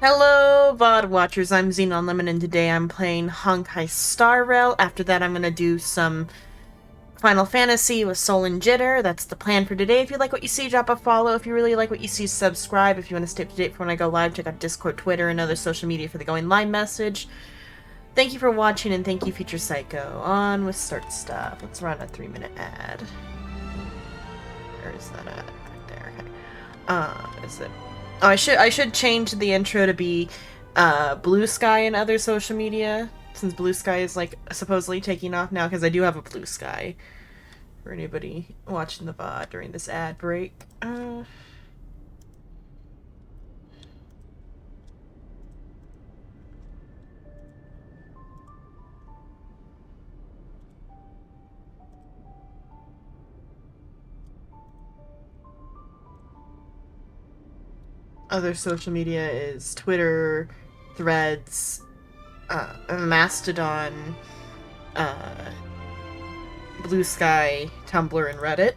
Hello, VOD watchers. I'm Xenon Lemon, and today I'm playing Honkai Star Rail. After that, I'm gonna do some Final Fantasy with Soul and Jitter. That's the plan for today. If you like what you see, drop a follow. If you really like what you see, subscribe. If you want to stay up to date for when I go live, check out Discord, Twitter, and other social media for the going live message. Thank you for watching, and thank you, Future Psycho. On with start stuff. Let's run a 3-minute ad. Where is that at? Right there. Okay. Is it? Oh, I should change the intro to be Blue Sky and other social media, since Blue Sky is like supposedly taking off now, because I do have a Blue Sky for anybody watching the VOD during this ad break. Other social media is Twitter, Threads, Mastodon, uh, Blue Sky, Tumblr, and Reddit.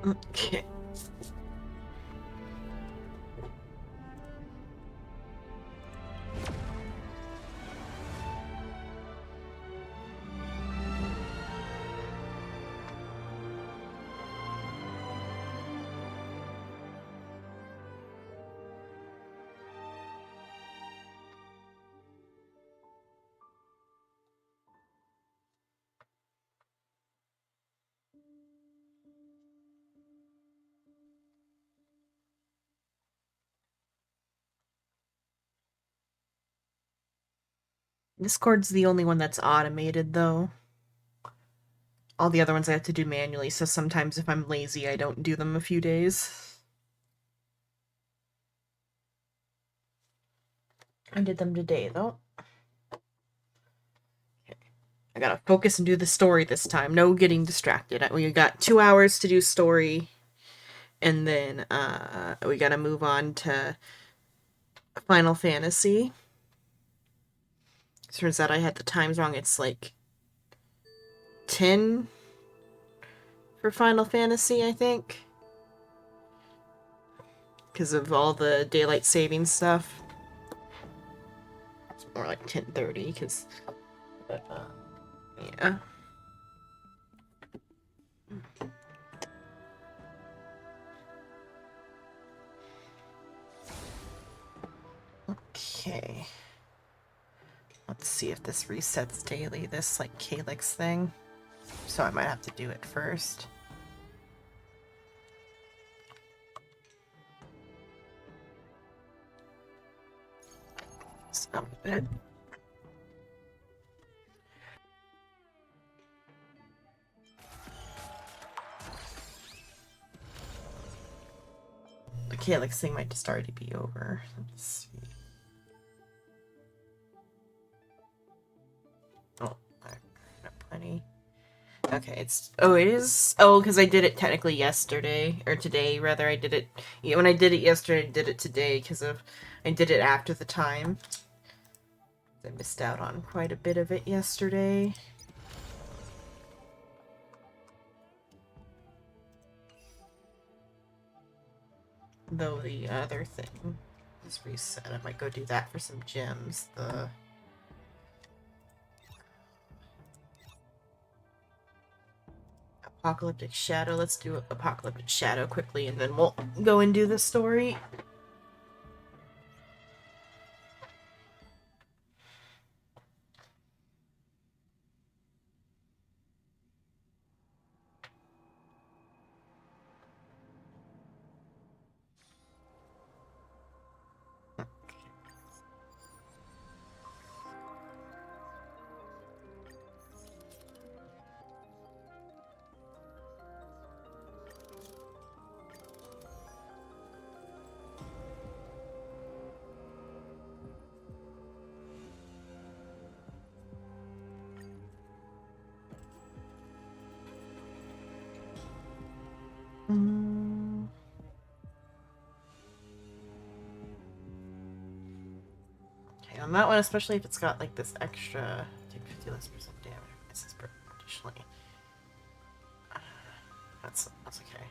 Okay. Discord's the only one that's automated, though. All the other ones I have to do manually, so sometimes if I'm lazy, I don't do them a few days. I did them today, though. Okay. I gotta focus and do the story this time. No getting distracted. We got 2 hours to do story, and then we gotta move on to Final Fantasy. Turns out I had the times wrong. It's like 10 for Final Fantasy, I think. Because of all the daylight saving stuff. It's more like 10:30, because... yeah. Okay. Let's see if this resets daily, this, like, Calyx thing. So I might have to do it first. Stop it. The Calyx thing might just already be over. Let's see. Oh, I got plenty. Okay, it's... oh, it is? Oh, because I did it technically yesterday. Or today, rather. I did it... yeah, when I did it yesterday, I did it today because of... I did it after the time. I missed out on quite a bit of it yesterday. Though the other thing is reset. I might go do that for some gems. The... Apocalyptic Shadow. Let's do Apocalyptic Shadow quickly, and then we'll go and do the story. Okay, on that one, especially if it's got like this extra, take 50 less percent damage. This is additionally. That's okay.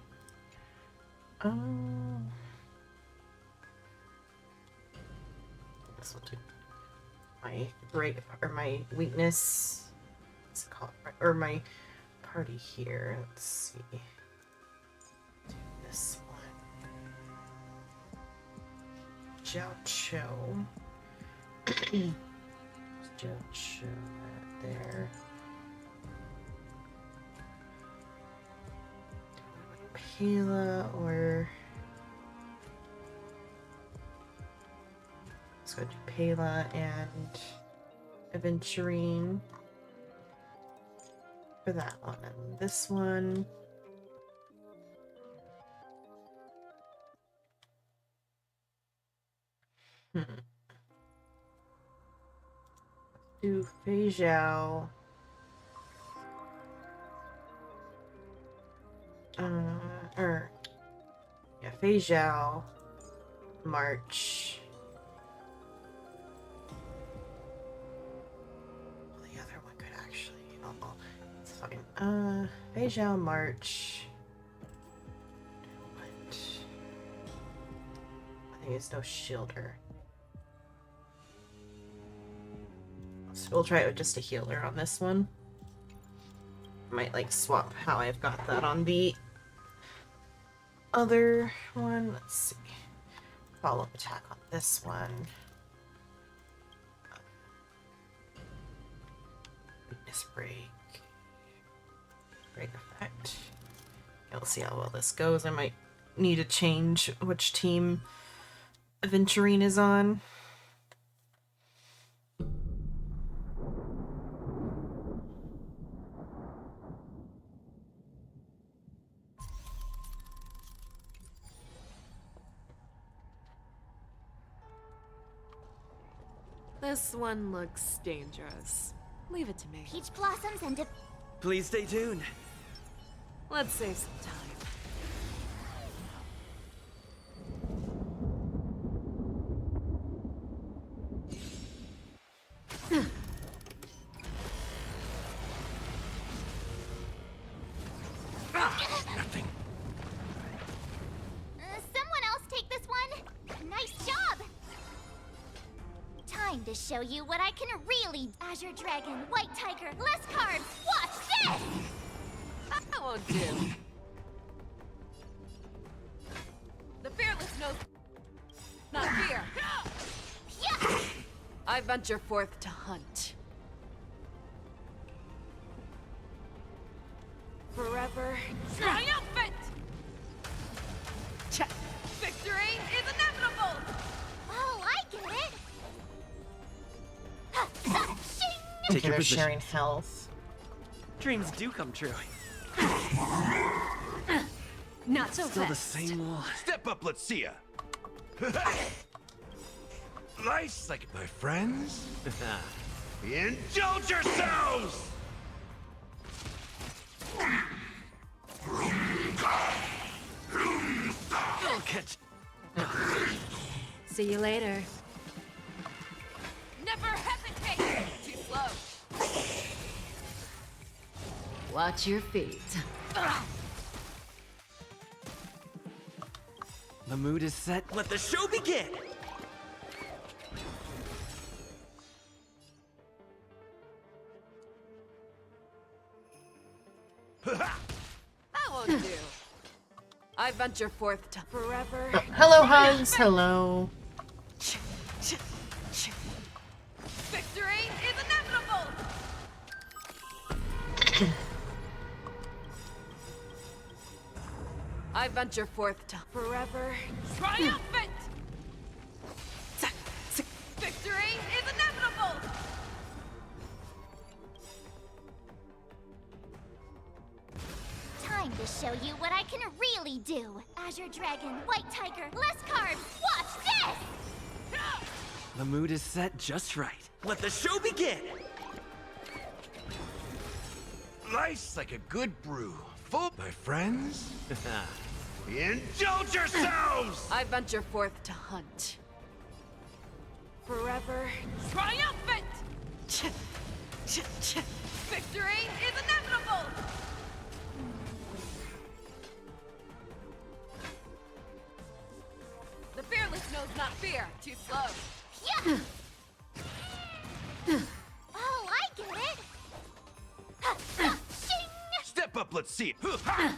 This will do. My my weakness. What's it called? Or my party here. Let's see. Do this one. Jiao Cho. Jiao Cho right there. Pela or let's go do Pela and Aventurine for that one, and this one do Fei Zhao. Fei Zhao, March. Well, the other one could actually. Oh, it's fine. Fei Zhao, March. What? I think it's no shielder. So we'll try it with just a healer on this one. Might like swap how I've got that on the other one. Let's see. Follow-up attack on this one. Weakness break. Break effect. Okay, we'll see how well this goes. I might need to change which team Aventurine is on. This one looks dangerous. Leave it to me. Peach blossoms and Please stay tuned. Let's save some time. Nothing. someone else take this one. Nice job. Time to show you what I can really. Azure Dragon, White Tiger, less cards. Watch this. That won't do. The fearless knows not fear. Yeah. I venture forth to hunt. Forever triumphant! Check. Victory is inevitable! Oh, I get it. Take your They're position. sharing health. Dreams do come true. Not so Still the fast. same one. Step up, let's see ya. Nice, like my friends. Indulge yourselves! I'll catch. See you later. Never hesitate! Too slow. Watch your feet. The mood is set. Let the show begin. That won't do. I venture forth to forever. Oh, hello, Hugs. Hello. Victory is inevitable! I venture forth to forever triumphant! Victory is inevitable! Time to show you what I can really do. Azure Dragon, White Tiger, less cards. Watch this. The mood is set just right. Let the show begin. Nice, like a good brew. Full, my friends. Indulge yourselves! I venture forth to hunt. Forever triumphant! Victory is inevitable! The fearless knows not fear. Too slow. Yeah! Oh, I get it! Shing! Step up, let's see it. Ha!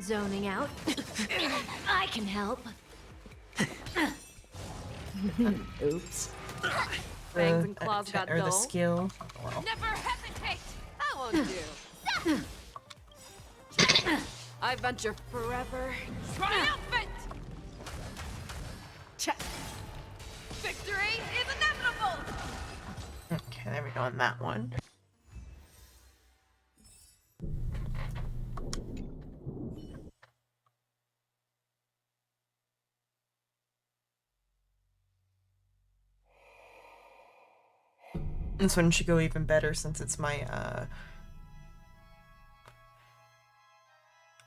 Zoning out. I can help. Oops. Fangs and claws got or the dull. skill. Well, Never hesitate! That won't do. I venture forever. Triumphant! Victory is inevitable! okay, there we go on that one. This one should go even better since it's my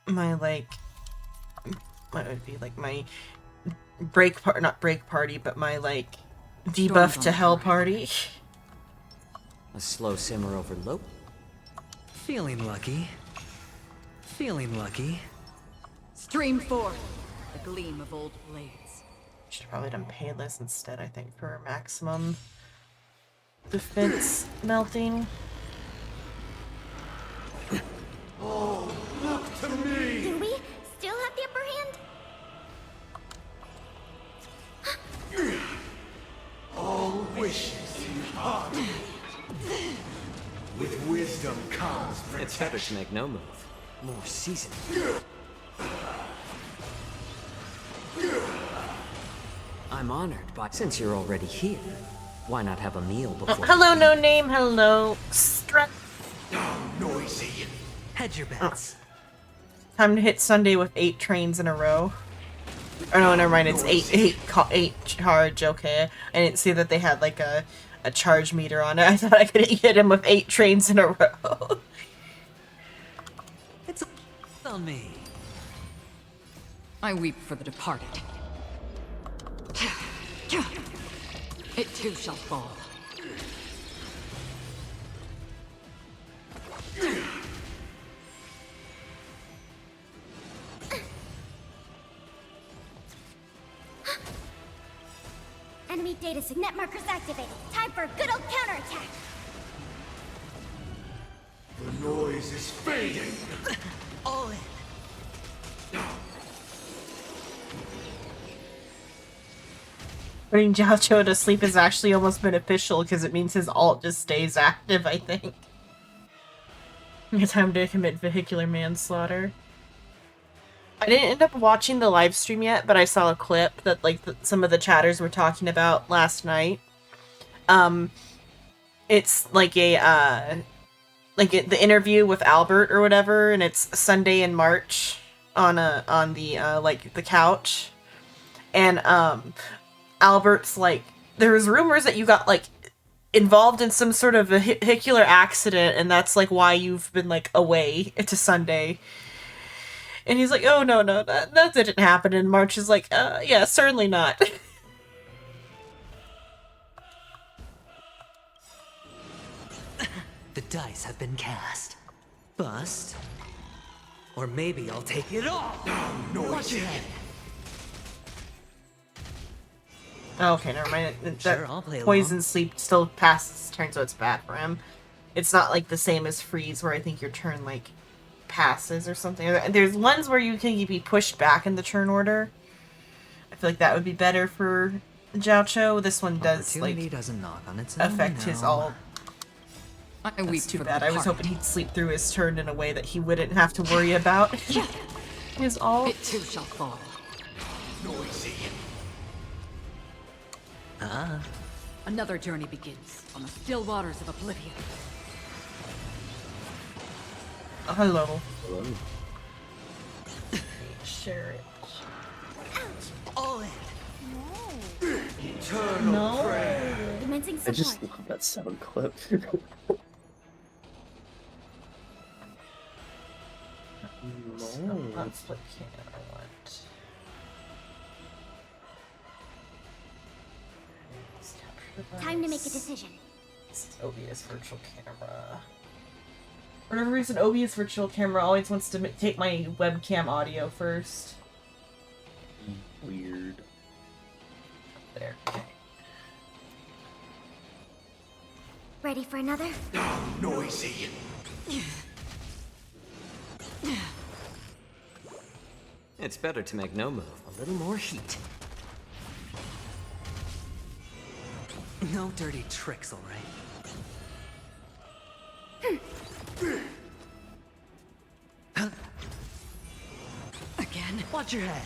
like what would be like my not break party, but my like debuff to hell party. A slow simmer over low. Feeling lucky. Feeling lucky. Stream forth the gleam of old blades. Should have probably done payless instead, I think, for maximum defense melting. Oh, look to me! Do we still have the upper hand? All wishes in harmony. With wisdom comes It's better protection. to make no move. More seasoned. I'm honored, but since you're already here, why not have a meal Oh, before? hello, no name. Hello, Strut. How noisy. Hedge your bets. Time to hit Sunday with 8 trains in a row. Or no, never mind. It's eight charge. Okay, I didn't see that they had like a charge meter on it. I thought I could hit him with 8 trains in a row. It's on me. I weep for the departed. It too shall fall. Enemy data signet markers activated. Time for a good old counterattack. The noise is fading. All in. Putting Jiaoqiu to sleep is actually almost beneficial because it means his ult just stays active, I think. It's time to commit vehicular manslaughter. I didn't end up watching the live stream yet, but I saw a clip that like some of the chatters were talking about last night. It's like the interview with Albert or whatever, and it's Sunday in March on the like the couch, and Albert's like, there was rumors that you got like involved in some sort of vehicular accident, and that's like why you've been like away to Sunday. And he's like, oh no, that didn't happen. And March is like, yeah, certainly not. The dice have been cast. Bust. Or maybe I'll take it all. Watch your head. Okay, never mind. That Sure, I'll play poison along. sleep still passes turn, so it's bad for him. It's not like the same as freeze, where I think your turn like passes or something. There's ones where you can be pushed back in the turn order. I feel like that would be better for Jiaoqiu. This one does Opportunity like doesn't knock on its own, affect his no. ult. I weep That's too for bad. the I was departed. hoping he'd sleep through his turn in a way that he wouldn't have to worry about his ult. It too shall fall. Noisy. Another journey begins on the still waters of oblivion. Oh, hello. Share it. All in. Eternal No. prayer. Commencing I support. just love that sound clip. Not split can I want. Time to make a decision. This is OBS virtual camera. For whatever reason, OBS virtual camera always wants to take my webcam audio first. Weird. There. Okay. Ready for another? Oh, noisy. It's better to make no move. A little more heat. No dirty tricks, all right? Again? Watch your head.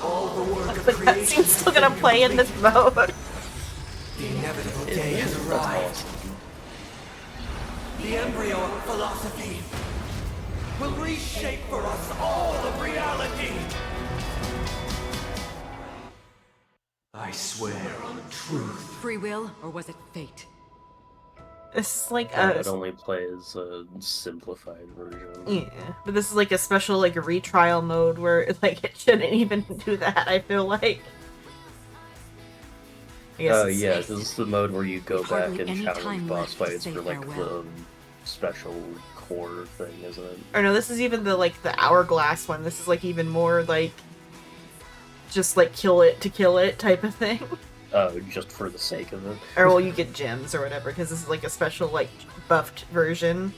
All the work of The creation. cutscene's still gonna play in this mode. The inevitable day has arrived. The embryo of philosophy will reshape for us all of reality. I swear on truth. Free will, or was it fate? This is like Yeah, a it only plays a simplified version. yeah, but this is like a special like retrial mode where like it shouldn't even do that. I feel like. I guess Oh it's- yeah, this is the mode where you go back Hardly and any challenge time boss left to fights say for like farewell. the special core thing, isn't it? Or no, this is even the like the hourglass one. This is like even more like just like kill it to kill it type of thing. Oh, just for the sake of it. Or well, you get gems or whatever because this is like a special like buffed version.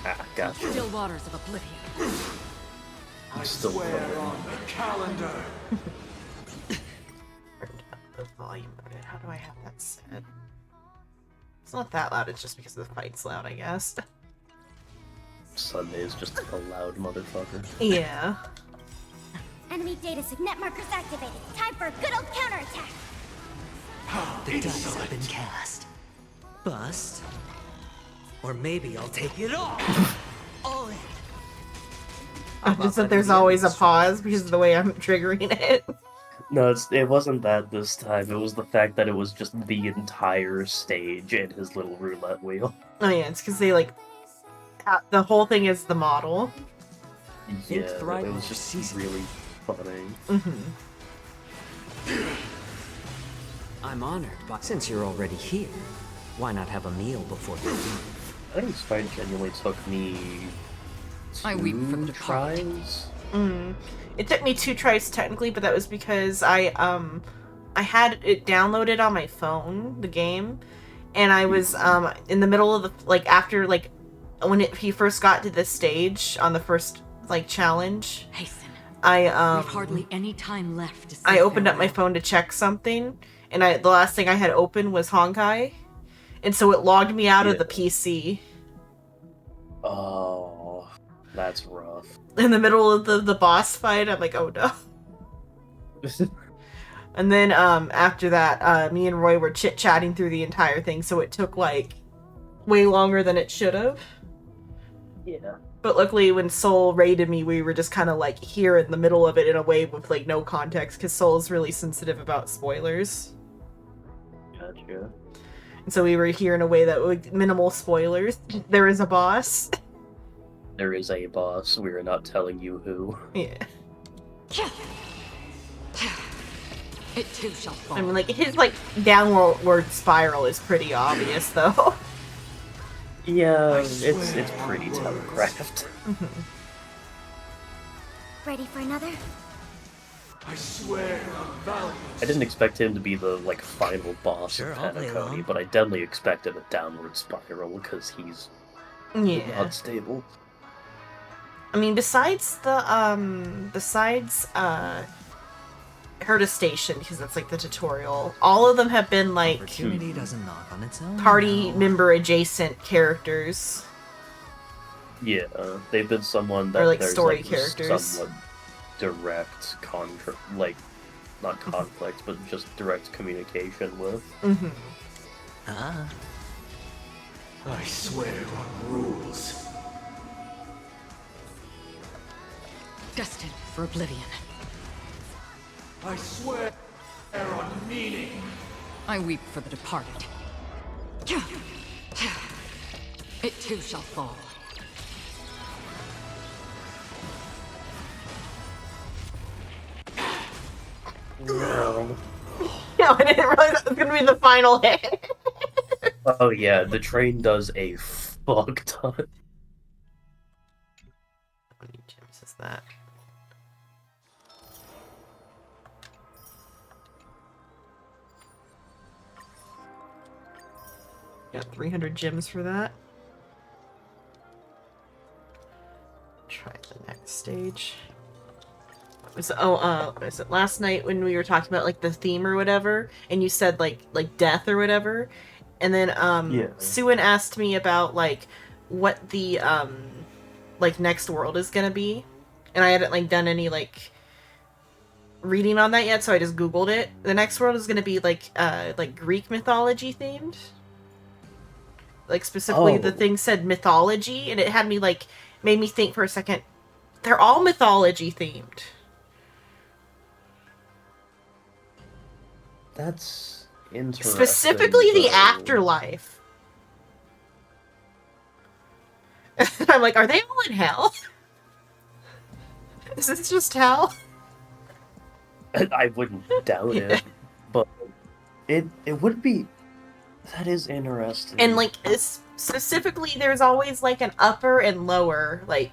Ah, gotcha. Still waters of oblivion. I Still swear wondering. on the calendar. Turned up the volume of it. How do I have that set? It's not that loud. It's just because the fight's loud, I guess. Sunday is just a loud motherfucker. Yeah. Enemy data signet markers activated. Time for a good old counterattack. The dice have been cast. Bust. Or maybe I'll take it all. All in. Just that there's always a pause because of the way I'm triggering it. No, it wasn't that this time. It was the fact that it was just the entire stage and his little roulette wheel. Oh yeah, it's because they like the whole thing is the model. Yeah, it thriving was just season. really funny. I'm honored, but since you're already here, why not have a meal before you leave? I think this fight genuinely took me I weep for the two departed. tries. It took me 2 tries technically, but that was because I had it downloaded on my phone, the game, and I was in the middle of the like after like when he first got to this stage on the first like challenge. Hasten. I We've hardly any time left to say I opened up my farewell. phone to check something, and the last thing I had open was Honkai, and so it logged me out of the PC Oh, that's rough. in the middle of the boss fight. I'm like, oh no. And then after that, me and Roy were chit-chatting through the entire thing, so it took like way longer than it should have. Yeah. But luckily when Soul raided me, we were just kind of like here in the middle of it in a way with like no context, because Soul's really sensitive about spoilers. Gotcha. And so we were here in a way that with minimal spoilers. There is a boss. There is a boss. We are not telling you who. Yeah. It too shall fall. I mean, like, his, like, downward spiral is pretty obvious, though. Yeah, it's pretty telegraphed. Ready for another? I swear on valor. I didn't expect him to be the like final boss Sure, of I'll play Penacony, along. but I definitely expected a downward spiral because he's Yeah. unstable. I mean, besides Herda Station, because that's, like, the tutorial, all of them have been, like, Opportunity doesn't knock on its own. party No. member adjacent characters. Yeah, they've been someone that Or, like, there's story like characters. somewhat direct like not conflict, but just direct communication with. Mm-hmm. Ah, I swear on rules. Destined for oblivion. I swear on meaning. I weep for the departed. It too shall fall. No. No, I didn't realize that was gonna be the final hit. Oh yeah, the train does a fuck ton. How many gems is that? Got 300 gems for that. Try the next stage. Was it last night when we were talking about like the theme or whatever, and you said like death or whatever, and then Yeah. Suin asked me about like what the like next world is gonna be, and I hadn't like done any like reading on that yet, so I just googled it. The next world is gonna be like Greek mythology themed. Like specifically the Oh. thing said mythology, and it had me like made me think for a second. They're all mythology themed. That's interesting. Specifically the though. afterlife. I'm like, are they all in hell? Is this just hell? I wouldn't doubt it, but it would be. That is interesting. And like specifically, there's always like an upper and lower like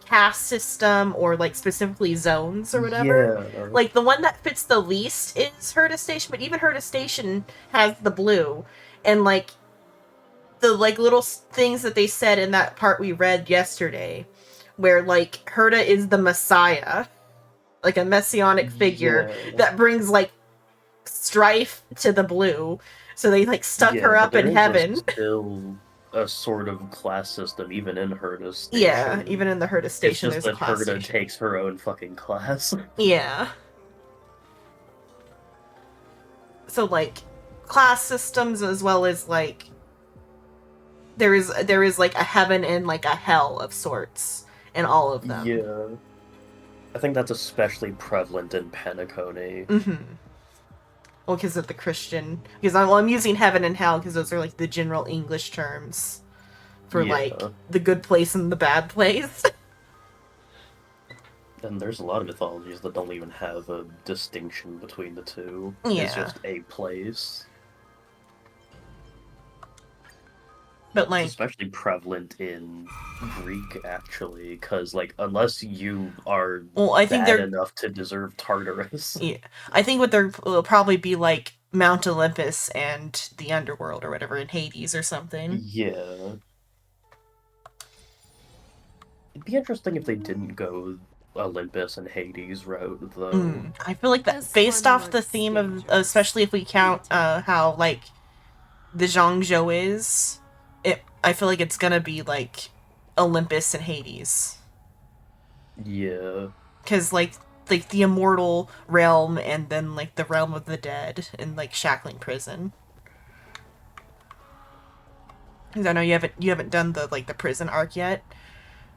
caste system or like specifically zones or whatever. Yeah. Like the one that fits the least is Herta Station, but even Herta Station has the blue, and like the like little things that they said in that part we read yesterday, where like Herta is the Messiah, like a messianic figure Yeah. that brings like strife to the blue. So they like stuck her but up in there is heaven. Still a sort of class system, even in Herta Station. Yeah, even in the Herta Station, it's just there's a that class Herta station. takes her own fucking class. Yeah. So like class systems as well as like there is like a heaven and like a hell of sorts in all of them. Yeah. I think that's especially prevalent in Penacony. Mm-hmm. Well, because of the Christian. Because I'm using heaven and hell because those are like the general English terms for like Yeah. the good place and the bad place. And there's a lot of mythologies that don't even have a distinction between the two. Yeah. It's just a place. But It's like, especially prevalent in Greek, actually, because like unless you are well, I think bad they're enough to deserve Tartarus, yeah. I think what there will probably be like Mount Olympus and the underworld or whatever in Hades or something. yeah. It'd be interesting if they didn't go Olympus and Hades route, though. I feel like that This based one off the looks theme of, dangerous. especially if we count how like the Zhangzhou is, I feel like it's gonna be like Olympus and Hades, Yeah. because like the immortal realm and then like the realm of the dead and like shackling prison. Because I know you haven't done the like the prison arc yet,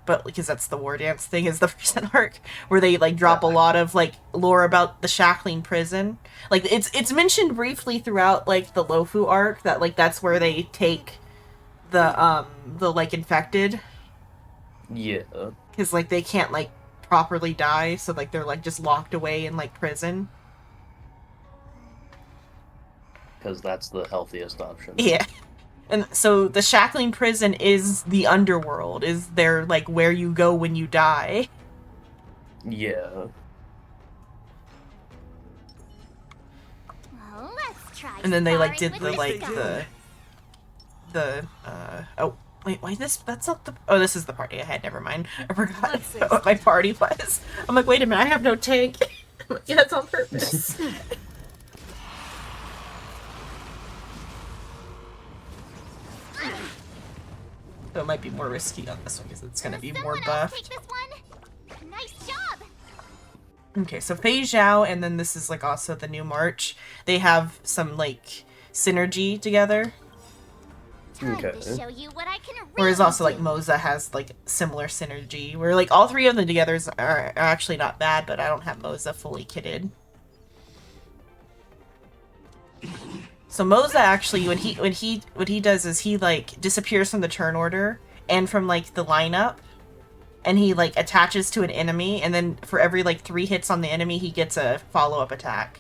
but because that's the war dance thing is the prison arc where they like drop a lot of like lore about the shackling prison. Like it's mentioned briefly throughout like the Lofu arc that like that's where they take the like infected, Yeah. because like they can't like properly die, so like they're like just locked away in like prison. Because that's the healthiest option. Yeah. And so the shackling prison is the underworld, is there like where you go when you die. Yeah. Well, let's try And then they like sparring did with the like this the oh wait, why that's not the oh, this is the party I had, never mind. I forgot Let's see. what my party was. I'm like, wait a minute, I have no tank. I'm like, yeah, it's on purpose. So it might be more risky on this one because it's gonna be more Someone else buffed. take this one. Nice job. Okay, so Fei Zhao, and then this is like also the new March. They have some like synergy together. Time Okay. to show you what I can really Whereas also like do. Moza has like similar synergy. Where like all three of them together are actually not bad, but I don't have Moza fully kitted. So Moza actually what he does is he like disappears from the turn order and from like the lineup. and he like attaches to an enemy, and then for every like 3 hits on the enemy, he gets a follow-up attack.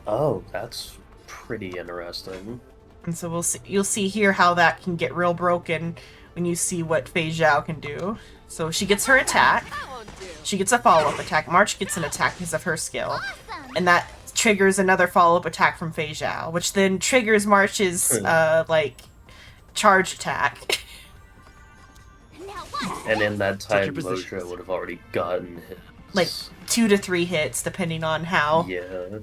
Oh, that's pretty interesting. And so you'll see here how that can get real broken when you see what Fei Zhao can do. So she gets her attack. That won't do. She gets a follow-up attack. March gets an attack because of her skill. And that triggers another follow-up attack from Fei Zhao, which then triggers March's, like, charge attack. And in that Take your time, Mojo positions. would have already gotten his... Like, 2 to 3 hits, depending on how. Yeah.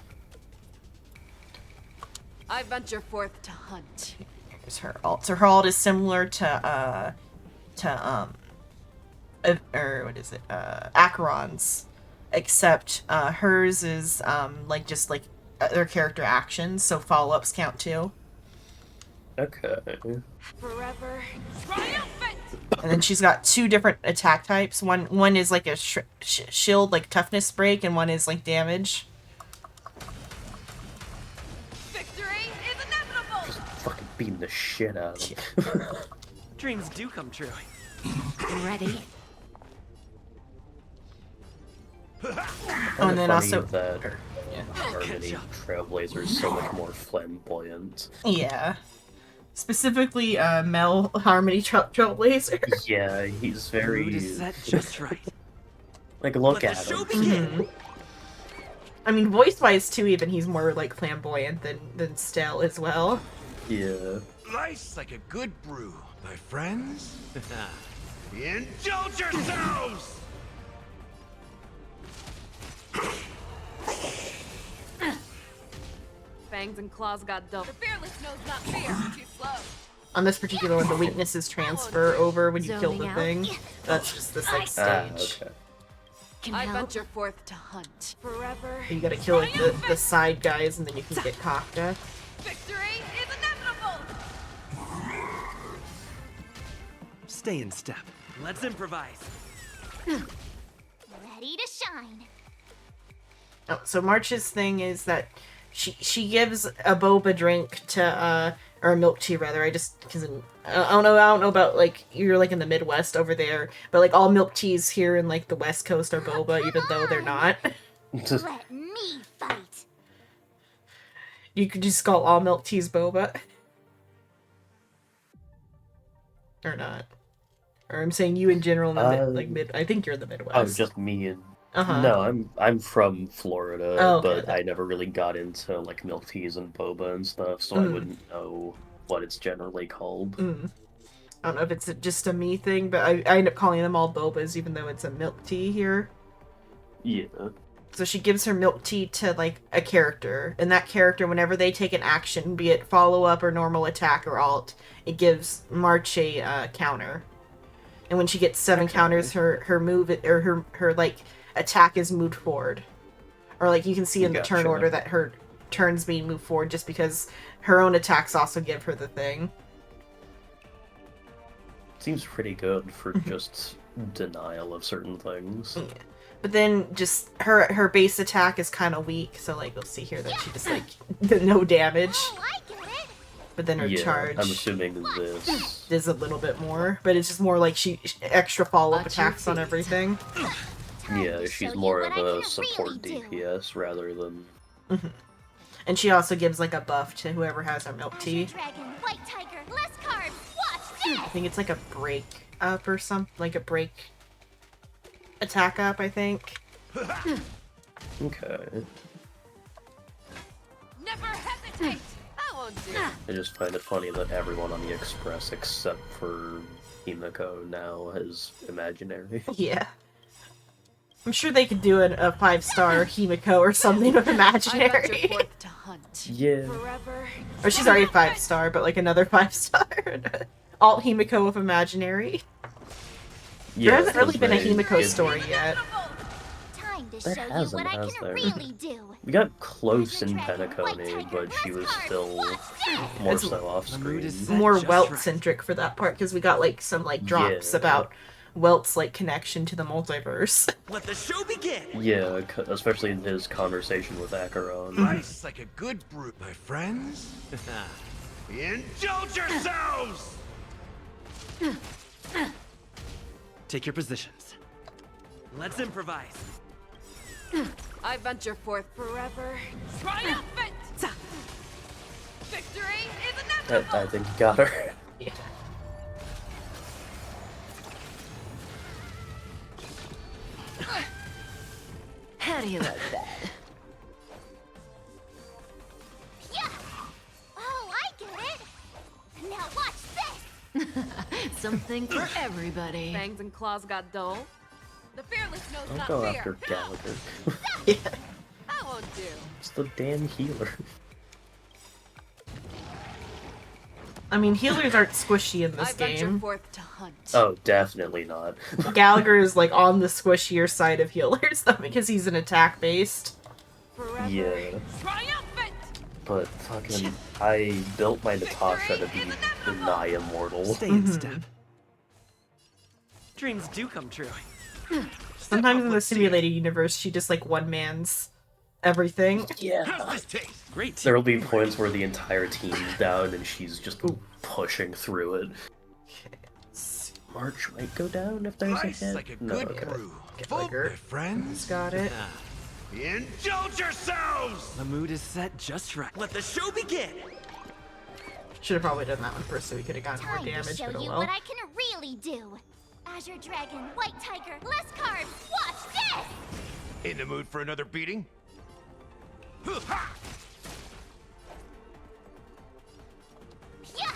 I venture forth to hunt. Here's her alt. So her alt is similar to Acheron's, except hers is like just like other character actions, so follow-ups count too. Okay. Forever triumphant! And then she's got 2 different attack types. One is like a shield, like toughness break, and one is like damage. Victory is inevitable! Fucking beating the shit out of him. Dreams do come true. Ready? Oh, and then also, that Harmony Trailblazer is so much more flamboyant. yeah, specifically Mel Harmony Trailblazer. Yeah, he's very... Mood is set just right. Like, look Let at the show him. begin. I mean, voice-wise too, even he's more like flamboyant than Stell as well. Yeah. Life's like a good brew, my friends. Indulge yourselves! Fangs and claws got dull. The fearless knows not fear. Too slow. On this particular one, the weaknesses transfer over when you kill Zoning the out. thing. That's just this like stage. Okay. Can I help. venture forth to hunt. Forever. You gotta kill like the side guys, and then you can get Kafka. Victory is inevitable! Stay in step. Let's improvise. Ready to shine. Oh, so March's thing is that she gives a boba drink to or a milk tea rather. Because I don't know about like you're like in the Midwest over there, but like all milk teas here in like the West Coast are boba, even though they're not. Let me fight. You could just call all milk teas boba, or not. Or I'm saying you in general in the mid. I think you're in the Midwest. Oh, just me and... Uh-huh. No, I'm from Florida, Oh, okay. but I never really got into like milk teas and boba and stuff, so I wouldn't know what it's generally called. I don't know if it's just a me thing, but I end up calling them all bobas, even though it's a milk tea here. Yeah. So she gives her milk tea to like a character, and that character, whenever they take an action, be it follow up or normal attack or alt, it gives March a counter. And when she gets 7 counters, her move or her like attack is moved forward, or like you can see in the turn Gotcha. order that her turn's being moved forward, just because her own attacks also give her the thing. Seems pretty good for just denial of certain things. But then just her base attack is kind of weak, so like you'll see here that she just like no damage. Oh, I get it. But then her Yeah, charge I'm assuming this... is a little bit more, but it's just more like she extra follow-up Watch your attacks on feet. everything. Yeah, to she's show you more what of I a can support really do. DPS rather than... And she also gives like a buff to whoever has her milk Azure tea. Dragon, White Tiger, less carbs. Watch this. I think it's like a break up or something, like a break attack up, I think. Okay. Never hesitate! That won't do. I just find it funny that everyone on the Express except for Himiko now is imaginary. Yeah. I'm sure they could do a 5-star Himiko or something with I venture imaginary. forth to hunt. Yeah. Forever. Or she's already 5-star, but like another 5-star. Alt Himiko with imaginary. There hasn't really been a Himiko story yet. Time to There show you hasn't, what I has can there? really do. We got close in Azure Dragon, White Penacony, Tiger, but she less was carbs. still Watch this. more It's- so off The mood screen. is set More just Welt right. centric for that part, because we got like some like drops Yeah. about Welt's like connection to the multiverse. Let the show begin. Yeah, especially in his conversation with Acheron. Life's like a good brew, my friends. Indulge yourselves! Take your positions. Let's improvise. I venture forth forever. Triumphant! Victory is inevitable! I think you got her. Yeah. How do you like that? Yeah! Oh, I get it! Now watch this! Something for everybody. Fangs and claws got dull. The fearless knows Don't not go fear. after Gallagher. Yeah. That won't do. It's the damn healer. I mean, healers aren't squishy in I this venture game. forth to hunt. Oh, definitely not. Gallagher is like on the squishier side of healers though because he's an attack based. Forever. Yeah. Triumphant! But fucking, I built my Natasha to be nigh immortal. Stay in step. Dreams do come true. Sometimes in the simulated universe, she just like one mans everything. Yeah. How's this taste? Great. There'll be points where the entire team's down and she's just pushing through it. March might go down if there's a Nice, hit. like a No, good okay. brew. Get Vote, bigger. my friends. Got it. Indulge yourselves! The mood is set just right. Let the show begin. Should have probably done that one first so we could have gotten more Time to damage, show but oh you well. what I can really do. Azure Dragon, White Tiger, less cards. Watch this! In the mood for another beating? Ha! Yeah!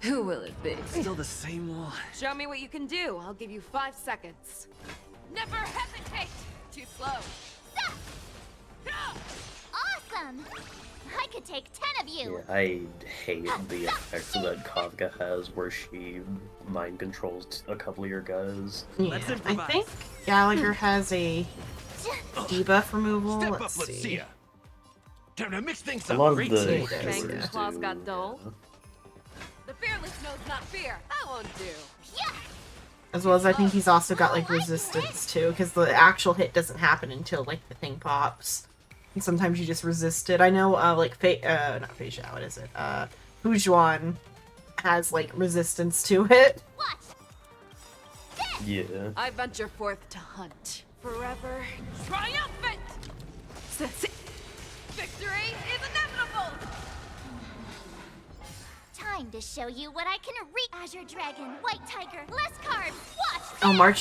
Who will it be? Still the same one. Show me what you can do. I'll give you 5 seconds. Never hesitate! Too slow. Awesome! I could take 10 of you. Yeah, I hate the effect that Kafka has where she mind controls a couple of your guys. Yeah, Let's I improvise. think Gallagher has a debuff removal. Step Let's up, let's see see. ya. Time to mix things A up. lot of Great the team. Fangs and healers claws do. got dull. The fearless knows not fear. That won't do. Yeah! As well as I think he's also got like resistance too, because the actual hit doesn't happen until like the thing pops. And sometimes you just resist it. I know like not Fei Xiao, what is it? Hujuan has like resistance to it. Watch! Yeah. I venture forth to hunt. Forever. Triumphant! Victory is inevitable! Time to show you what I can Azure Dragon, White Tiger, less cards. Watch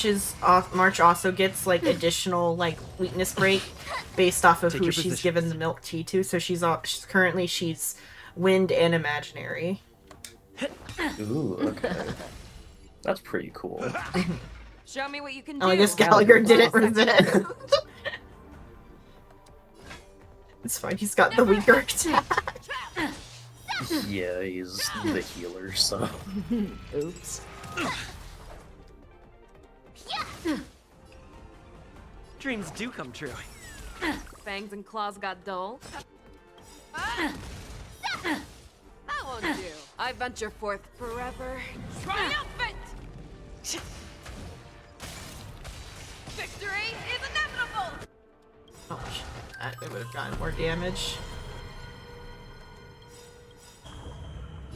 this! Oh, March also gets like additional like weakness break based off of Take who your she's given the positions. milk tea to. So she's currently wind and imaginary. Ooh, okay. That's pretty cool. Show me what you can do. Oh, I guess Gallagher didn't resist. It's fine. He's got the weaker attack. Yeah, he's the healer, so. Oops. Dreams do come true. Fangs and claws got dull. That won't do. I venture forth forever. Triumphant! Victory is inevitable! Oh shit. That would have gotten more damage.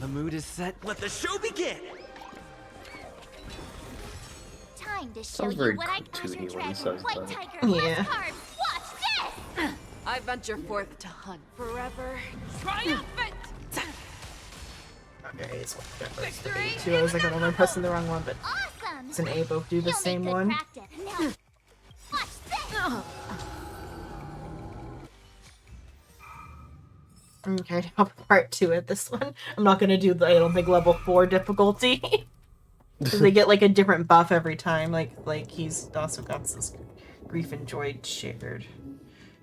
The mood is set. Let the show begin. Time to show Sounds you very what I cartoony Azure when he Dragon, says White that. Tiger, Yeah. less cards. Watch this! I venture forth to hunt. Forever. Triumphant! Okay, it's Victory two. I was like, I'm pressing the wrong one, but Awesome! it's an A. Both do the You'll same make good one. practice. Now, watch this! Okay, I'll part 2 at this one. I'm not gonna do the, I don't think, level 4 difficulty. 'Cause they get like a different buff every time. Like he's also got this grief and joy shared.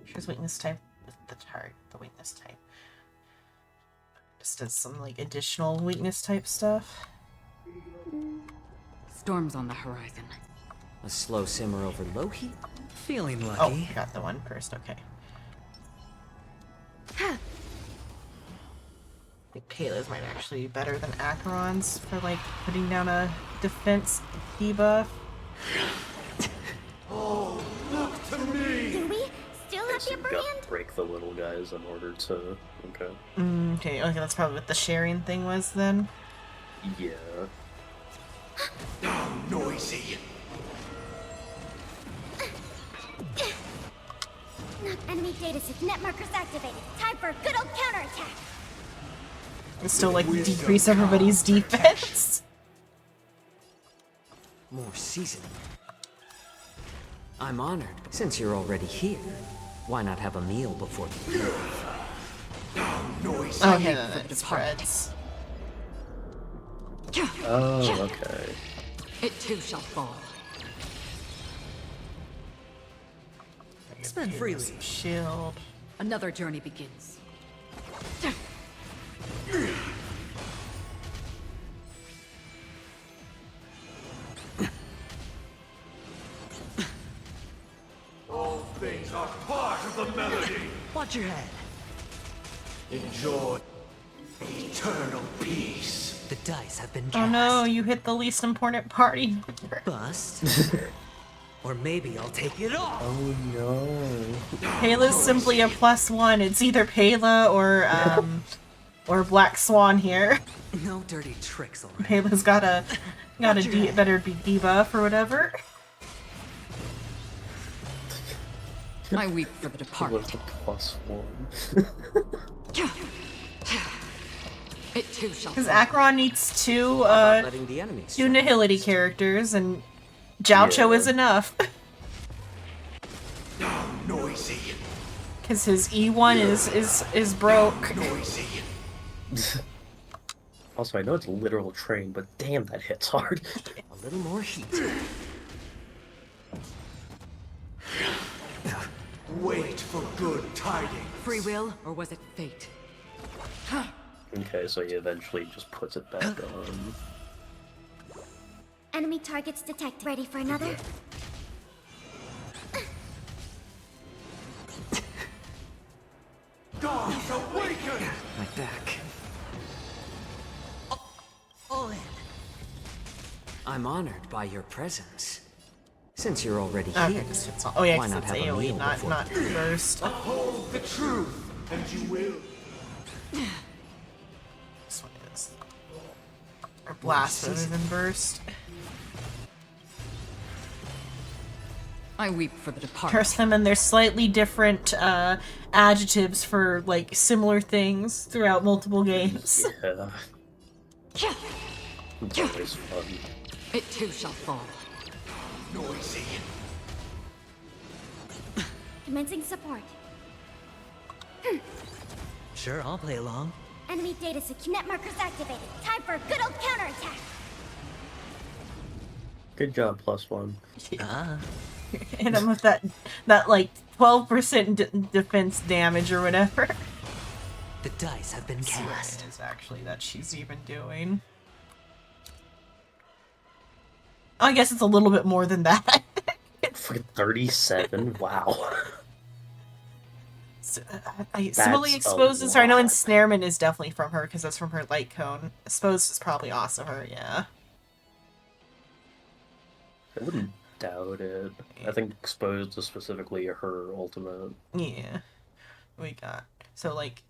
Shares weakness type with the target. The weakness type. Just does some like additional weakness type stuff. Storm's on the horizon. A slow simmer over low heat? Feeling Oh, lucky. I got the one first. Okay. I think Kayla's might actually be better than Acheron's for like putting down a defense debuff. Do we still have So the you upper gotta hand? break the little guys in order to. Okay. Okay, that's probably what the sharing thing was then. Yeah. Down, noisy. Enemy data net markers activated. Time for a good old counterattack. Still like decrease everybody's defense. More seasoning. I'm honored. Since you're already here, why not have a meal before the move? Okay, then it spreads. Oh, okay. It too shall fall. Spend freely. Shield. Another journey begins. All things are part of the melody. Watch your head. Enjoy eternal peace. The dice have been Oh cast. no, you hit the least important party. Bust. Or maybe I'll take it off. Oh no. Payla's simply a +1. It's either Payla or Black Swan here. No dirty tricks, alright? Payla's got a better be debuff or whatever. I weep for the It departed. was the +1. It too shall Because fall. Acheron needs two Letting the enemies two Nihility characters, and Jiaocho Yeah. is enough. Noisy, Because his E1 is broke. noisy. Also, I know it's a literal train, but damn, that hits hard. A little more heat. Wait for good tidings. Free will, or was it fate? Okay, so he eventually just puts it back on. Enemy targets detected. Ready for another? Gods awaken! My back. All in. I'm honored by your presence. Since you're already Okay, here, just hits all. Oh yeah, why because not it's have a AoE, meal not before the- burst. Hold the truth, and you will. This one is. Or blast rather than burst. I weep for the departed. Curse them, and there's slightly different adjectives for like similar things throughout multiple games. Yeah. It's always fun. It too shall fall. Noisy. Commencing support. Sure, I'll play along. Enemy data net markers activated. Time for a good old counterattack. Good job, +1. Ah. Hit him with that like 12% defense damage or whatever. The dice have been Let's see what cast. it is actually that she's even doing. Oh, I guess it's a little bit more than that. Freaking 37? Wow. Similarly That's a exposes her. I know lot. ensnarement is definitely from her because that's from her light cone. Expose is probably also her, yeah. I wouldn't doubt it. I think exposed is specifically her ultimate. Yeah. We got so like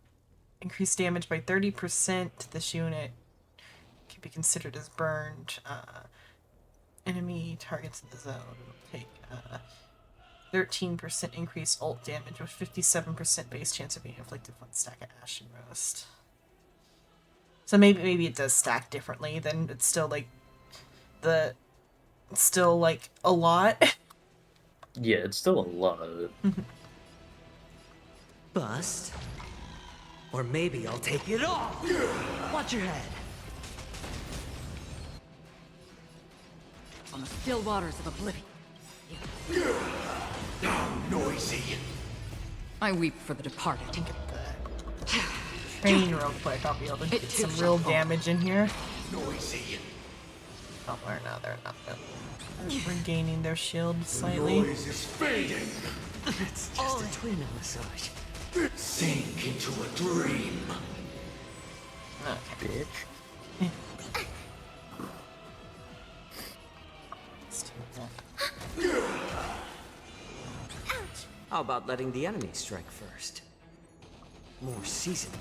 increased damage by 30%. This unit can be considered as burned. Enemy targets in the zone will take 13% increased ult damage with 57% base chance of being inflicted one stack of Ashen Roast. So maybe it does stack differently. Then it's still like a lot. Yeah, it's still a lot. Bust. Or maybe I'll take it off. Watch your head. On the still waters of oblivion. Noisy. I weep for the departed. Train real quick. I'll be able to get some real damage in here. Noisy. Oh, or no, they're not. They're regaining their shield slightly. Noise is fading. It's just a twin massage. Sink into a dream. Okay. Bitch. Let's do that. How about letting the enemy strike first? More seasoning.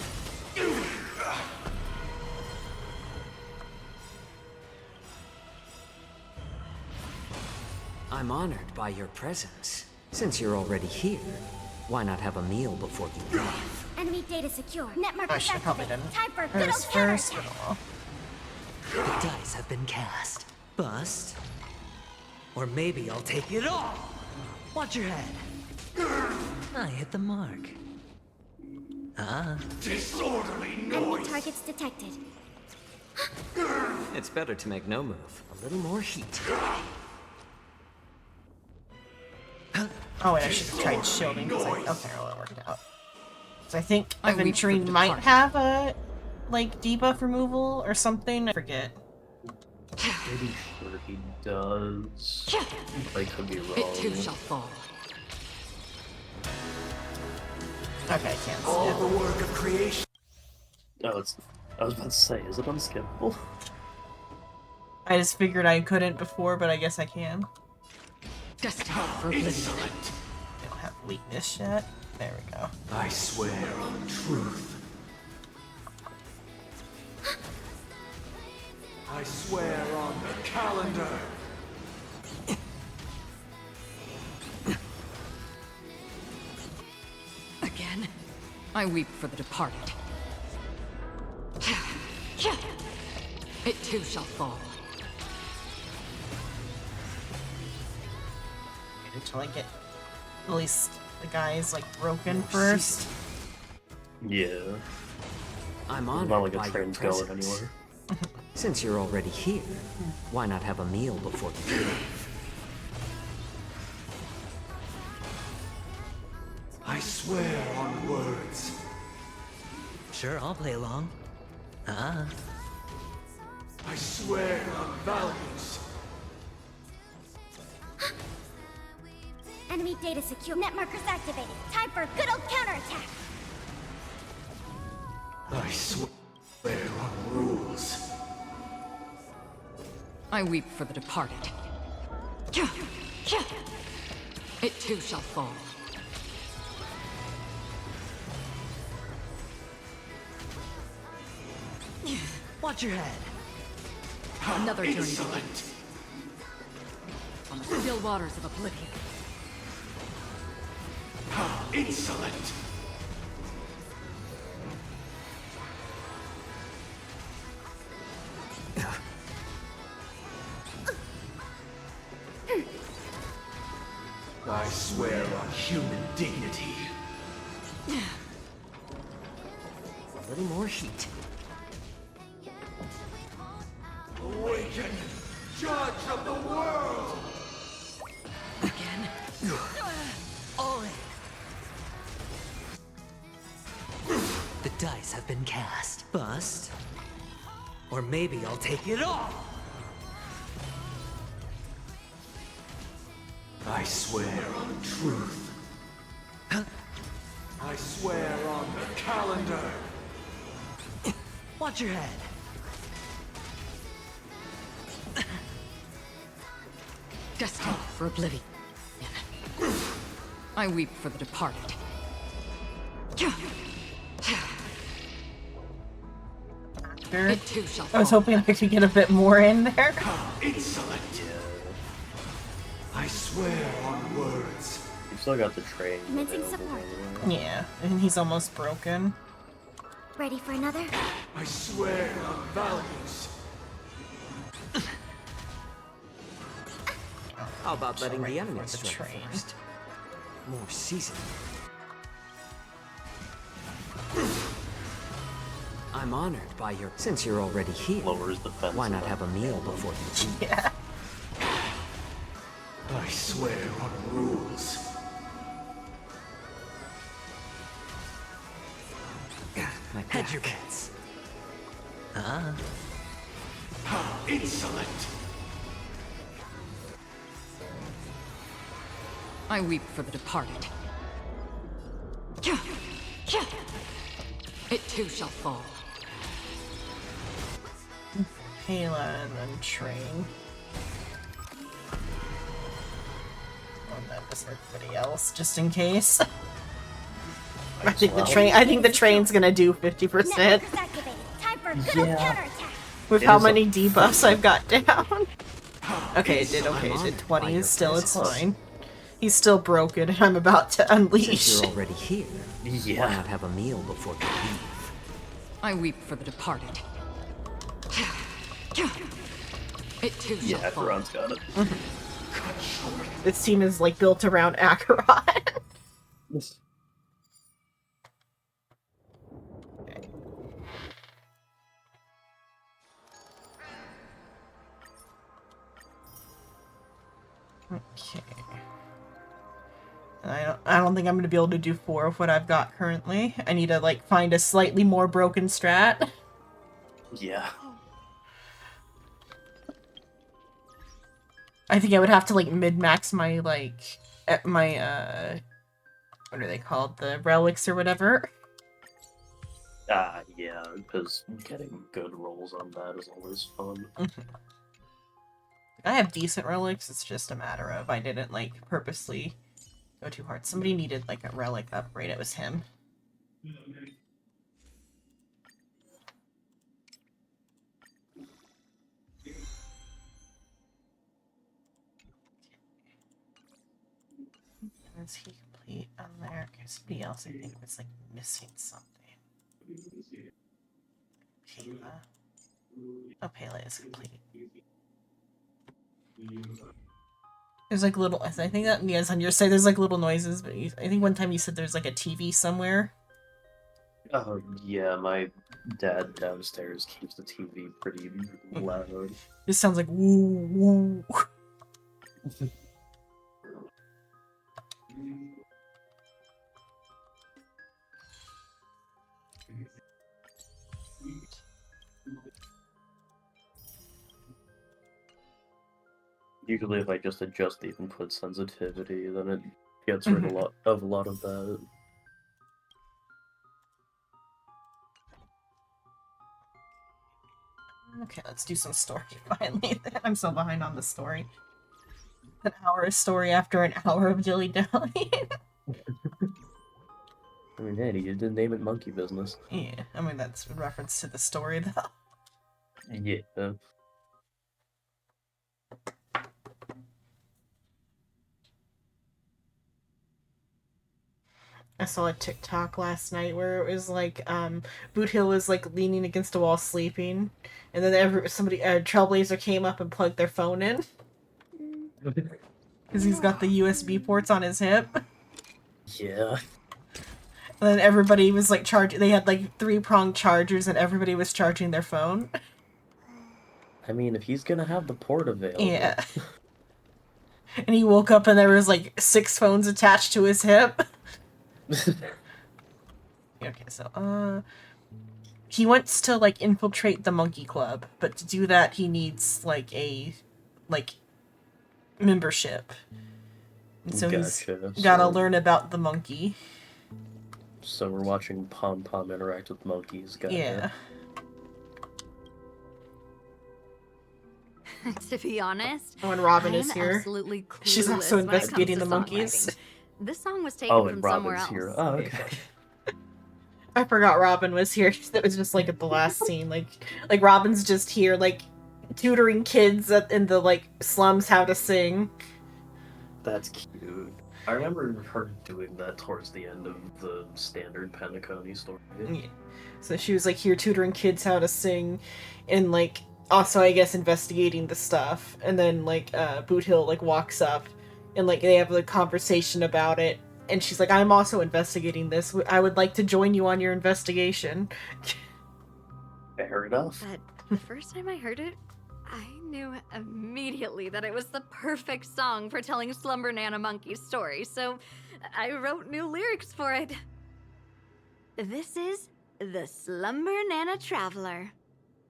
I'm honored by your presence. Since you're already here, Why not have a meal before you leave? Enemy data secure. Net I marker should have probably activated. done Time for a good hers old first. counterattack. But The dice have been cast. Bust. Or maybe I'll take it all. Watch your head. I hit the mark. Disorderly Enemy noise! targets detected. It's better to make no move. A little more heat. oh wait, I should have tried shielding. Okay, well, it worked out. So I think I weep for Aventurine the might departed. have a like debuff removal or something. I forget. Pretty sure he does. I could be wrong. It too shall fall. Okay, I can't All skip. the work of creation. Oh, it's. I was about to say, is it unskippable? I just figured I couldn't before, but I guess I can. Destined for oblivion. Insolent! They don't have weakness yet. There we go. I swear on truth. I swear on the calendar. Again, I weep for the departed. It too shall fall. Until I get at least the guys like broken first. Yeah. I'm It's honored not like by a your train's going presence. anywhere. Since you're already here, why not have a meal before you leave? I swear on words. Sure, I'll play along. Ah. I swear on values. Enemy data secure. Net markers activated. Time for a good old counterattack. I swear on rules. I weep for the departed. It too shall fall. Watch your head. Another journey Insolent! on the still waters of oblivion. Insolent! I swear on human dignity. A little more heat. Awaken, judge of the world! Again, All in. The dice have been cast. Bust. Or maybe I'll take it all. I swear on truth. I swear on the calendar. Watch your head. destined for oblivion. I weep for the departed. It too shall I was fall. hoping I could get a bit more in there. Insolent! I swear on words. You still got the train. Commencing available, support. by the way. Yeah, and he's almost broken. Ready for another? I swear on values. How about letting right the enemy before the strike train. first? More seasoned. I'm honored by your. Since you're already here, Lowers the fence. why not have a meal before you eat? Yeah. I swear on rules. My Hedge your back. bets. Insolent! I weep for the departed. It too shall fall. Kayla and then train. And then just everybody else, just in case. I think the train. I think the train's gonna do 50% Networkers activated. Time for a good old Yeah. counterattack. with It how is a- many debuffs I've got down. Okay, it did. Okay, it did honored by 20. your Still, it's presence. fine. He's still broken, and I'm about to Since unleash. you're already here, why Yeah. not have a meal before you leave? I weep for the departed. It too shall Yeah, fall. everyone's got it. This team is like built around Acheron. Okay. I don't think I'm gonna be able to do 4 of what I've got currently. I need to like find a slightly more broken strat. Yeah. I think I would have to like min-max my like my what are they called? The relics or whatever. Yeah, because getting good rolls on that is always fun. I have decent relics, it's just a matter of I didn't like purposely go too hard. Somebody needed like a relic upgrade, it was him. Is he complete on there? Okay, somebody else I think was like missing something. Pela. Oh, Pela is complete. There's like little, I think that, yes, on your side there's like little noises, but I think one time you said there's like a TV somewhere. Yeah, my dad downstairs keeps the TV pretty loud. This sounds like woo woo. Usually if I just adjust the input sensitivity, then it gets rid of a lot of that. Okay, let's do some story finally. I'm so behind on the story. An hour of story after an hour of dilly-dally. I mean, hey, you did name it Monkey Business. Yeah, I mean that's a reference to the story though. Yeah. I saw a TikTok last night where it was like, Boot Hill was like leaning against a wall sleeping, and then a Trailblazer came up and plugged their phone in. Because he's got the USB ports on his hip. Yeah. And then everybody was like they had like 3-pronged chargers and everybody was charging their phone. I mean, if he's gonna have the port available. Yeah. And he woke up and there was like 6 phones attached to his hip. Okay, so, he wants to, like, infiltrate the Monkey Club, but to do that he needs, like, a, like, membership. And so he's gotta learn about the monkey. So we're watching Pom Pom interact with monkeys, gotcha. Yeah. To be honest, When Robin I'm is here, absolutely clueless she's also when it comes investigating to the monkeys. songwriting. This song was taken Oh, from and somewhere Robin's else. here. Oh, okay. I forgot Robin was here. That was just like at the last scene. Like Robin's just here, like tutoring kids in the like slums how to sing. That's cute. I remember her doing that towards the end of the standard Penacony story. Yeah. So she was like here tutoring kids how to sing, and like also I guess investigating the stuff. And then like Boot Hill like walks up, and like they have a conversation about it. And she's like, I'm also investigating this. I would like to join you on your investigation. Fair enough. But the first time I heard it, I knew immediately that it was the perfect song for telling Slumber Nana Monkey's story, so I wrote new lyrics for it. This is the Slumber Nana Traveler.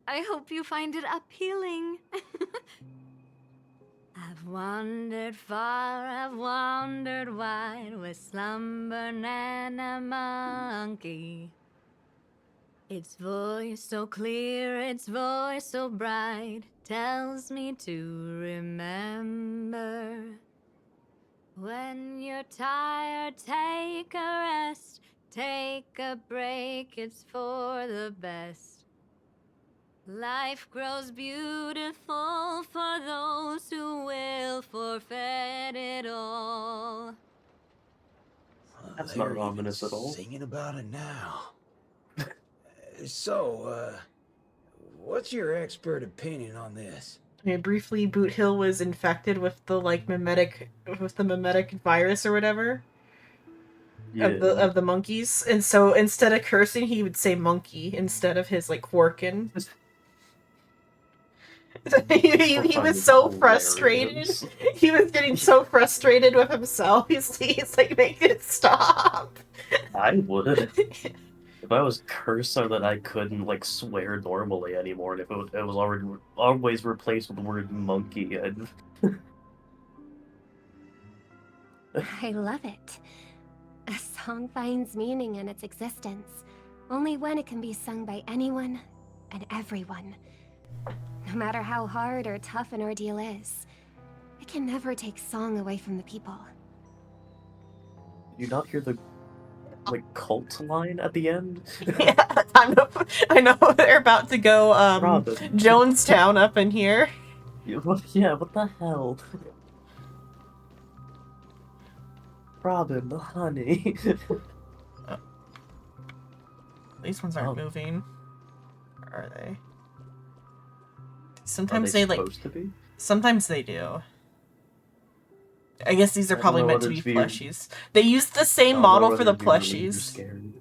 I hope you find it appealing. I've wandered far, I've wandered wide with Slumber Nana Monkey. Its voice so clear, its voice so bright, tells me to remember. When you're tired, take a rest, take a break, it's for the best. Life grows beautiful for those who will forfeit it all. That's They're not even ominous at all. singing about it now. So, what's your expert opinion on this? I mean, briefly, Boot Hill was infected with the mimetic virus or whatever Yeah. of the monkeys, and so instead of cursing, he would say monkey instead of his like Quarkin. he was so frustrated. He was getting so frustrated with himself. He's like, make it stop. I would. If I was cursed so that I couldn't like swear normally anymore, and if it was already always replaced with the word monkey, I'd... I love it. A song finds meaning in its existence, only when it can be sung by anyone and everyone. No matter how hard or tough an ordeal is, it can never take song away from the people. Did you not hear the like cult line at the end? Yeah, I know they're about to go Robin. Jonestown up in here. Yeah, what the hell? Robin, the honey. These ones aren't Oh. moving. Or are they? Are Sometimes they they like. supposed to be? Sometimes they do. I guess these are I don't probably know meant to whether be to be- plushies. They used the same I don't know model for whether the to be relieved or plushies. scared.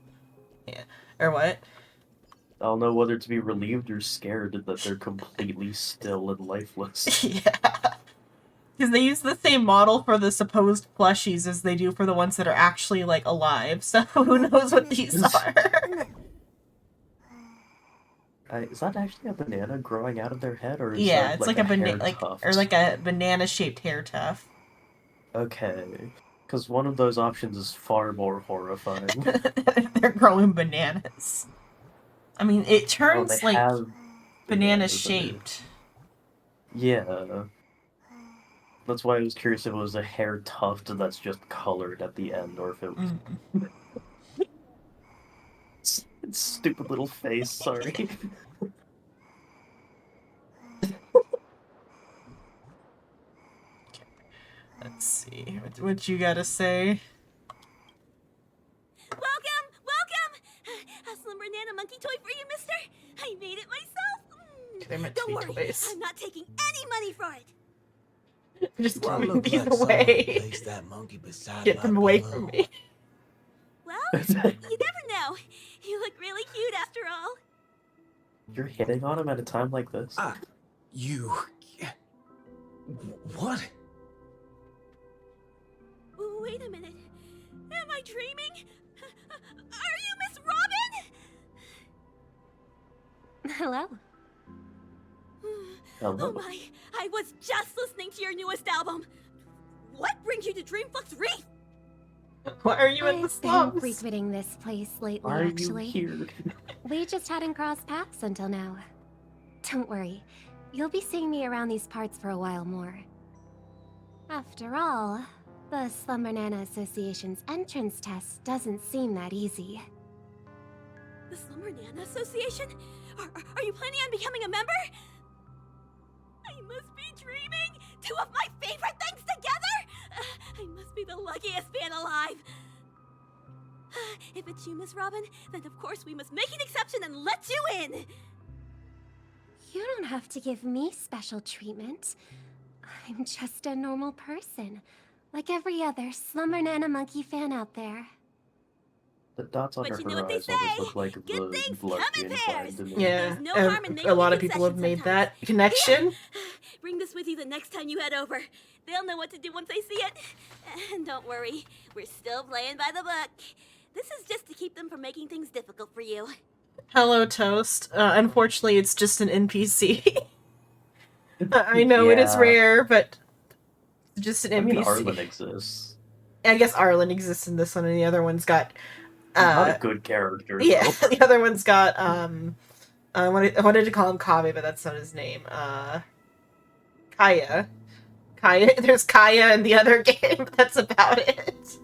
Or what? I don't know whether to be relieved or scared that they're completely still and lifeless. Yeah. Because they use the same model for the supposed plushies as they do for the ones that are actually, like, alive. So who knows what these are? Is that actually a banana growing out of their head, or is Yeah, that it's like like a hair banana, tuft? or like a banana-shaped hair tuft. Okay, because one of those options is far more horrifying. They're growing bananas. I mean, it Oh, turns, they like, have bananas in there. banana-shaped. Yeah. That's why I was curious if it was a hair tuft that's just colored at the end, or if it was... It's stupid little face, sorry. Let's see. What you gotta say? Welcome! A Slumber Nana monkey toy for you, mister! I made it myself! They're meant to Don't be worry, toys. I'm not taking any money for it! Just Do I giving look these like someone who away. placed that monkey beside Get my them away pillow? from me. Well, you never know. You look really cute after all. You're hitting on him at a time like this? You... What? Wait a minute. Am I dreaming? Are you Miss Robin? Hello. Hello. Oh my, I was just listening to your newest album. What brings you to Dreamflux Reef? Why are you in the I've been slums? frequenting this place lately, Why are actually. you here? We just hadn't crossed paths until now. Don't worry, you'll be seeing me around these parts for a while more. After all, the Slumber Nana Association's entrance test doesn't seem that easy. The Slumber Nana Association? Are you planning on becoming a member? I must be dreaming! Two of my favorite things together! I must be the luckiest man alive! If it's you, Miss Robin, then of course we must make an exception and let you in! You don't have to give me special treatment. I'm just a normal person, like every other Slumber Nana monkey fan out there. The dots on But her you know what they eyes always say, look like good the things blood come in being pairs. to me. Yeah, There's no harm in making a lot a of people have concession made that sometimes. connection. Bring this with you the next time you head over. They'll know what to do once they see it. And don't worry, we're still playing by the book. This is just to keep them from making things difficult for you. Hello, Toast. Unfortunately, it's just an NPC. I know it is Yeah. rare, but it's just an I mean, NPC. Arlen exists. I guess Arlen exists in this one, and the other one's got. Not a good character. Yeah, though. the other one's got. I wanted to call him Kave, but that's not his name. Kaya. Kaya. There's Kaya in the other game, but that's about it.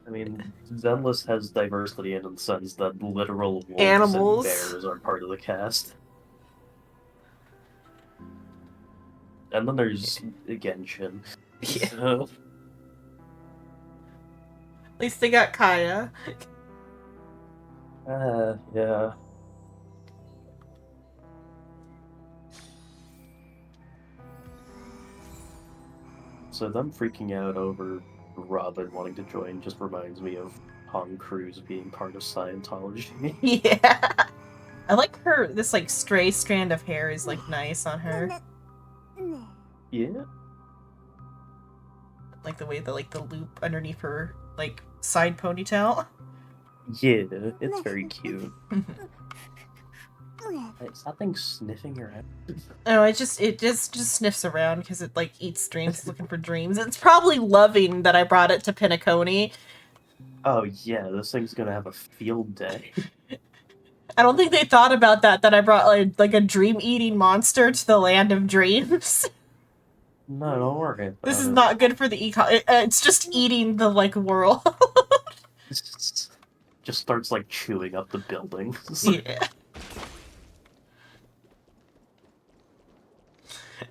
I mean, Zenless has diversity in the sense that literal wolves Animals. and bears are part of the cast. And then there's Genshin. Yeah. So, At least they got Kaya. yeah. So them freaking out over Robin wanting to join just reminds me of Tom Cruise being part of Scientology. Yeah. I like her, this like stray strand of hair is like nice on her. Yeah. Like the way the like the loop underneath her like side ponytail. Yeah, it's very cute. Is that thing sniffing your head? Oh, it just sniffs around because it like eats dreams, it's looking for dreams. It's probably loving that I brought it to Pinacone. Oh yeah, this thing's gonna have a field day. I don't think they thought about that I brought like a dream-eating monster to the land of dreams. No, don't worry about This is it. not good for the it's just eating the like world. Just starts like chewing up the buildings. Yeah.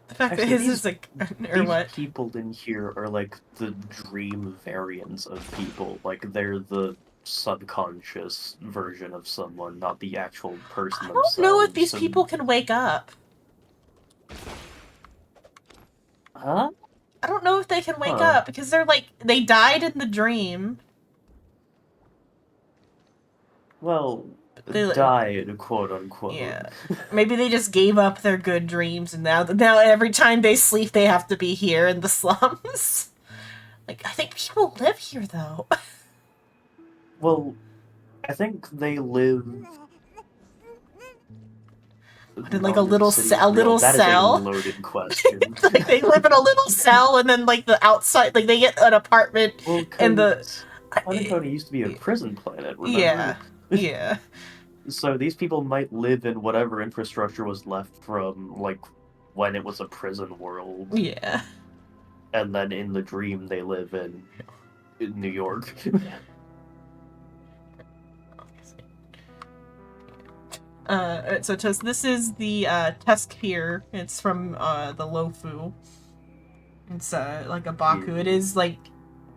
The fact that his is like, or These what? people in here are like the dream variants of people. Like they're the subconscious version of someone, not the actual person I themselves. don't know if these So- people can wake up. Huh? I don't know if they can wake Huh. up because they're like, they died in the dream. Well, They- died, quote unquote. Yeah. Maybe they just gave up their good dreams and now every time they sleep they have to be here in the slums. Like, I think people live here though. Well, I think they live In like a little City cell, is real. That is a cell. loaded question. Like they live in a little cell and then like the outside, like they get an apartment Well, and the... Pinacone used to be a prison planet, remember? Yeah. Yeah. So these people might live in whatever infrastructure was left from, like, when it was a prison world. Yeah. And then in the dream they live in New York. So this is the Tusk here. It's from the Lofu. It's like a Baku. It is like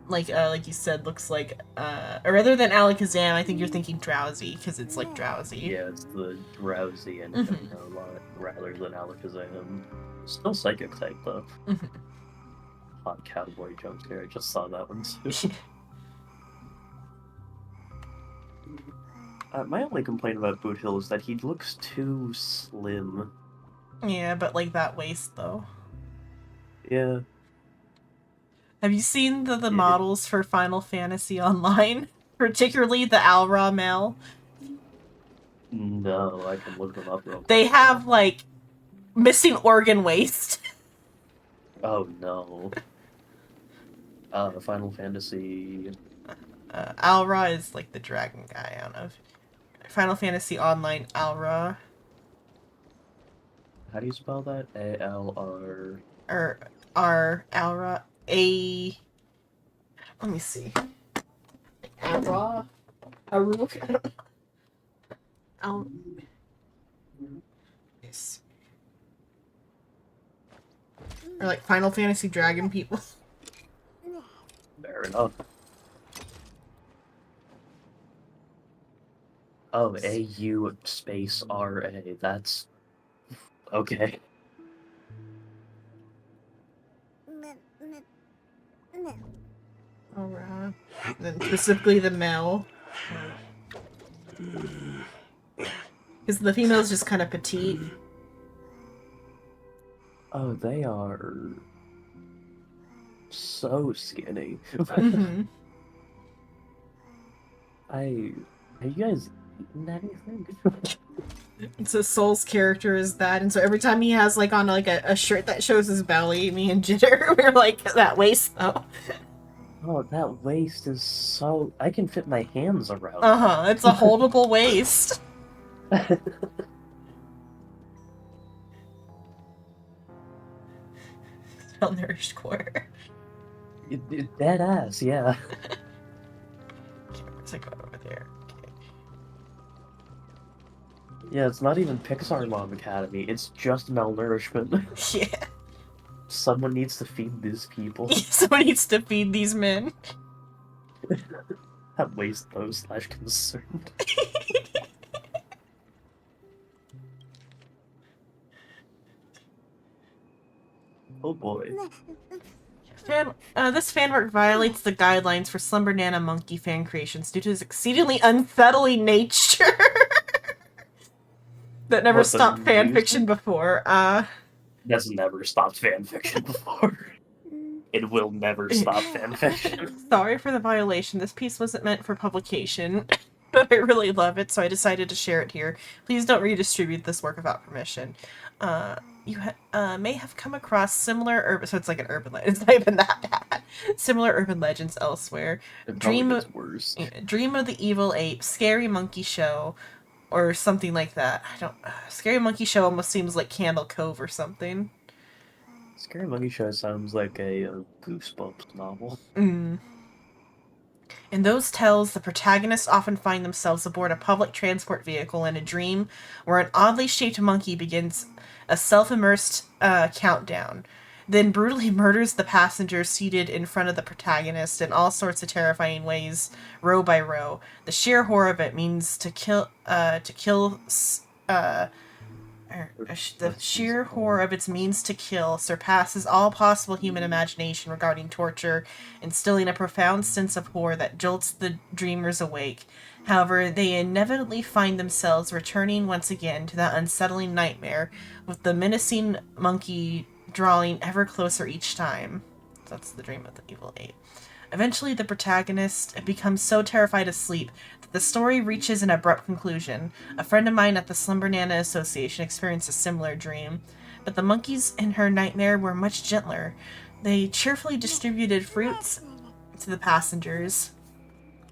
you said, looks like or rather than Alakazam, I think you're thinking drowsy because it's like drowsy. Yeah, it's the drowsy and a lot rather than Alakazam. Still psychic type though. Hot cowboy jump scare. I just saw that one too. My only complaint about Boot Hill is that he looks too slim. Yeah, but like that waist though. Yeah. Have you seen the models for Final Fantasy Online? Particularly the Alra Mel? No, I can look them up real quick. They have like missing organ waist. Oh no. Final Fantasy. Alra is like the dragon guy. I don't know. Final Fantasy Online Alra. How do you spell that? A-L-R... Or R Alra. A... Let me see. Alra? Aruk? I don't know. Yes. Or like Final Fantasy Dragon people. Fair enough. Oh, A-U space R-A. That's... okay. Alright. Then specifically the male. Because the female's just kind of petite. Oh, they are... so skinny. Mhm. Have you guys eaten anything? So Soul's character is that, and so every time he has like on like a shirt that shows his belly, me and Jitter, we're like, that waist though. Oh, that waist is so... I can fit my hands around. Uh-huh, it's a holdable waist. Malnourished core. Dead ass, yeah. What's it got over there? Okay. Yeah, it's not even Pixar Mom Academy, it's just malnourishment. Yeah. Someone needs to feed these people. Someone needs to feed these men. That waste those / concerned. Oh boy. This fan work violates the guidelines for Slumber Nana Monkey fan creations due to his exceedingly unsettling nature. That never What, the stopped fan music? fiction before. That's never stopped fanfiction before. It will never stop fanfiction. Sorry for the violation. This piece wasn't meant for publication, but I really love it, so I decided to share it here. Please don't redistribute this work without permission. You may have come across similar urban... So it's like an urban legend. It's not even that bad. Similar urban legends elsewhere. It Dream probably gets worse. Dream of the Evil Ape, Scary Monkey Show, or something like that. I don't... Scary Monkey Show almost seems like Candle Cove or something. Scary Monkey Show sounds like a Goosebumps novel. In those tales, the protagonists often find themselves aboard a public transport vehicle in a dream where an oddly shaped monkey begins a self-immersed countdown, then brutally murders the passengers seated in front of the protagonist in all sorts of terrifying ways, row by row. The sheer horror of it means the sheer horror of its means to kill surpasses all possible human imagination regarding torture, instilling a profound sense of horror that jolts the dreamers awake. However, they inevitably find themselves returning once again to that unsettling nightmare, with the menacing monkey drawing ever closer each time. That's the dream of the evil ape. Eventually, the protagonist becomes so terrified of sleep that the story reaches an abrupt conclusion. A friend of mine at the Slumber Nana Association experienced a similar dream, but the monkeys in her nightmare were much gentler. They cheerfully distributed fruits to the passengers,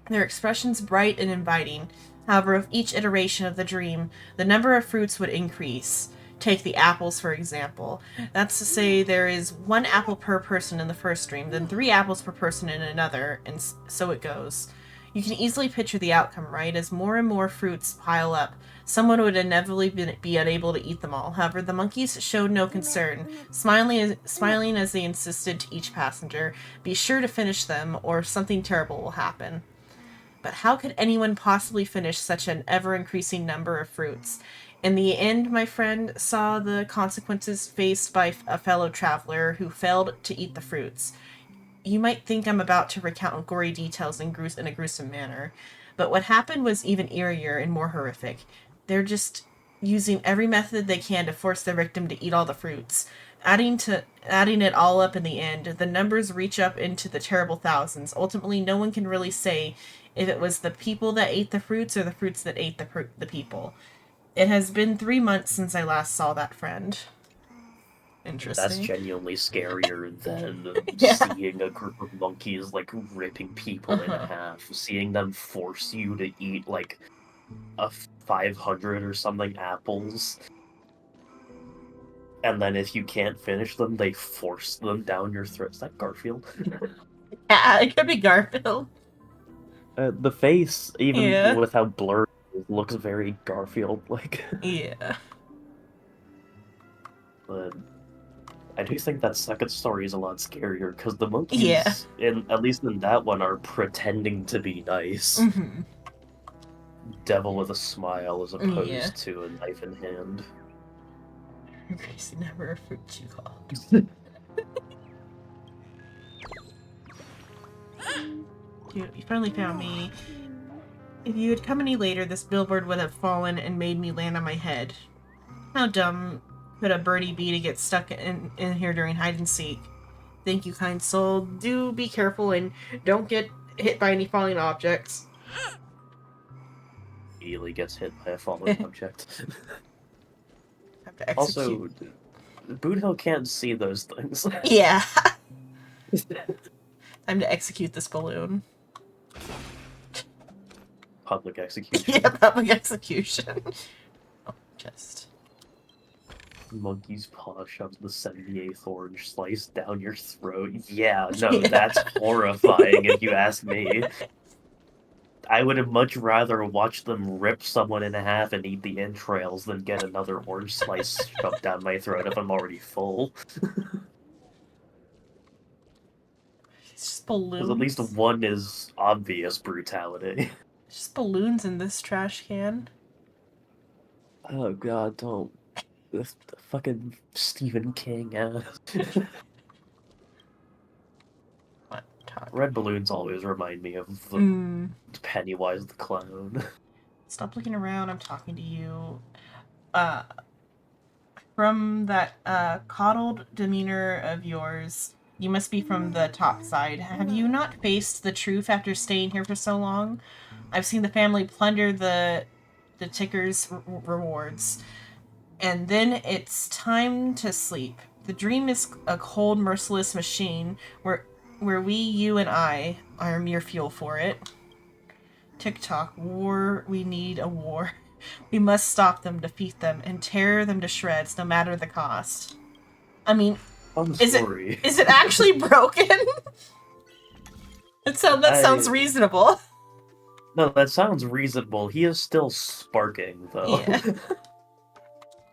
their expressions bright and inviting. However, with each iteration of the dream, the number of fruits would increase. Take the apples, for example. That's to say there is 1 apple per person in the first dream, then 3 apples per person in another, and so it goes. You can easily picture the outcome, right? As more and more fruits pile up, someone would inevitably be unable to eat them all. However, the monkeys showed no concern, smiling as they insisted to each passenger, "Be sure to finish them, or something terrible will happen." But how could anyone possibly finish such an ever-increasing number of fruits? In the end, my friend saw the consequences faced by a fellow traveler who failed to eat the fruits. You might think I'm about to recount gory details in a gruesome manner, but what happened was even eerier and more horrific. They're just using every method they can to force their victim to eat all the fruits. Adding it all up in the end, the numbers reach up into the terrible thousands. Ultimately, no one can really say if it was the people that ate the fruits or the fruits that ate the people. It has been 3 months since I last saw that friend. Interesting. That's genuinely scarier than seeing a group of monkeys, like, ripping people in half. Seeing them force you to eat, like, 500 or something apples. And then if you can't finish them, they force them down your throat. Is that Garfield? Yeah, it could be Garfield. The face, even with how blurred it is, looks very Garfield-like. Yeah. But I do think that second story is a lot scarier, because the monkeys, at least in that one, are pretending to be nice. Mm-hmm. Devil with a smile as opposed to a knife in hand. Increasing number of fruits you called. You finally found me. If you had come any later, this billboard would have fallen and made me land on my head. How dumb could a birdie be to get stuck in here during hide and seek? Thank you, kind soul. Do be careful and don't get hit by any falling objects. Immediately gets hit by a falling object. Have to execute. Also, Boothill can't see those things. Yeah. Time to execute this balloon. Public execution. Yeah, public execution. Oh, just. Monkey's paw shoves the 78th orange slice down your throat. Yeah, no, that's horrifying if you ask me. I would much rather watch them rip someone in half and eat the entrails than get another orange slice shoved down my throat if I'm already full. It's just Because at least balloons. one is obvious brutality. It's just balloons in this trash can. Oh god, don't. This fucking Stephen King ass. What? Talk. Red balloons always remind me of the Pennywise the Clown. Stop looking around, I'm talking to you. From that coddled demeanor of yours, you must be from the top side. Have you not faced the truth after staying here for so long? I've seen the family plunder the ticker's rewards. And then it's time to sleep. The dream is a cold, merciless machine where we, you, and I are mere fuel for it. Tick-tock, war, we need a war. We must stop them, defeat them, and tear them to shreds, no matter the cost. I mean, is it actually broken? That sounds reasonable. No, that sounds reasonable. He is still sparking, though. Yeah.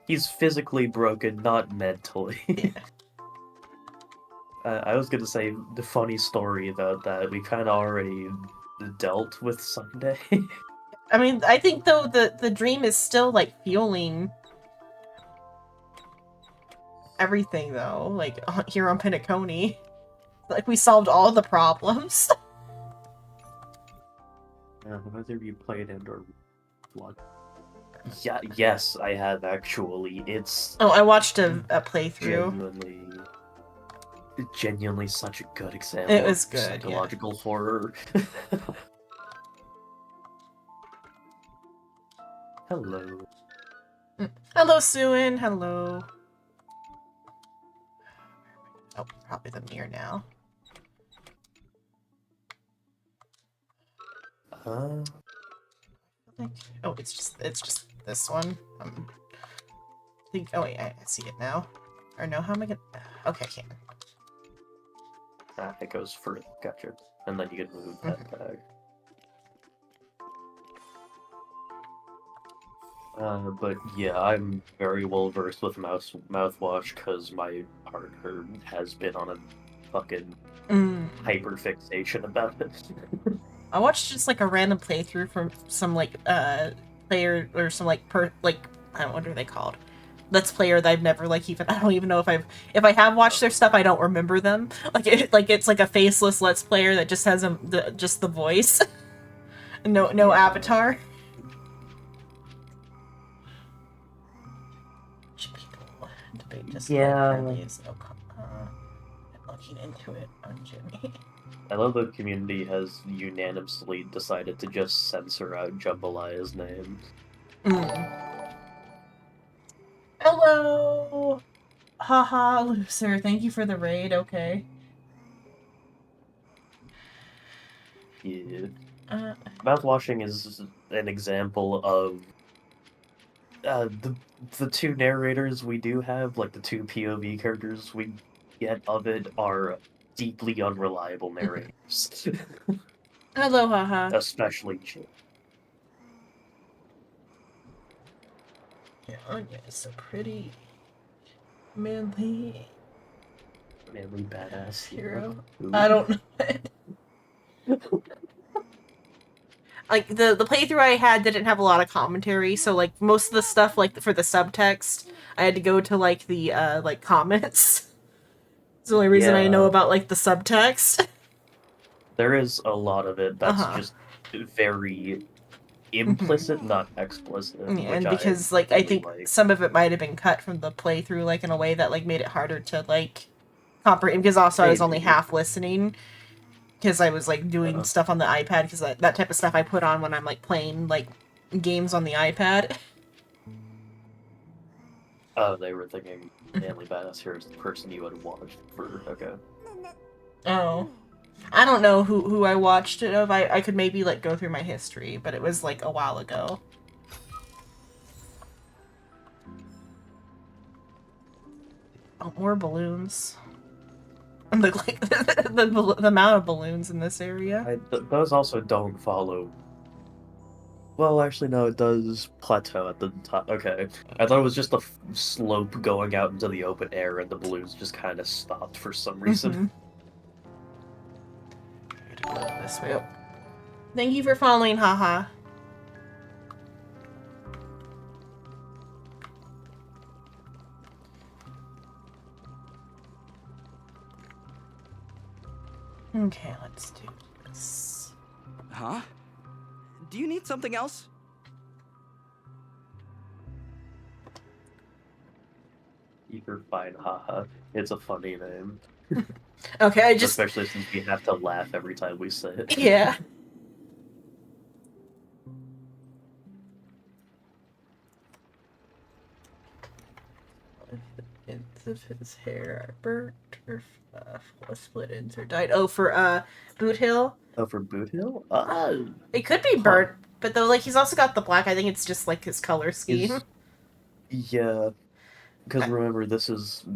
He's physically broken, not mentally. Yeah. I was gonna say the funny story about that. We kind of already dealt with Sunday. I mean, I think, though, the dream is still, like, fueling everything, though. Like, here on Penacony. Like, we solved all the problems. Whether you played it or what? Yeah, yes, I have actually. It's Oh, I watched a playthrough. Genuinely such a good example. It was of good, psychological horror. Hello. Hello, Suin. Hello. Oh, probably the mirror now. Oh, it's just this one. I think. Oh wait, I see it now. Or no, how am I gonna? Okay, I can. It goes for it. Gotcha. And then you can move that back. But yeah, I'm very well versed with mouthwash because my partner has been on a fucking hyperfixation about it. I watched just like a random playthrough from some like player or some like I don't know what are they called. Let's player that I've never like even I don't even know if I have watched their stuff. I don't remember them. It's like a faceless Let's Player that just has just the voice, no avatar. Looking into it on Jimmy. I love the community has unanimously decided to just censor out Jambalayah's name. Hello! Haha, Lucer, thank you for the raid, okay. Yeah. Mouthwashing is an example of the two narrators we do have, like the two POV characters we get of it, are deeply unreliable narrators. Hello, haha. Especially Jim. Yeah, Anya is so pretty. Manly badass hero. I don't know. Like the playthrough I had didn't have a lot of commentary, so like most of the stuff like for the subtext, I had to go to like the like comments. It's the only reason I know about like the subtext. There is a lot of it that's just very implicit, not explicit. Yeah, and because like I think some of it might have been cut from the playthrough, like in a way that like made it harder to like comprehend. Because also I was only half listening, because I was like doing stuff on the iPad. Because that type of stuff I put on when I'm like playing like games on the iPad. Oh, they were thinking Manly Badass Hero is the person you had watched for. Okay. Oh. I don't know who I watched it of. I could maybe like go through my history, but it was like a while ago. Oh, more balloons. And the amount of balloons in this area. Those also don't follow Well, actually, no, it does plateau at the top. Okay. I thought it was just a slope going out into the open air, and the balloons just kind of stopped for some reason. This way. Oh. Thank you for following, haha. Okay, let's do this. Huh? Do you need something else? You're fine, haha. It's a funny name. Okay, I just... Especially since we have to laugh every time we say it. Yeah. Ends of his hair are burnt or split ends or dyed. Oh, for Boot Hill? Oh, for Boot Hill? It could be burnt, but though, like, he's also got the black. I think it's just, like, his color scheme. Yeah. Because remember, this is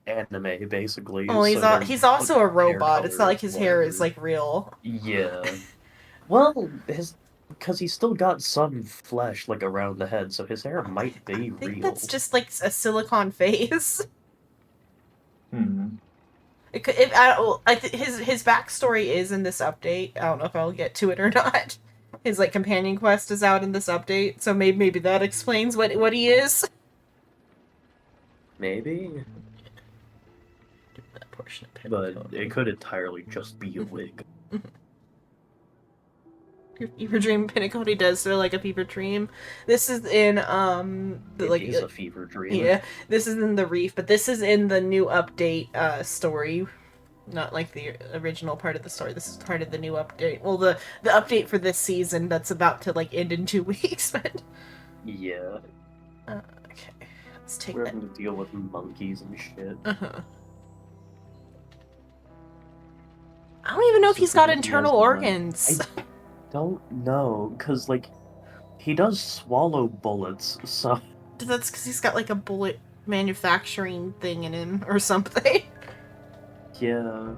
anime, basically. Oh, so he's also a robot. color, It's not like his hair is, like, real. Yeah. Well, because he's still got some flesh, like, around the head, so his hair might be real. I think that's just, like, a silicone face. It could, his backstory is in this update. I don't know if I'll get to it or not. His, like, companion quest is out in this update, so maybe that explains what he is. Maybe. That portion of but it could entirely just be a wig. Your fever dream Pinnacody does feel like a fever dream. This is in It is a fever dream. Yeah, this is in the Reef, but this is in the new update story. Not like the original part of the story. This is part of the new update. Well, the update for this season that's about to like end in 2 weeks, but yeah. Okay, let's take We're that. having to deal with monkeys and shit. I don't even know if So he's got he internal has organs. I don't know, because, like, he does swallow bullets, so... That's because he's got, like, a bullet manufacturing thing in him or something. Yeah.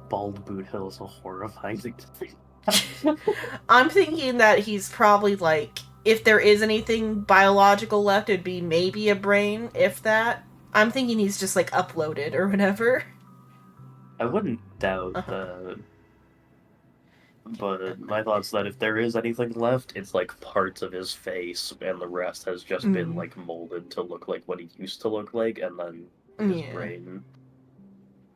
Bald Boot Hill is a horrifying thing to think. I'm thinking that he's probably, like, if there is anything biological left, it'd be maybe a brain, if that. I'm thinking he's just, like, uploaded or whatever. I wouldn't doubt that. But my thought's that if there is anything left, it's like parts of his face, and the rest has just been like molded to look like what he used to look like, and then his brain.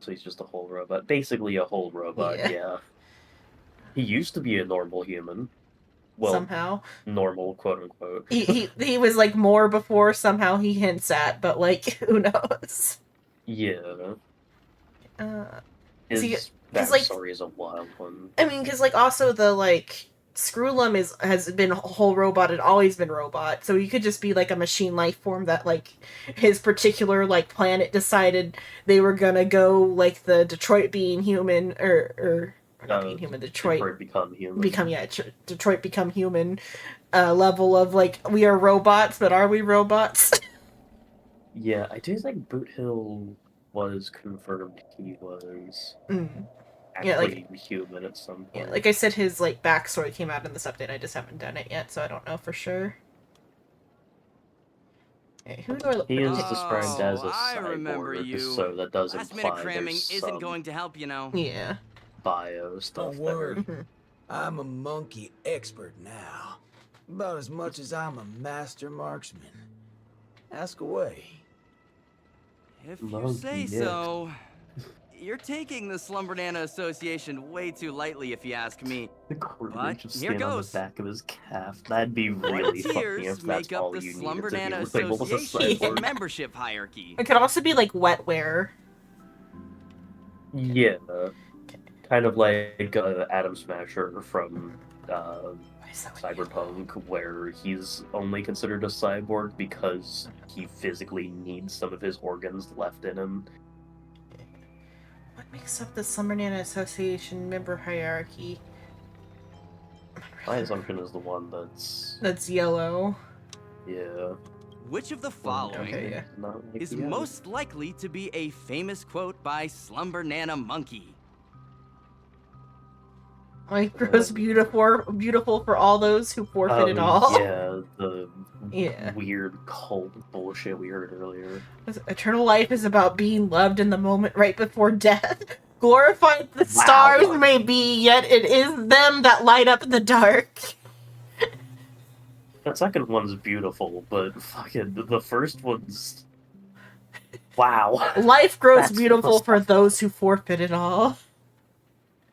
So he's just a whole robot. Basically a whole robot, yeah. He used to be a normal human. Well, somehow. Normal, quote unquote. He was like more before somehow he hints at, but like who knows? Yeah. His backstory is a wild one. I mean, because like also the like Screwlum has been a whole robot and always been robot, so he could just be like a machine life form that like his particular like planet decided they were gonna go like the Detroit being human or not being human, Detroit become human. Detroit become human level of like we are robots, but are we robots? Yeah, I do think Boot Hill was confirmed he was actually human at some point. Yeah, like I said, his like backstory came out in this update. I just haven't done it yet, so I don't know for sure. Okay, who do I look He is described as a cyborg, so that does imply cramming there's isn't going to help, you know. Yeah. Bio stuff Don't worry. there. I'm a monkey expert now. About as much as I'm a master marksman. Ask away. If you say so. You're taking the Slumber-Nana Association way too lightly, if you ask me. But here goes. On the back of his calf. That'd be really funny if that's make up all the you Slumber-Nana needed to be labeled as a Association cyborg. membership hierarchy. It could also be like wetware. Yeah. Kind of like Atom Smasher from Cyberpunk, where he's only considered a cyborg because he physically needs some of his organs left in him. What makes up the Slumber-Nana Association member hierarchy? My assumption is the one that's yellow. Yeah. Which of the following is most likely to be a famous quote by Slumber-Nana Monkey? Life grows beautiful for all those who forfeit it all. Yeah, the Yeah. weird cult bullshit we heard earlier. Eternal life is about being loved in the moment right before death. Glorified the Wow. stars may be, yet it is them that light up the dark. That second one's beautiful, but fucking the first one's... Wow. Life grows That's beautiful for philosophical. those who forfeit it all.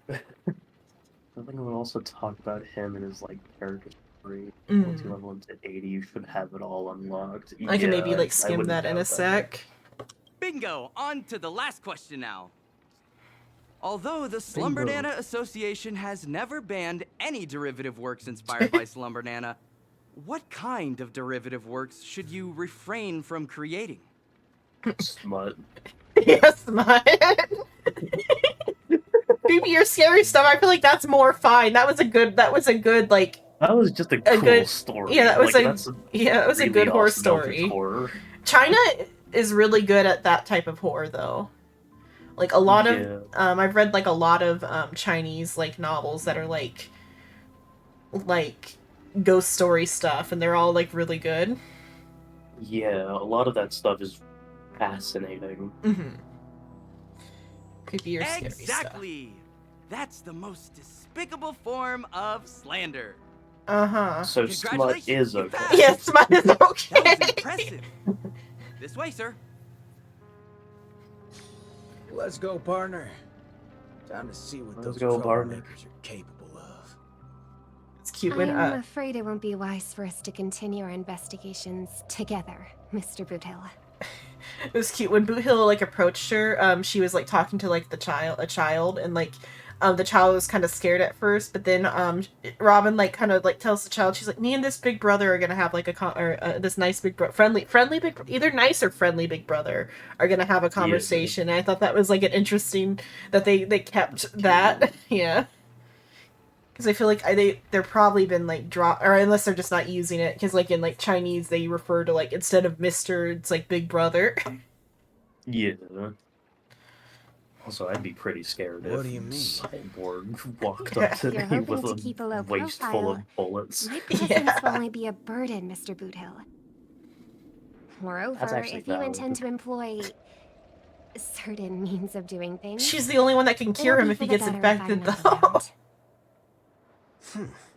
I think we'll also talk about him and his, like, character story. Mm. Once you level into 80, you should have it all unlocked. I can maybe, like, I skim wouldn't that in a doubt that. sec. Bingo! On to the last question now. Although the Bingo. Slumbernana Association has never banned any derivative works inspired by Slumbernana, what kind of derivative works should you refrain from creating? Smut. Yes, man. Maybe your scary stuff. I feel like that's more fine. That was a good, like, That was just a cool good story. Yeah, that was like, a that's yeah, it was really a good horror awesome eldritch story. horror. China is really good at that type of horror, though. Like a lot of, I've read like a lot of Chinese like novels that are like ghost story stuff, and they're all like really good. Yeah, a lot of that stuff is fascinating. Mm-hmm. Creepy or scary stuff. Exactly! That's the most despicable form of slander. Uh-huh. So smut is okay. Yeah, smut is okay. That was impressive. This way, sir. Let's go, partner. Time to see what Let's those go, partner. troublemakers are capable of. It's cute when I'm afraid it won't be wise for us to continue our investigations together, Mr. Boothill. it was cute when Boot Hill like approached her. She was like talking to like a child, and like the child was kind of scared at first, but then Robin like kind of like tells the child, she's like, me and this big brother are gonna have like this nice big friendly big, either nice or friendly big brother are gonna have a conversation. And I thought that was like an interesting that they kept that. Yeah. Because I feel like they're probably been like or unless they're just not using it, because like in like Chinese they refer to like instead of Mr. it's like Big Brother. Yeah. Also, I'd be pretty scared What if do you mean? Cyborg walked up to You're me hoping with to keep a low a waist full profile. of bullets. My presence will only be a burden, Mr. Boothill. Moreover, actually if you valid. intend to employ certain means of doing things, She's the only one that can cure it'll him be if he for the gets better if I'm infected, not though. around.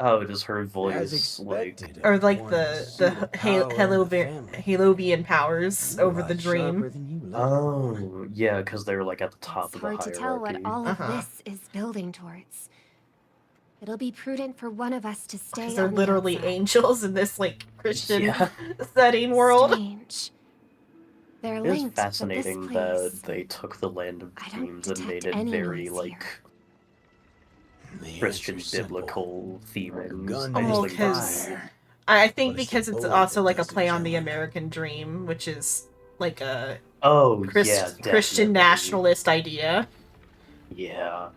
Oh, does her As voice like? expected, Or like one the super power in the family. Halovian powers You're a over lot the dream. sharper than you look. Oh, yeah, because they're like at the top It's of the hard to tell what hierarchy. all of Uh-huh. this is building towards. It'll be prudent for one of us to stay Because they're on the literally outside. angels in this like Christian Yeah. setting world. Strange. They're It is linked, but fascinating this that place, they took the land of I don't dreams and made detect it any very noise like The Christian answer's simple. biblical themings. Gun I just Oh, think because that's I think But it's because the it's bullet also that like a does the play on the killing. American dream, which is like a oh Christian yeah, Christian definitely. nationalist idea. Yeah,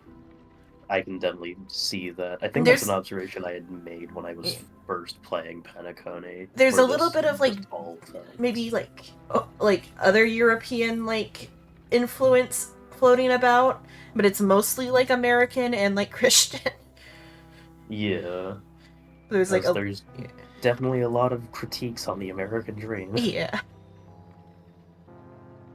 I can definitely see that. I think There's- that's an observation I had made when I was Yeah. first playing Penacony. There's where a little this bit of, like, just all things. Maybe like other European like influence floating about, but it's mostly like American and like Christian. Yeah, There's like there's definitely a lot of critiques on the American dream. yeah.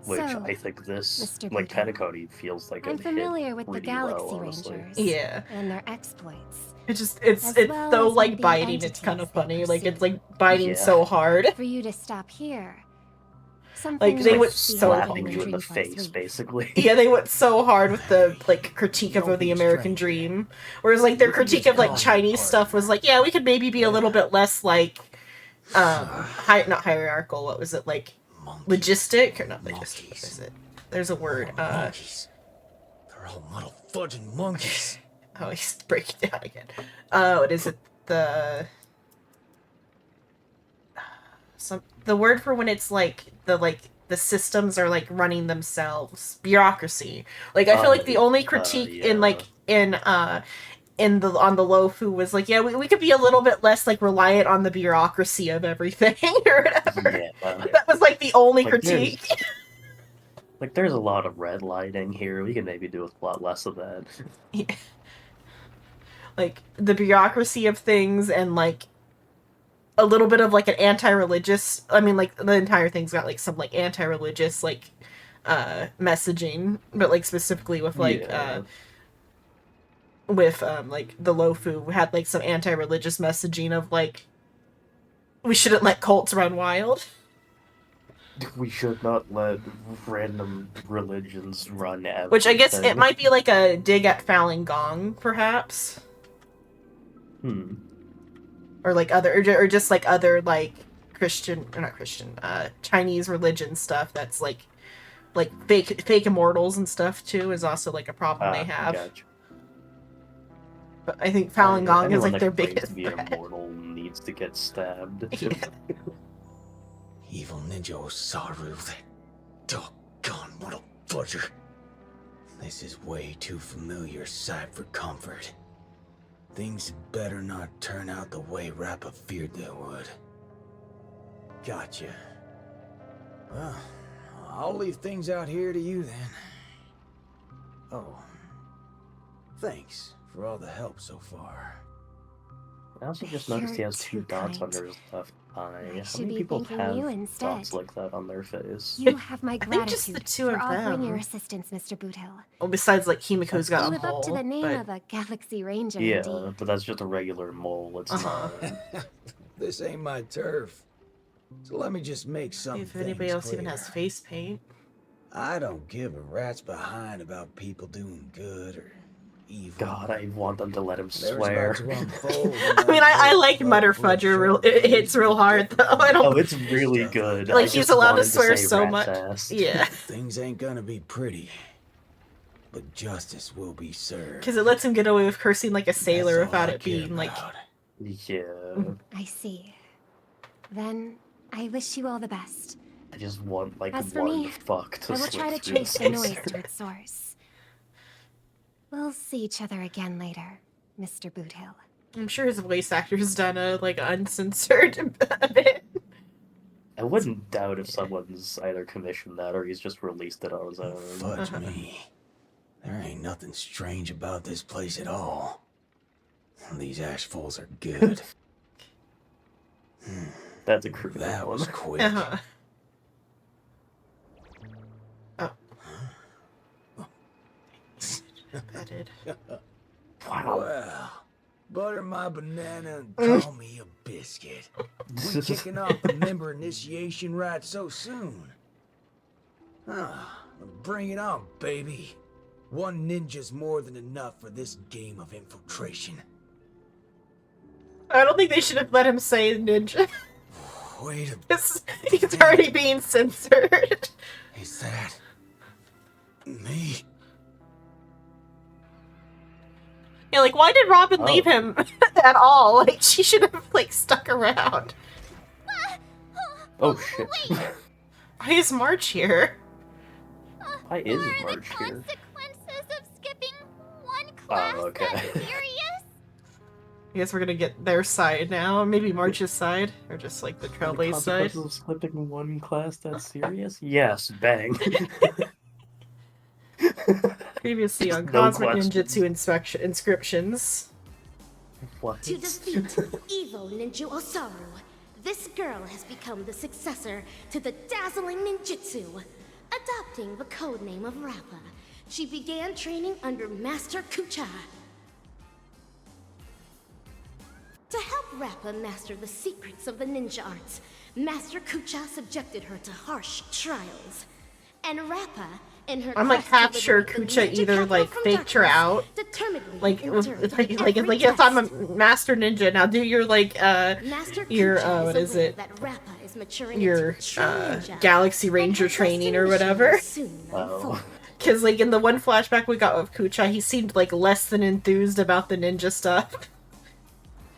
Which So, I think this, Mr. like Booty, Penacony, feels like I'm it familiar hit with the pretty Galaxy well, honestly. Rangers Yeah. and their exploits. It's As well so as like maybe biting. It's entities kind of they funny. Like it's pursue. like biting Yeah. so hard. For you to stop here, something Like, they must would be so happening slapping hard. you in the Dreamforce face, Week. basically. Yeah, they went so hard with the like critique of Don't the be American strange. dream, whereas like their You can critique just of like call me Chinese partner. stuff was like, yeah, we could maybe be a little bit less like not hierarchical. What was it like? Monkeys. Logistic or not logistic? What Monkeys. is it? There's a word. Monkeys. They're all muddle fudging monkeys. Oh, he's breaking down again. What is it? The word for when it's like the systems are like running themselves. Bureaucracy. Like I feel like the only critique in like in the on the Lofu was like, yeah, we could be a little bit less like reliant on the bureaucracy of everything or whatever. Yeah. That was like the only Like, critique. Like, there's a lot of redlining here. We can maybe do with a lot less of that. Yeah. like the bureaucracy of things and like a little bit of like an anti-religious. I mean, like the entire thing's got like some like anti-religious like messaging, but like specifically with like like the Lofu had like some anti-religious messaging of like we shouldn't let cults run wild. We should not let random religions run everything. Which I guess it might be like a dig at Falun Gong, perhaps. Or like other, or just like other like Christian, or not Christian, Chinese religion stuff that's like fake immortals and stuff too is also like a problem they have. Gotcha. But I think Falun Gong is Anyone like their that claims biggest to be threat. immortal needs to get stabbed. Yeah. Evil Ninja Osaru, that doggone little butcher. This is way too familiar sight for comfort. Things had better not turn out the way Rappa feared they would. Gotcha. Well, I'll leave things out here to you then. Oh. Thanks for all the help so far. I also just noticed he has two dots under his left eye. How many people have dots like that on their face? You have my I think gratitude just the two for of offering them. your assistance, Mr. Boothill. Well, besides like Himiko's got You a live up to mole, the name but... of a Galaxy Ranger, Yeah, indeed. but that's just a regular mole. It's not. This ain't my turf. So let me just make See something if anybody else even has face paint. I don't give a rat's behind about people doing good or evil. God, I want them to let him There swear. was about to unfold I mean, I like Mutter Fudger. It hits real hard though. I don't. Oh, it's really good. Like I he's just allowed to wanted swear say so rat much. fast. Yeah. Things ain't gonna be pretty, but justice will be served. Because it lets him get away with cursing like a sailor That's all without I it care being like. about. Yeah. I see. Then I wish you all the best. I just want like As for one me, fuck to I will slip try to through trace the noise censor. to its source. We'll see each other again later, Mr. Boothill. I'm sure his voice actor's done a like uncensored bit. I wouldn't doubt if someone's either commissioned that or he's just released it on his own. Fudge me. There ain't nothing strange about this place at all. These ashfuls are good. That's a creepy That one. was quick. Uh-huh. Oh. Petted. Well, butter my banana and call me a biscuit. We kicking off the member initiation rite so soon. Ah, bring it on, baby. One ninja's more than enough for this game of infiltration. I don't think they should have let him say ninja. Wait a He's already being censored. Is that me? Yeah, like why did Robin leave him at all? Like she should have like stuck around. Oh shit. Why is March here? Why is March here? Consequences of skipping one class. Oh, okay. That's serious? I guess we're gonna get their side now. Maybe March's side, or just like the Trailblaze side. Consequences of slipping one class that's serious? Yes, bang. Previously on No Cosmic questions. Ninjutsu inscriptions. What? To defeat evil Ninja Osaru, this girl has become the successor to the dazzling ninjutsu. Adopting the codename of Rappa, she began training under Master Kucha. To help Rappa master the secrets of the ninja arts, Master Kucha subjected her to harsh trials. And Rappa, in her I'm like quest to half sure liberate the Kucha ninja either capital like from faked her darkness, out. determinedly Like endured it's like every yes, I'm a test. master ninja now. Do your like Master your Kucha what is is aware it? that Rappa is maturing Your into a true ninja, Galaxy Ranger and her training or destination whatever. will soon unfold. Because like in the one flashback we got of Kucha, he seemed like less than enthused about the ninja stuff.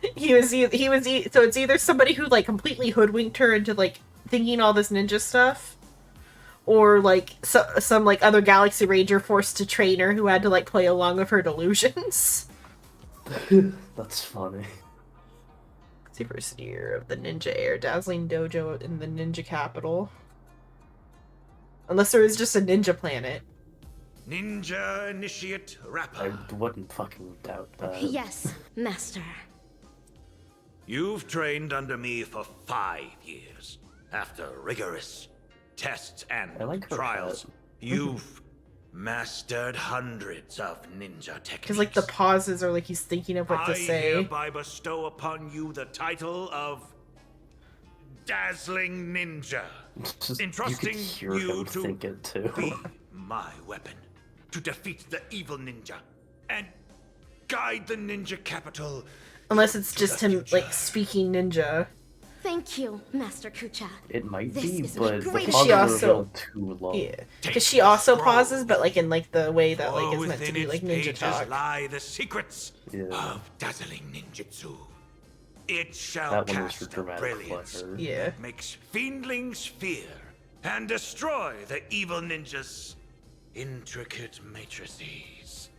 So it's either somebody who like completely hoodwinked her into like thinking all this ninja stuff, or like some like other Galaxy Ranger forced to train her who had to like play along with her delusions. That's funny. It's the first year of the Ninja Air Dazzling Dojo in the Ninja Capital. Unless there is just a ninja planet. Ninja Initiate Rapper. I wouldn't fucking doubt that. Yes, Master. You've trained under me for 5 years. After rigorous tests and I like her trials, hat. you've mastered hundreds of ninja techniques. Because, like, the pauses are like he's thinking of what to I say. hereby bestow upon you the title of Dazzling Ninja, Just, entrusting you could hear you him to think it too. be my weapon to defeat the evil ninja and guide the ninja capital. Unless it's to just the him, future. like, speaking ninja. Thank you, Master Kucha. It might This be, is but the the greatest- pauses She are also- revealed too long. Yeah. Take Because she the also scroll. pauses, but, like, in, like, the way that, like, For is meant to within be, its like, ninja pages talk. lie the secrets Yeah. of dazzling ninjutsu. It shall That one was cast for a dramatic brilliance pleasure. Yeah. that makes fiendlings fear and destroy the evil ninja's intricate matrices.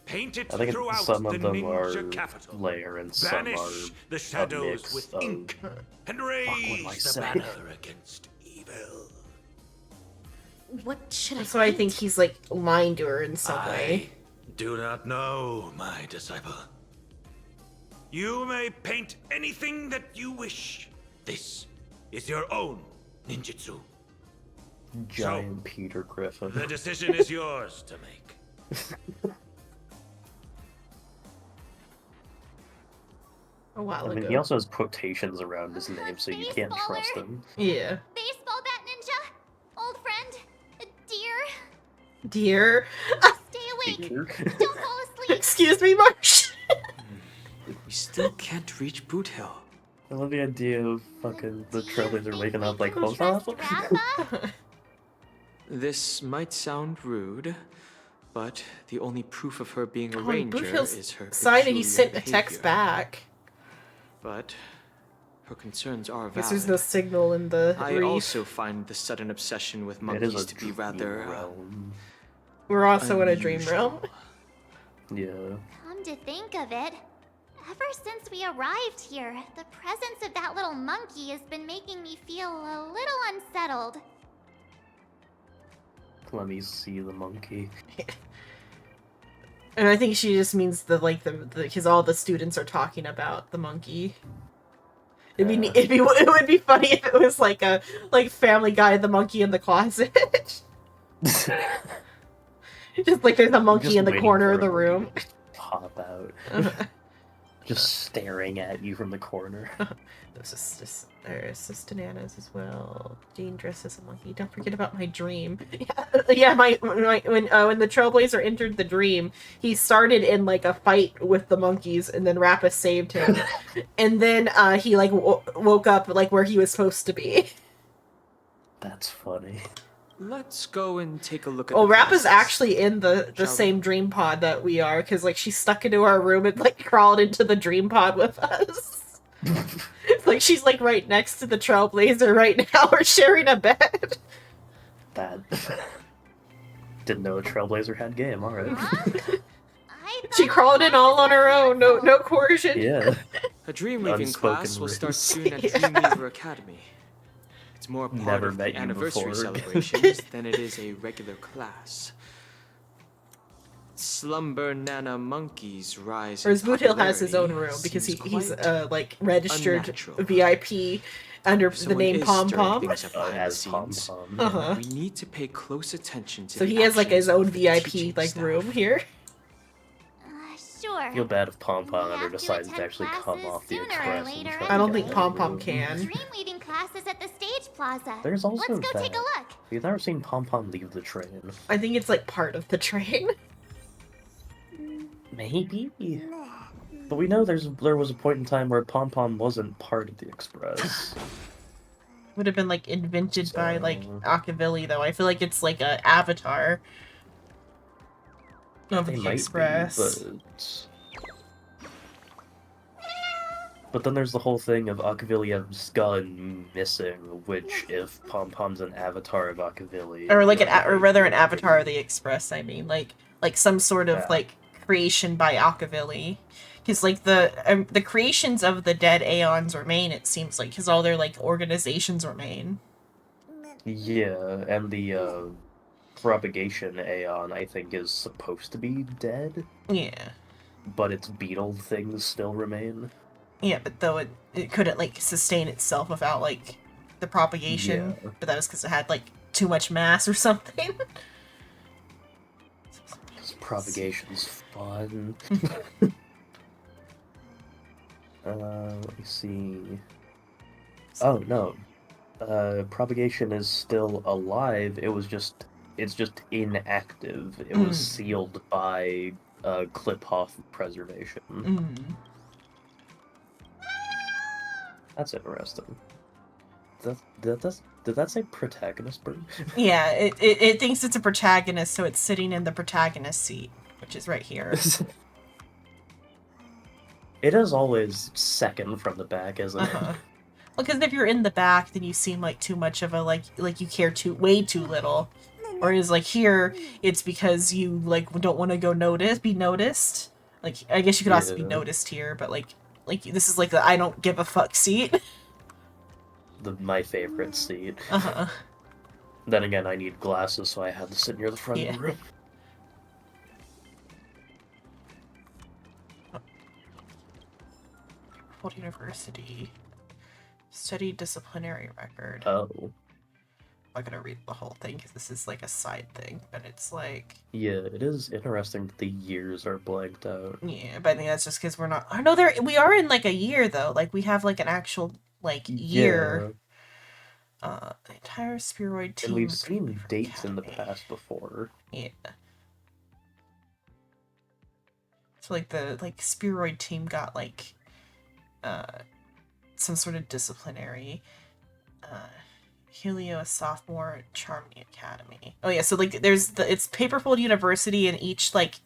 Painted I think throughout some the of them ninja are capital. layer and some Banish are the shadows mix with of- ink and I raise the say? banner against evil. What should I That's why I paint? think he's, like, lying to her in some I way. do not know, my disciple. You may paint anything that you wish. This is your own ninjutsu. Giant Peter Griffin. The decision is yours to make. A while I mean, ago. he also has quotations around his name, so you can't Baseballer. trust him. Yeah. Baseball bat ninja? Old friend? Dear? Dear. Stay awake. Peter. Don't fall asleep. Excuse me, Marsh. We still can't reach Boot Hill. I love the idea of fucking the trailblazer waking up like, Trust Rappa? This might sound rude, but the only proof of her being a Oh, ranger Boot Hill's is her sign and he peculiar sent a text behavior. back. But her concerns are Because valid. there's no signal in the I reef. also find the sudden obsession with It is monkeys a to be dream rather realm. We're also in a dream unusual. realm. Yeah. Come to think of it, ever since we arrived here, the presence of that little monkey has been making me feel a little unsettled. Let me see the monkey. And I think she just means the because all the students are talking about the monkey. It would be funny if it was like a Family Guy, the monkey in the closet. Just like there's a monkey Just in the waiting corner for of the a room. monkey to pop out. Just staring at you from the corner. There's Sistananas as well. Jean dressed as a monkey. Don't forget about my dream. Yeah, when the Trailblazer entered the dream, he started in like a fight with the monkeys, and then Rappa saved him, and then he like woke up like where he was supposed to be. That's funny. Let's go and take a look at Well, the Rappa's classes. actually in the Shall we? same dream pod that we are, because like she stuck into our room and like crawled into the dream pod with us. Like she's like right next to the Trailblazer right now. We're sharing a bed. That. Didn't know a Trailblazer had game, alright. She crawled in all on her own. No coercion. Yeah. A dream weaving Unspoken class will start rules. soon at Yeah. Dreamweaver Academy. It's more part Never of met the you anniversary before. celebrations than it is a regular class. Slumber Nana monkeys rise. Whereas in Boot Hill has his own popularity room because seems he's quite like registered unnatural. VIP under the Someone name is Pom stirring Pom. things up behind the As Pom scenes. Pom. Uh-huh. We need to pay close attention to So the he has like his actions own of the teaching VIP like staff. room here. Sure. I feel bad if Pom Pom We ever have to decides to attend actually come classes off the sooner or express. later and try I don't to think get Pom in Pom the can. Dream weaving class is at the stage plaza. There's also Let's go that. take a look. We've never seen Pom Pom leave the train. I think it's like part of the train. Maybe. But we know there was a point in time where Pom Pom wasn't part of the express. Would have been like invented by like So- Akavilli though. I feel like it's like a avatar of They the might Express. be, but then there's the whole thing of Akaviliev's gun missing, which if Pom Pom's an avatar of Akavilli, Or like or rather an Yeah. avatar of the Express. I mean, like some sort of Yeah. like creation by Akavilli. Because like the creations of the dead Aeons remain. It seems like because all their like organizations remain. Yeah, and the propagation Aeon, I think, is supposed to be dead. Yeah. But its beetle things still remain. Yeah, but though it couldn't, like, sustain itself without, like, the propagation. Yeah. But that was because it had, like, too much mass or something. Because propagation's fun. Let me see. Oh, no. Propagation is still alive. It's just inactive. It was sealed by Kliphoff preservation. That's interesting. Did that say protagonist bird? Yeah, it thinks it's a protagonist, so it's sitting in the protagonist seat, which is right here. It is always second from the back, isn't it? Well, because if you're in the back, then you seem like too much of a, like you care way too little. Whereas, like, here, it's because you, like, don't want to be noticed. Like, I guess you could also be noticed here, but, like, this is, like, the I don't give a fuck seat. My favorite seat. Uh-huh. Then again, I need glasses, so I had to sit near the front of the room. University. Study disciplinary record. Oh. I'm not gonna read the whole thing because this is like a side thing, but it's like... Yeah, it is interesting that the years are blanked out. Yeah, but I think that's just because we're not... Oh, no, we are in like a year, though. Like, we have like an actual, like, year. Yeah. The entire spheroid team... And we've seen dates in the past before. Yeah. So, like, the, spheroid team got, like, some sort of disciplinary, Helio, a sophomore at Charming Academy. Oh yeah, so like it's Paperfold University, and each like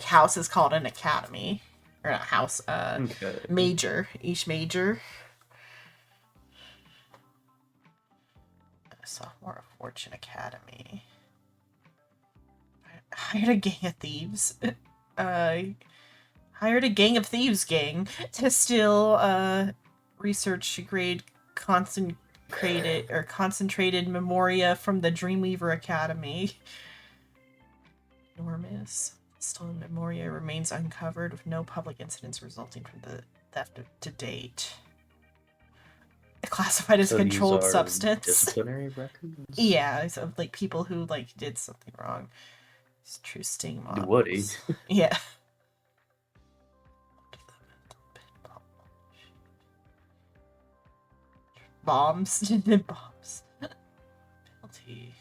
house is called an academy. Or not house, Okay. major. Each major. Sophomore of Fortune Academy. Hired a gang of thieves. Hired a gang of thieves to steal research grade concentrated memoria from the Dreamweaver Academy. Enormous. Stolen memoria remains uncovered with no public incidents resulting from the theft to date. Classified as controlled substance. Disciplinary records? Yeah, so like people who like did something wrong. It's true sting models. Woody. Yeah. Bombs. Bombs. Penalty.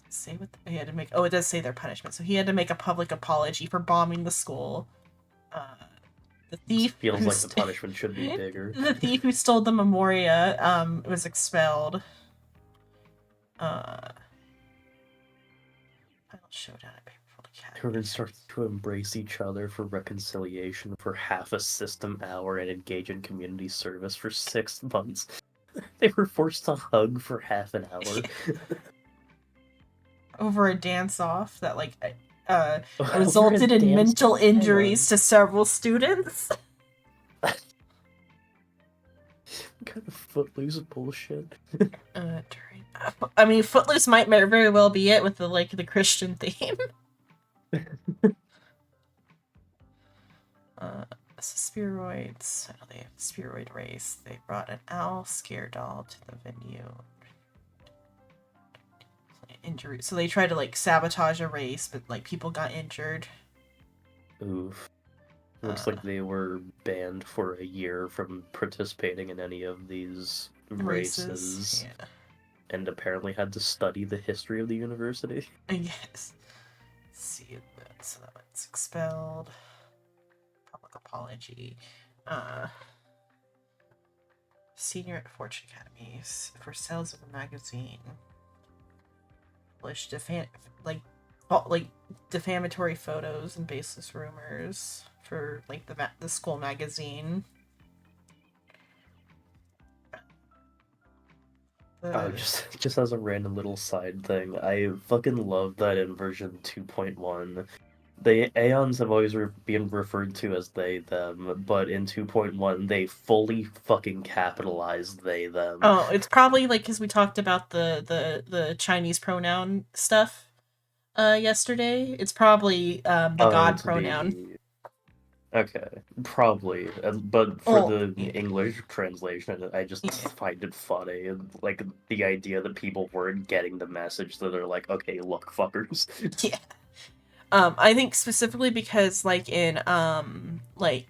Say what he had to make. Oh, it does say their punishment. So he had to make a public apology for bombing the school. The thief feels like the punishment should be bigger. The thief who stole the memoria was expelled. Final showdown at Paperfold Academy. Children start to embrace each other for reconciliation for half a system hour and engage in community service for 6 months. They were forced to hug for half an hour. Over a dance-off that, like, resulted in mental injuries to several students. What kind of Footloose bullshit? I mean, Footloose might very well be it with the Christian theme. Spheroids. I know they have a spheroid race. They brought an owl scare doll to the venue. Injury. So they tried to like sabotage a race, but like people got injured. Oof. Looks like they were banned for a year from participating in any of these races. Yeah. And apparently had to study the history of the university. Yes. Let's see that. So that one's expelled. Public apology. Senior at Fortune Academies for sales of a magazine. Published defamatory photos and baseless rumors for like the school magazine. Just as a random little side thing, I fucking love that in version 2.1 The Aeons have always been referred to as they, them, but in 2.1, they fully fucking capitalized they, them. Oh, it's probably like because we talked about the Chinese pronoun stuff yesterday. It's probably the god pronoun. Okay, probably. But for Oh, the yeah. English translation, I just find it funny. And, like, the idea that people weren't getting the message, that they're like, okay, look, fuckers. Yeah. I think specifically because like in like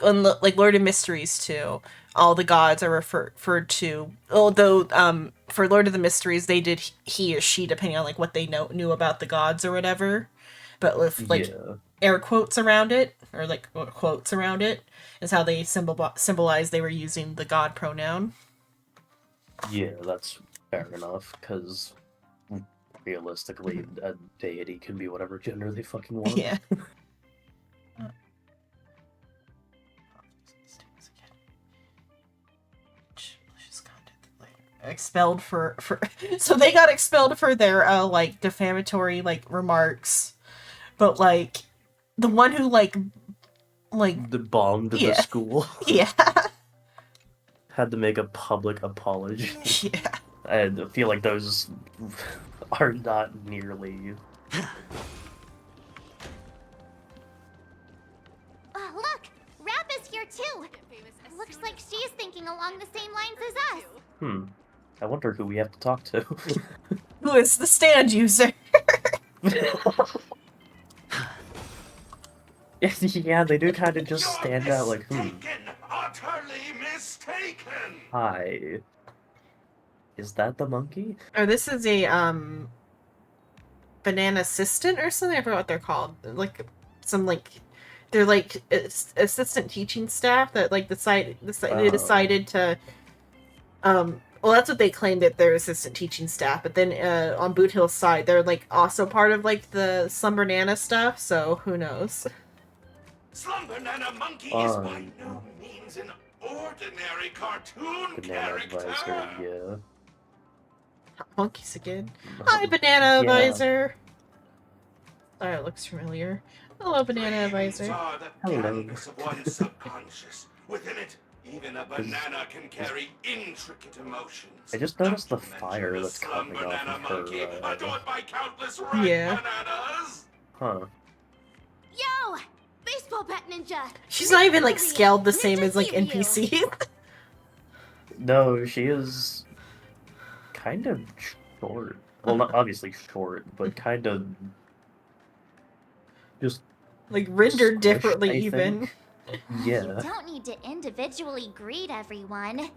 on like Lord of Mysteries too, all the gods are referred to. Although for Lord of the Mysteries they did he or she depending on like what they knew about the gods or whatever, but with like Yeah. air quotes around it or like quotes around it is how they symbolize they were using the god pronoun. Yeah, that's fair enough, because realistically, a deity can be whatever gender they fucking want. Yeah. Expelled for so they got expelled for their like defamatory like remarks, but like the one who like The bombed the school. Yeah. Had to make a public apology. Yeah. I feel like those are not nearly. Oh, look! Rap is here too! Looks like she's thinking along the same lines as us. I wonder who we have to talk to. Who is the stand user? Yeah, they do kind of just stand out like, Utterly mistaken! Hi. Is that the monkey? Or this is a banana assistant or something. I forgot what they're called. Like some like they're like assistant teaching staff that like they decided to well, that's what they claim that they're assistant teaching staff, but then on Boot Hill's side, they're like also part of like the Slumber Nana stuff, so who knows? Slumber Nana Monkey is by no means an ordinary cartoon character. Advisor, yeah. Monkeys again. Hi, Banana Advisor. Oh, it looks familiar. Hello, Banana Advisor. Hello. Of one's subconscious. Within it, even a banana can carry intricate emotions. I just noticed the fire that's coming off of her. Adored by countless red bananas. Huh. Yo! Baseball bat ninja! She's not even like scaled the same as like NPC. No, she is kind of short. Well, not obviously short, but kind of just like rendered squished, differently I even. think. Yeah. You don't need to individually greet everyone.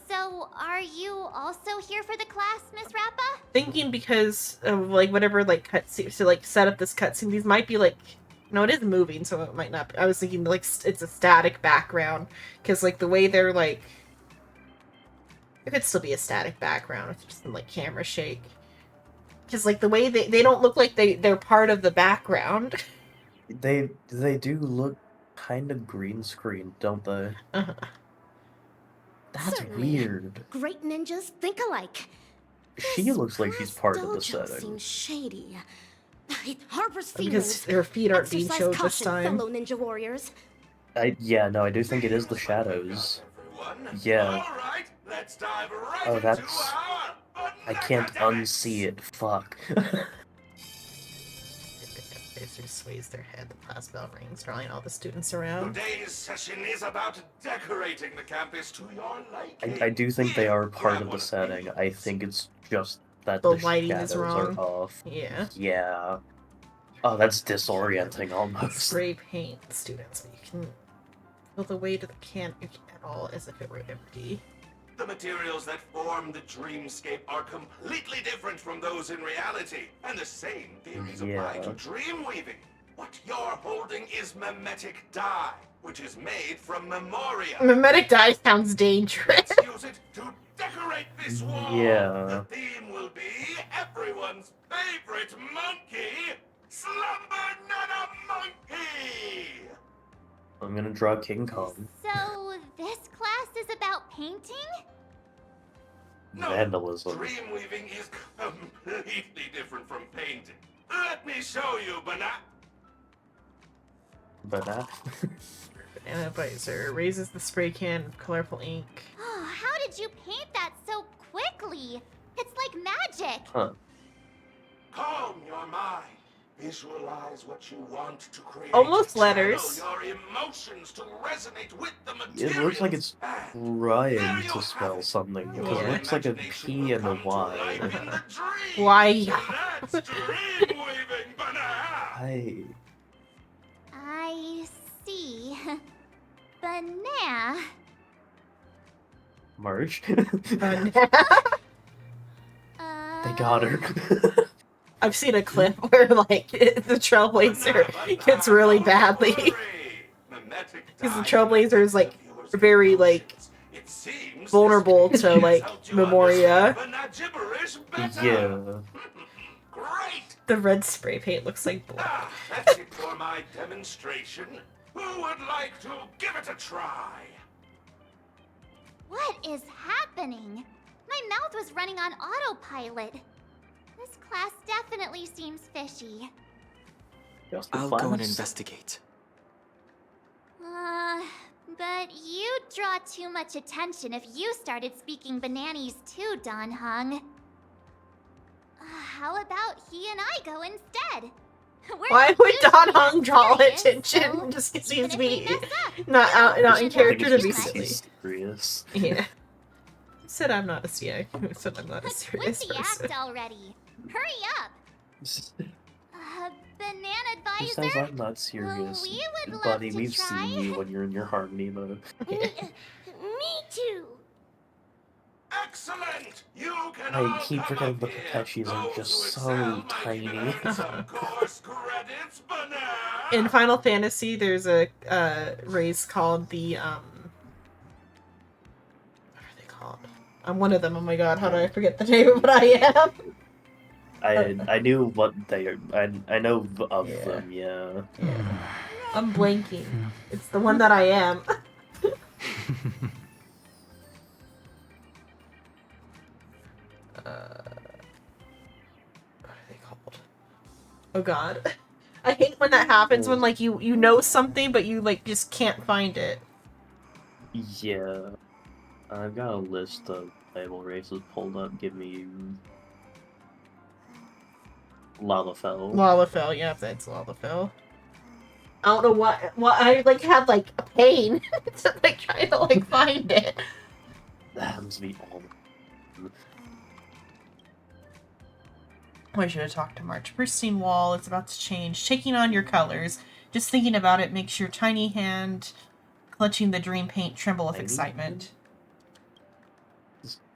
So, are you also here for the class, Miss Rappa? Thinking because of like whatever like cutscene to like set up this cutscene, these might be like no, it is moving, so it might not be. I was thinking like it's a static background because like the way they're like it could still be a static background with just some like camera shake. Because like the way they don't look like they're part of the background. They do look kind of green screen, don't they? Uh-huh. That's Certainly. weird. Great ninjas think alike. She looks like she's part of the Dojo setting. seems shady. Harper's Because feelings. her feet aren't being Exercise showed this caution, time. fellow ninja warriors. Yeah, no, I do think it is the shadows. Yeah. Let's dive right Oh, that's. I can't unsee it. Fuck. Razor sways their head, the class bell rings, drawing all the students around. Today's session is about decorating the campus to your liking. I do think they are part of the setting. I think it's just that The the lighting shadows is wrong. are off. Yeah. Yeah. Oh, that's disorienting almost. Spray paint students, but you can feel the weight of the can at all as if it were empty. The materials that form the dreamscape are completely different from those in reality, and the same theories apply to dream weaving. What you're holding is mimetic dye, which is made from memoria. Mimetic dye sounds dangerous. Let's use it to decorate this wall. Yeah. The theme will be everyone's favorite monkey, Slumber Nana Monkey. I'm gonna draw King Kong. So, this class is about painting? No, Vandalism. dream weaving is completely different from painting. Let me show you, Banana. Banana. Banana visor raises the spray can with colorful ink. Oh, how did you paint that so quickly? It's like magic. Huh. Calm your mind. Visualize what you want to create. Almost Channel letters. your emotions to resonate with the material. It looks like it's trying to spell something, because it looks like a P and a Y. Why? I see. Banana. Marge? Banana. They got her. I've seen a clip where, like, the Trailblazer gets really badly. Because the Trailblazer is, like, very, like, vulnerable to, like, Memoria. Yeah. The red spray paint looks like blood. That's it for my demonstration. Who would like to give it a try? What is happening? My mouth was running on autopilot. This class definitely seems fishy. I'll go and investigate. But you'd draw too much attention if you started speaking Bananese too, Don Hung. How about he and I go instead? Why would Don Hung draw attention? Just because seems to be not in character to be silly. Serious. Yeah. Who said I'm not a CI? Who said I'm not a serious Quit the person? act already. Hurry up. Banana Who advisor. says I'm not serious? We would love Buddy, to we've try. seen you when you're in your harmony mode. Me too. Excellent! You can I keep forgetting the Takeshis are just so tiny. In Final Fantasy, there's a race called the what are they called? I'm one of them. Oh my god, how do I forget the name of what I am? I knew what they are. I know of them. Yeah. I'm blanking. It's the one that I am. What are they called? Oh god. I hate when that happens when like you know something but you like just can't find it. Yeah. I've got a list of playable races pulled up. Give me Lalafell. Lalafell, yeah, that's Lalafell. I don't know what I like had like a pain to like try to like find it. That happens to be all. I should have talked to March. Pristine wall, it's about to change. Taking on your colors. Just thinking about it makes your tiny hand clutching the dream paint tremble with excitement.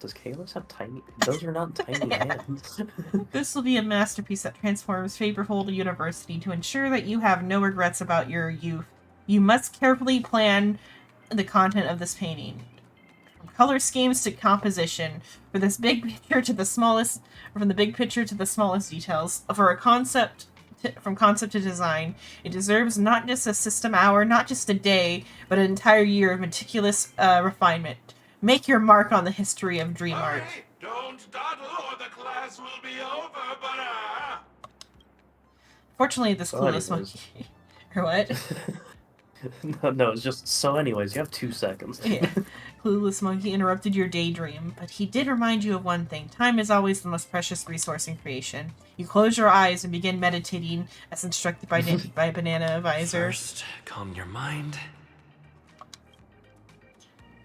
Does Kalos have tiny? Those are not tiny hands. This will be a masterpiece that transforms Faberhold University to ensure that you have no regrets about your youth. You must carefully plan the content of this painting. From color schemes to composition, from the big picture to the smallest details, from concept to design, it deserves not just a system hour, not just a day, but an entire year of meticulous refinement. Make your mark on the history of dream art. Don't dawdle or the class will be over, but Fortunately, this clueless monkey... Or what? No, it's just... So anyways, you have 2 seconds. Yeah. Clueless monkey interrupted your daydream, but he did remind you of one thing. Time is always the most precious resource in creation. You close your eyes and begin meditating as instructed by Banana Advisor. First, calm your mind.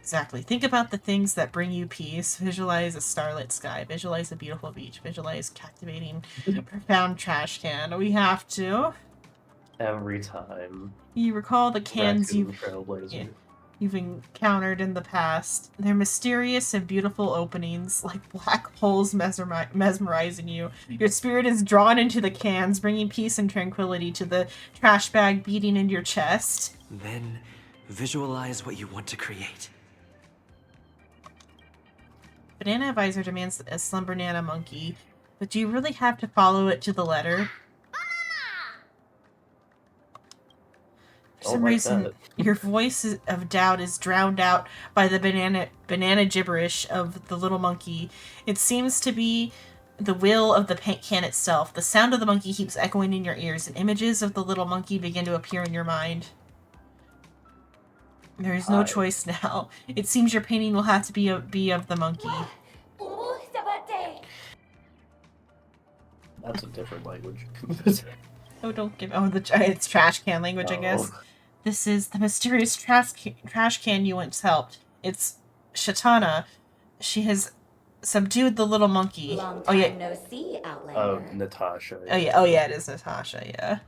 Exactly. Think about the things that bring you peace. Visualize a starlit sky. Visualize a beautiful beach. Visualize captivating, profound trash can. We have to. Every time. You recall the cans Trailblazer. you've encountered in the past. They're mysterious and beautiful openings, like black holes mesmerizing you. Your spirit is drawn into the cans, bringing peace and tranquility to the trash bag beating in your chest. Then, visualize what you want to create. Banana Advisor demands a Slumber Nana monkey, but do you really have to follow it to the letter? For some reason, your voice of doubt is drowned out by the banana gibberish of the little monkey. It seems to be the will of the paint can itself. The sound of the monkey keeps echoing in your ears, and images of the little monkey begin to appear in your mind. There is no choice now. It seems your painting will have to be of the monkey. That's a different language. Oh, don't give... Oh, it's trash can language, I guess. This is the mysterious trash can you once helped. It's Shatana. She has subdued the little monkey. Long Oh, yeah. time no see, Outlander. Oh, Natasha. Oh, yeah, it is Natasha, yeah.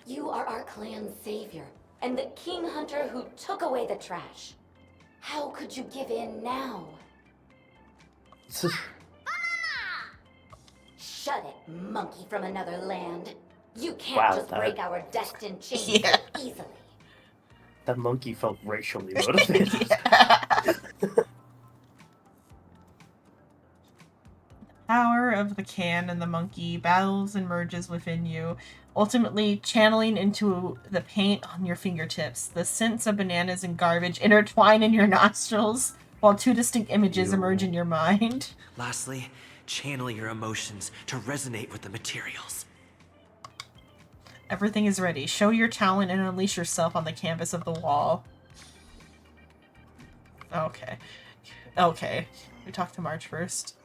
You are our clan's savior, and the king hunter who took away the trash. How could you give in now? Shut it, monkey from another land. You can't just break our destined chains so easily. That monkey felt racially motivated. Power of the can and the monkey battles and merges within you, ultimately channeling into the paint on your fingertips. The scents of bananas and garbage intertwine in your nostrils, while two distinct images emerge in your mind. Lastly, channel your emotions to resonate with the materials. Everything is ready. Show your talent and unleash yourself on the canvas of the wall. Okay. Okay. We talk to March first.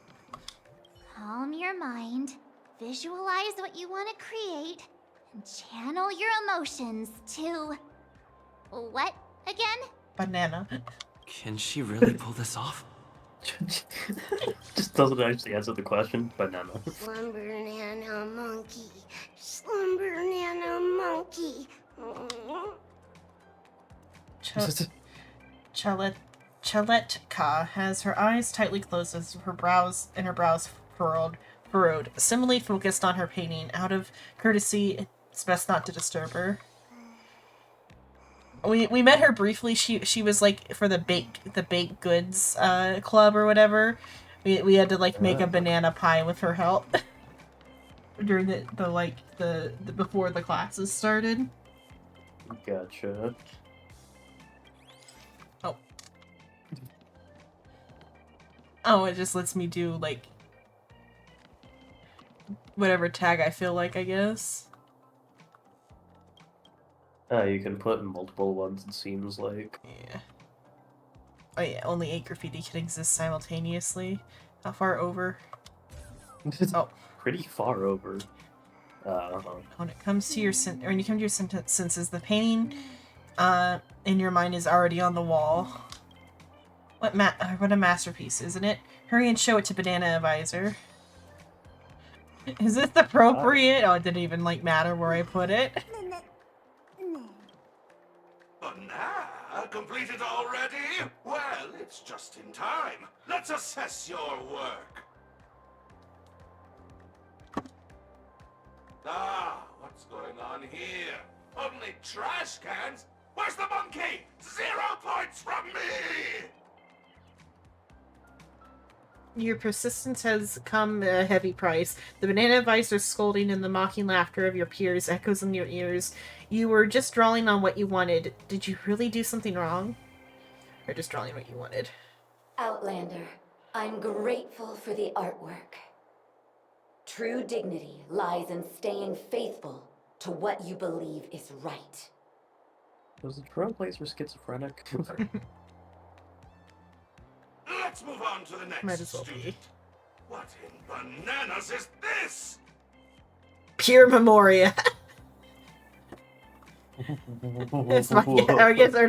Calm your mind, visualize what you want to create, and channel your emotions to... what again? Banana. Can she really pull this off? Just doesn't actually answer the question. Banana. Slumber Nana monkey. Slumber Nana monkey. Chaletka has her eyes tightly closed as her brows furrowed, similarly focused on her painting. Out of courtesy, it's best not to disturb her. We met her briefly. She was like for the baked goods club or whatever. We had to like make a banana pie with her help during the before the classes started. Gotcha. Oh, it just lets me do like whatever tag I feel like, I guess. You can put in multiple ones, it seems like. Yeah. Oh yeah, only 8 graffiti can exist simultaneously. How far over? Oh. Pretty far over. When it comes to your when you come to your senses, the painting in your mind is already on the wall. What a masterpiece, isn't it? Hurry and show it to Banana Advisor. Is this appropriate? Oh, it didn't even like matter where I put it. Banana, completed already? Well, it's just in time. Let's assess your work. Ah, what's going on here? Only trash cans? Where's the monkey? 0 points from me! Your persistence has come at a heavy price. The Banana Advisor's scolding and the mocking laughter of your peers echoes in your ears. You were just drawing on what you wanted. Did you really do something wrong? Or just drawing what you wanted? Outlander, I'm grateful for the artwork. True dignity lies in staying faithful to what you believe is right. Was the Trailblazer schizophrenic? Let's move on to the next Might as well student. be. What in bananas is this? Pure Memoria. It's my, I guess or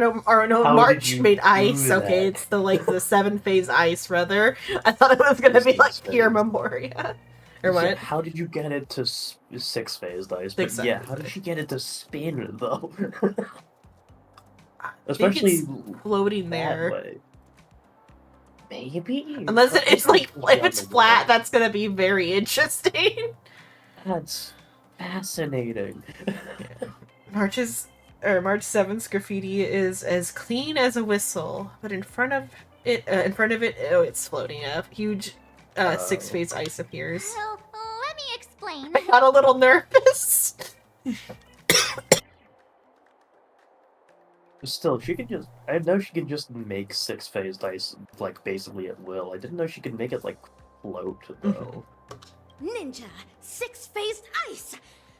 no March made ice. Okay, it's the 7-phase ice rather. I thought it was gonna be like Pure Memoria. Or what? Yeah, how did you get it to 6-phase ice? But yeah, how did she get it to spin though? Especially floating there. Way. Maybe. Unless it's like if it's flat, that's gonna be very interesting. That's fascinating. March 7th's graffiti is as clean as a whistle, but in front of it, oh, it's floating. A huge 6-phase ice appears. Well, let me explain. I got a little nervous. Still, she could just... I know she can just make 6-phase ice, like, basically at will. I didn't know she could make it, like, float, though. Ninja, six-phased ice!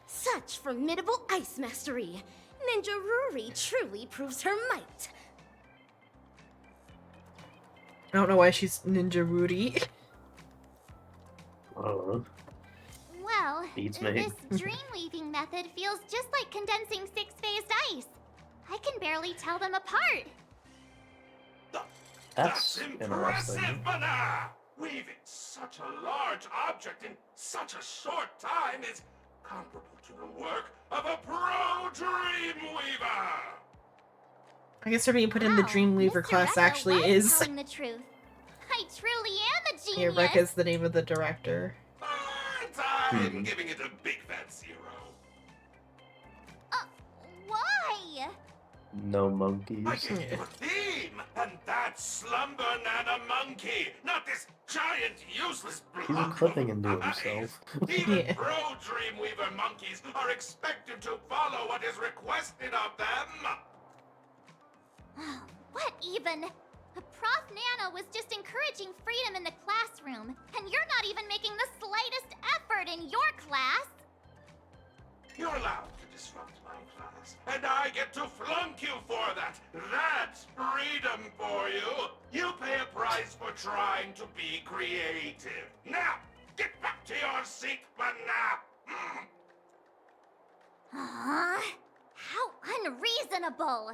Such formidable ice mastery! Ninja Ruri truly proves her might. I don't know why she's Ninja Rudy. Well, Beats me. this dream weaving method feels just like condensing six-phased ice. I can barely tell them apart. That's impressive, interesting. Mana! Weaving such a large object in such a short time is comparable to the work of a pro Dreamweaver! I guess her being put in the Dreamweaver class actually is. Telling the truth. I truly am a Yeah, genius. Rekka's the name of the director. I'm giving it a big fat 0. Why? No monkeys. I gave you a theme, and that's Slumber Nana Monkey, not this giant useless He's block clipping of into eyes. himself. Even pro Dreamweaver monkeys are expected to follow what is requested of them. What even? Prof Nana was just encouraging freedom in the classroom, and you're not even making the slightest effort in your class. You're allowed to disrupt my class, and I get to flunk you for that. That's freedom for you. You pay a price for trying to be creative. Now, get back to your seat, Mana. How unreasonable!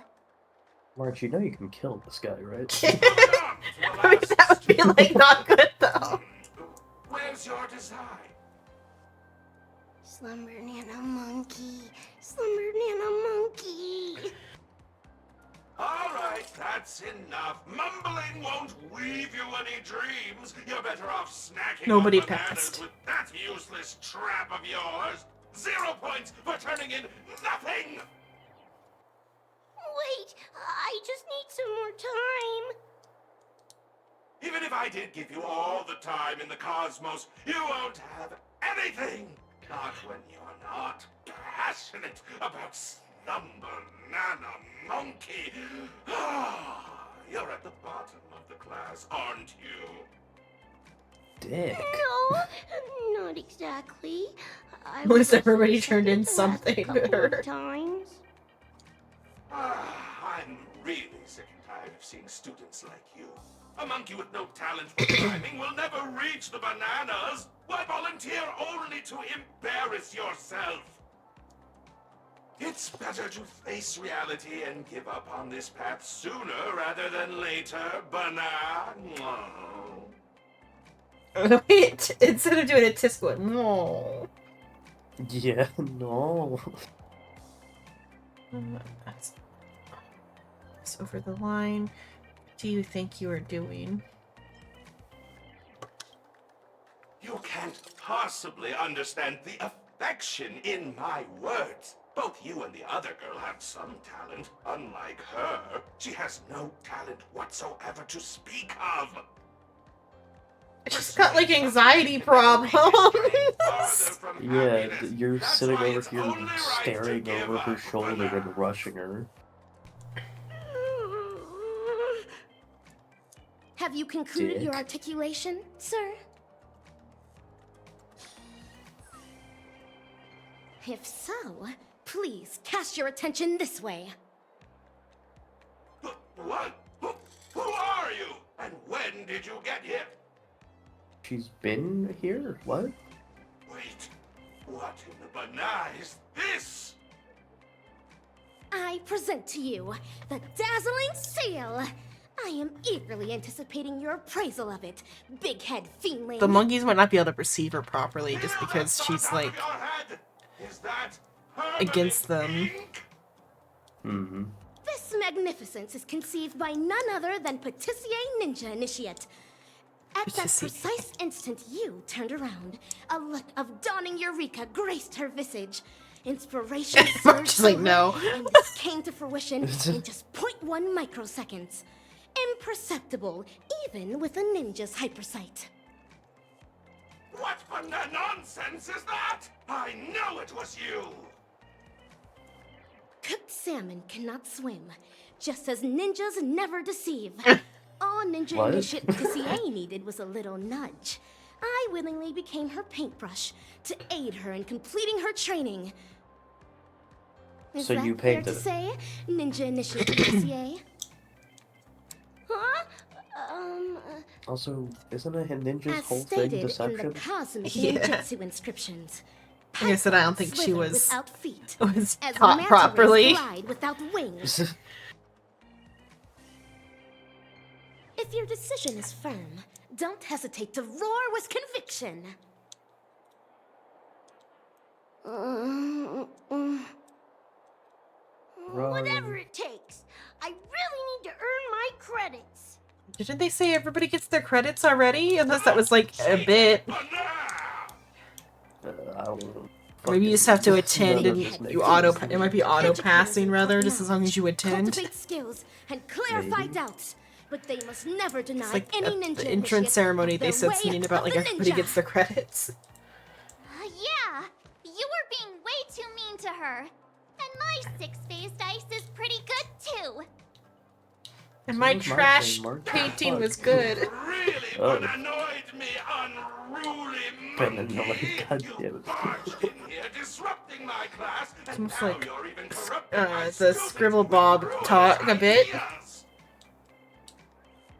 March, you know you can kill this guy, right? I mean, that would be like not good though. Where's your design? Slumber Nana Monkey. Slumber Nana Monkey. All right, that's enough. Mumbling won't weave you any dreams. You're better off snacking Nobody on bananas passed. with that useless trap of yours. 0 points for turning in nothing. Wait, I just need some more time. Even if I did give you all the time in the cosmos, you won't have anything. Not when you're not passionate about Slumber Nana Monkey. You're at the bottom of the class, aren't you? Dick. No, not exactly. I Unless was everybody second turned in the last something to couple of her. times. I'm really sick and tired of seeing students like you. A monkey with no talent for climbing will never reach the bananas. Why volunteer only to embarrass yourself? It's better to face reality and give up on this path sooner rather than later, Banana. Wait, instead of doing a Tisco, no. Yeah, no. That's over the line. What do you think you are doing? You can't possibly understand the affection in my words. Both you and the other girl have some talent. Unlike her, she has no talent whatsoever to speak of. She's got like anxiety problems. Yeah, you're sitting over here staring over her shoulder and rushing her. Have you concluded Dick. your articulation, sir? If so, please cast your attention this way. What? Who are you? And when did you get here? She's been here? What? Wait, what in the banana is this? I present to you the dazzling seal. I am eagerly anticipating your appraisal of it, big head fiendling. The monkeys might not be able to perceive her properly just because she's like Is that against them. Mm-hmm. This magnificence is conceived by none other than Patissier Ninja Initiate. At that precise instant you turned around, a look of dawning eureka graced her visage. Inspiration surged She's like, over, no. and this came to fruition in just 0.1 microseconds. Imperceptible, even with a ninja's hypersight. What nonsense is that? I know it was you! Cooked salmon cannot swim, just as ninjas never deceive. All Ninja What? Initiate Patissier needed was a little nudge. I willingly became her paintbrush to aid her in completing her training. Is So that you fair painted to it. say, Ninja Initiative dossier? Huh? Also, isn't a ninja's As whole thing stated in the deception? cosmic Yeah. ninjutsu inscriptions. Like I said, I don't think she slither was without feet, was as taught manta rays properly. glide without wings. If your decision is firm, don't hesitate to roar with conviction. Whatever it takes. I really need to earn my credits. Didn't they say everybody gets their credits already? Unless that was like a bit. I don't know. Maybe you just have to attend None of and this makes you auto. sense. It might be auto passing rather, just as long as you attend. Cultivate skills and clarify Maybe. doubts, but they must never deny It's like any at ninja the entrance initiate ceremony, their they said way something about of like the everybody ninja. gets their credits. Yeah, you were being way too mean to her. And my six-phased ice is pretty good too. And my was my trash thing, Mark. painting Fuck. was good. Really Oh. annoyed me, unruly Been monkey. annoyed, goddamn You it. barged in here, disrupting my class, It's and almost now like you're even corrupting my the students Scribble with Bob ruinous talk a bit. ideas.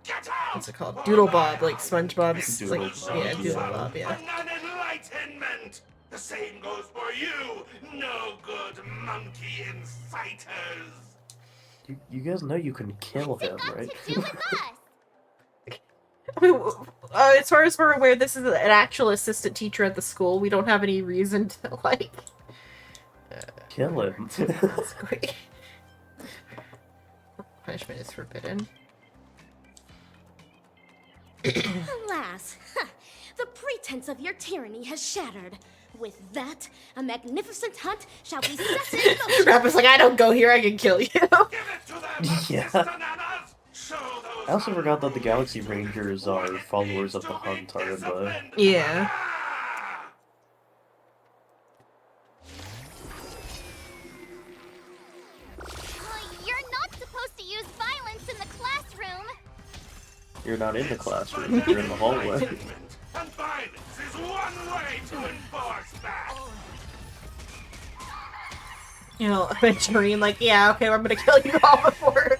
Get out! What's it called? or Doodle my Bob, like house. SpongeBob's, This like, will yeah, serve Doodle you Bob, yeah. An enlightenment. The same goes for you, no good monkey inciters. You guys know you can kill him, right? To do with us. I mean, as far as we're aware, this is an actual assistant teacher at the school. We don't have any reason to, like... Kill him. That's great. Punishment is forbidden. Alas, the pretense of your tyranny has shattered. With that, a magnificent hunt shall be set in motion. Rapper's like, I don't go here, I can kill you. Yeah. I also forgot that the Galaxy Rangers are followers of the Hunt, aren't they? Yeah. You're not supposed to use violence in the classroom. You're not in the classroom, you're in the hallway. And violence is one way to enforce that. You know, eventually, like, yeah, okay, I'm gonna kill you all before...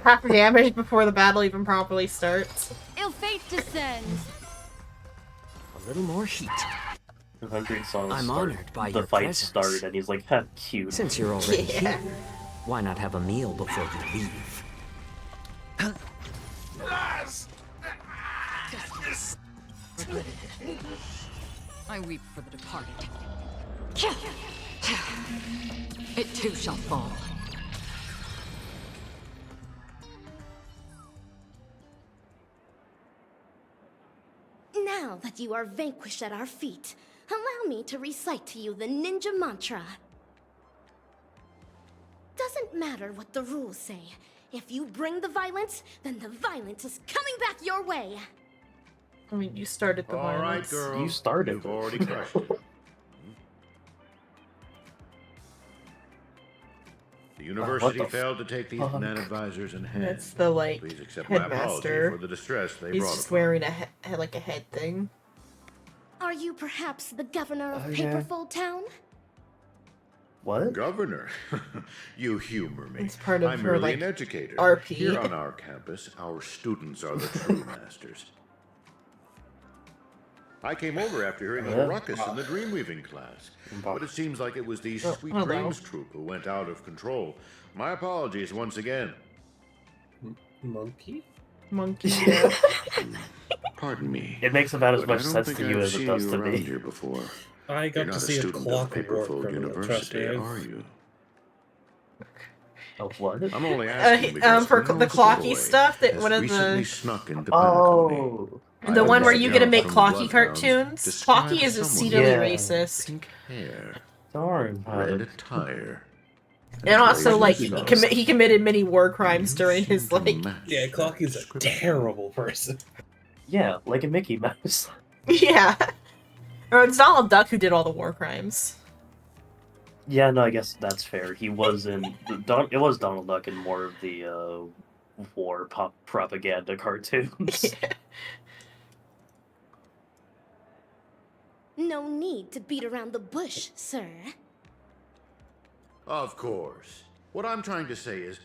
half damage before the battle even properly starts. Ill fate descends. A little more heat. 100 songs I'm start, honored by the your fight presence. started, and he's like, ha, cute. Since you're already Yeah. here, why not have a meal before you leave? I weep for the departed. It too shall fall. Now that you are vanquished at our feet, allow me to recite to you the ninja mantra. Doesn't matter what the rules say. If you bring the violence, then the violence is coming back your way. I mean, you started the All right, violence. girl. You started You've it. already crushed it. The university the failed to take these fuck? non-advisors in hand. That's the, like, Please accept my apology headmaster. for the distress they He's brought just upon wearing like a head thing. Are you perhaps the governor of Yeah. Paperfold Town? What? Governor, you humor me. It's part of I'm her, merely like, an educator. RP. Here on our campus, our students are the true masters. I came over after hearing of a ruckus in the dreamweaving class, but it seems like it was the Sweet hello. Dreams troop who went out of control. My apologies once again. Monkey? Monkey. Yeah. Pardon me. It makes about as but I much don't sense think to you I've as it seen does you to around me. here before. I You're got not to a see a student clock of work Paperfold from University, Trust are you? Of what? I'm only asking because for we know the a clocky boy stuff that has one of recently the snuck into Oh. the one where I you get to know make from clocky Bloodhounds cartoons. described Clocky is someone exceedingly Yeah. racist. Pink hair, Darn. red attire. And also, like, he Congratulations. committed many war crimes during his, like... Yeah, Clocky's a terrible person. Yeah, like a Mickey Mouse. Yeah. Or it's Donald Duck who did all the war crimes. Yeah, no, I guess that's fair. He was in... It was Donald Duck in more of the war propaganda cartoons. No need to beat around the bush, sir. Of course. What I'm trying to say is,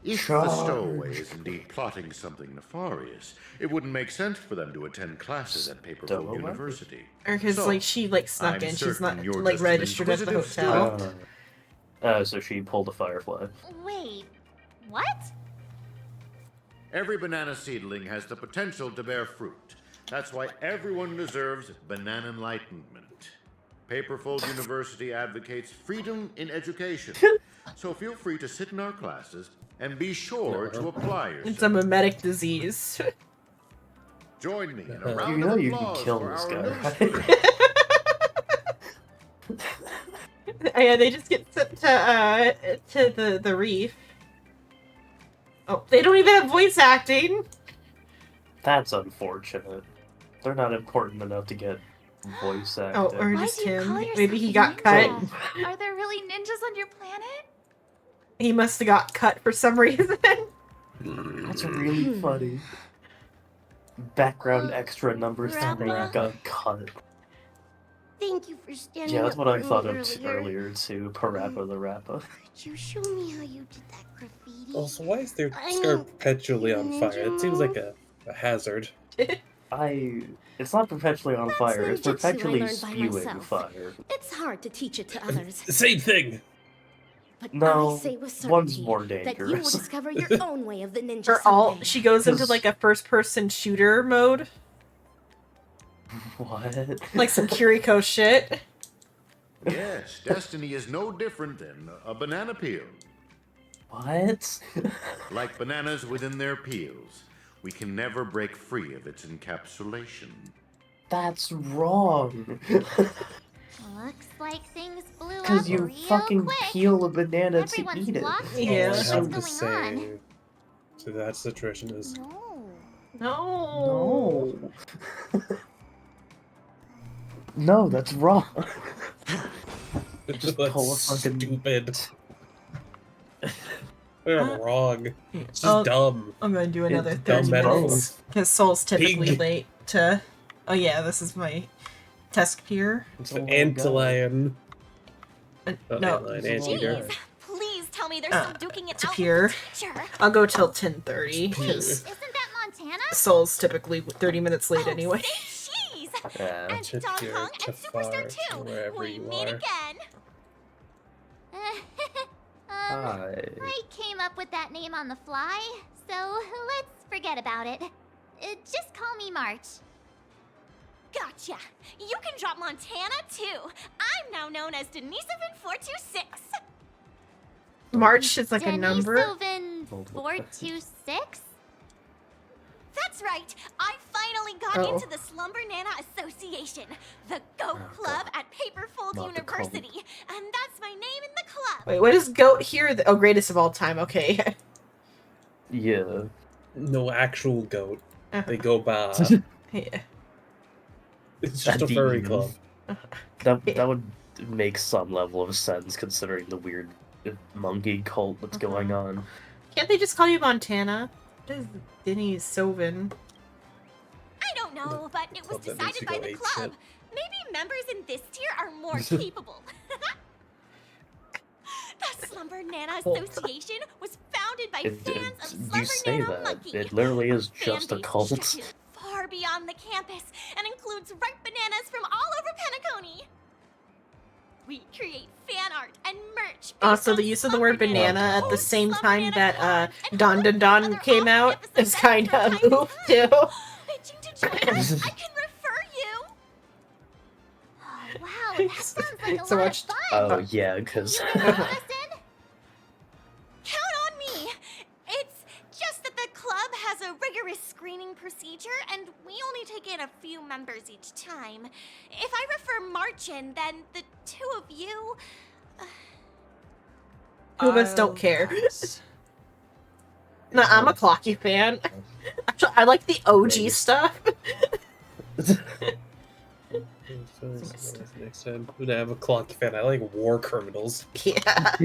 if Charge. the stowaway is indeed plotting something nefarious, it wouldn't make sense for them to attend classes at Paperfold Stowaway? University. Or because, So, like, she, like, snuck I'm in. She's not, certain you're like, just an registered at the inquisitive hotel. student. So she pulled a firefly. Wait, what? Every banana seedling has the potential to bear fruit. That's why everyone deserves banana enlightenment. Paperfold University advocates freedom in education. So feel free to sit in our classes and be sure to apply yourself. It's a mimetic disease. Join me in a round You know of you can applause kill for this our guy, new right? student. Yeah, they just get sent to the reef. Oh, they don't even have voice acting. That's unfortunate. They're not important enough to get voice acting. Oh, or Why just do you call him. yourself Maybe he a got cut. ninja? Are there really ninjas on your planet? He must have got cut for some reason. That's really funny. Background extra numbers that they got cut. Thank you for standing Yeah, that's up what I for thought me of earlier too. Parappa the Rappa. Could you show me how you did that graffiti? Also, why is their I scar mean, perpetually on ninja fire? It seems like move. a hazard. It's not perpetually on fire, it's ninjutsu I perpetually learned by spewing myself. fire. It's hard to teach it to others. Same thing! But No, I say with one's certainty more that you will dangerous. discover your own way of the ninja Or all someday. she goes into like a first-person shooter mode, What? like some Kiriko shit. Yes, destiny is no different than a banana peel. What? Like bananas within their peels, we can never break free of its encapsulation. That's wrong. Looks like things blew up Because you real fucking quick. peel a banana Everyone's to eat it. locked in. Yeah. All I What's have to going on? say to that situation is No. No, that's wrong. just pull a fucking- stupid. They're wrong. It's just Oh, dumb. I'm gonna do another It's 30 dumb minutes metaphors. because Soul's typically Pig. late to. Oh yeah, this is my test peer. It's Oh an my antlion. No, Anteater. Please tell me there's some duking it to out peer. with the teacher. I'll go till 10:30 because Isn't that Montana? Soul's typically 30 minutes late anyway. Cheese! Yeah. And To Dong peer, Hong to and Superstar far, 2. wherever We you meet are. again. Hi. I came up with that name on the fly, so let's forget about it. Just call me March. Gotcha. You can drop Montana too. I'm now known as Denisovin426. March is like a number. Denisovin 426? That's right. I finally got Uh-oh. into the Slumber Nana Association, the GOAT Club at Paperfold Not the club. University, and that's my name in the club. Wait, what is GOAT here? Oh, greatest of all time. Okay. Yeah. No actual goat. They go by. Yeah. It's just a furry club. That would make some level of sense considering the weird monkey cult that's going on. Can't they just call you Montana? What is Denny Sovin? I don't know, but it was Club that makes decided you by go the ape club. shit. Maybe members in this tier are more capable. The Slumber Nana Association was founded by fans of You Slumber say Nana that. Monkey. It literally is Fan just a base cult. stretches far beyond the campus and includes ripe bananas from all over Penacony. We create fan art and merch. Also, the use of the word banana at the same time that Don Don Don came out is kind of oof too. Itching to join us? I can refer you. Oh, wow, that sounds like a So lot much- of fun. Oh, yeah, because. Count on me. It's just that the club has a rigorous screening procedure, and we only take in a few members each time. If I refer March in, then the two of you. Two of us don't care. No, I'm a Clocky fan. Actually, I like the OG stuff. Next time, I'm gonna have a clock fan. I like war criminals. Yeah.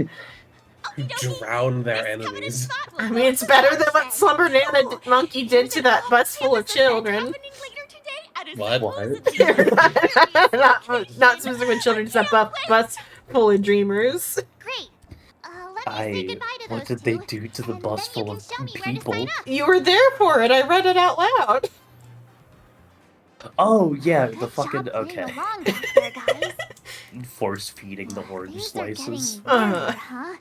Drown their enemies. I mean, it's better than what Slumber Nana Monkey did to that bus full of children. Happening later today What? not specific with children, just a bus full of dreamers. Great. What did they do to the bus full of people? You were there for it. I read it out loud. Oh yeah, the fucking okay. Along back there, guys. Force feeding the orange These are slices. getting weird, huh?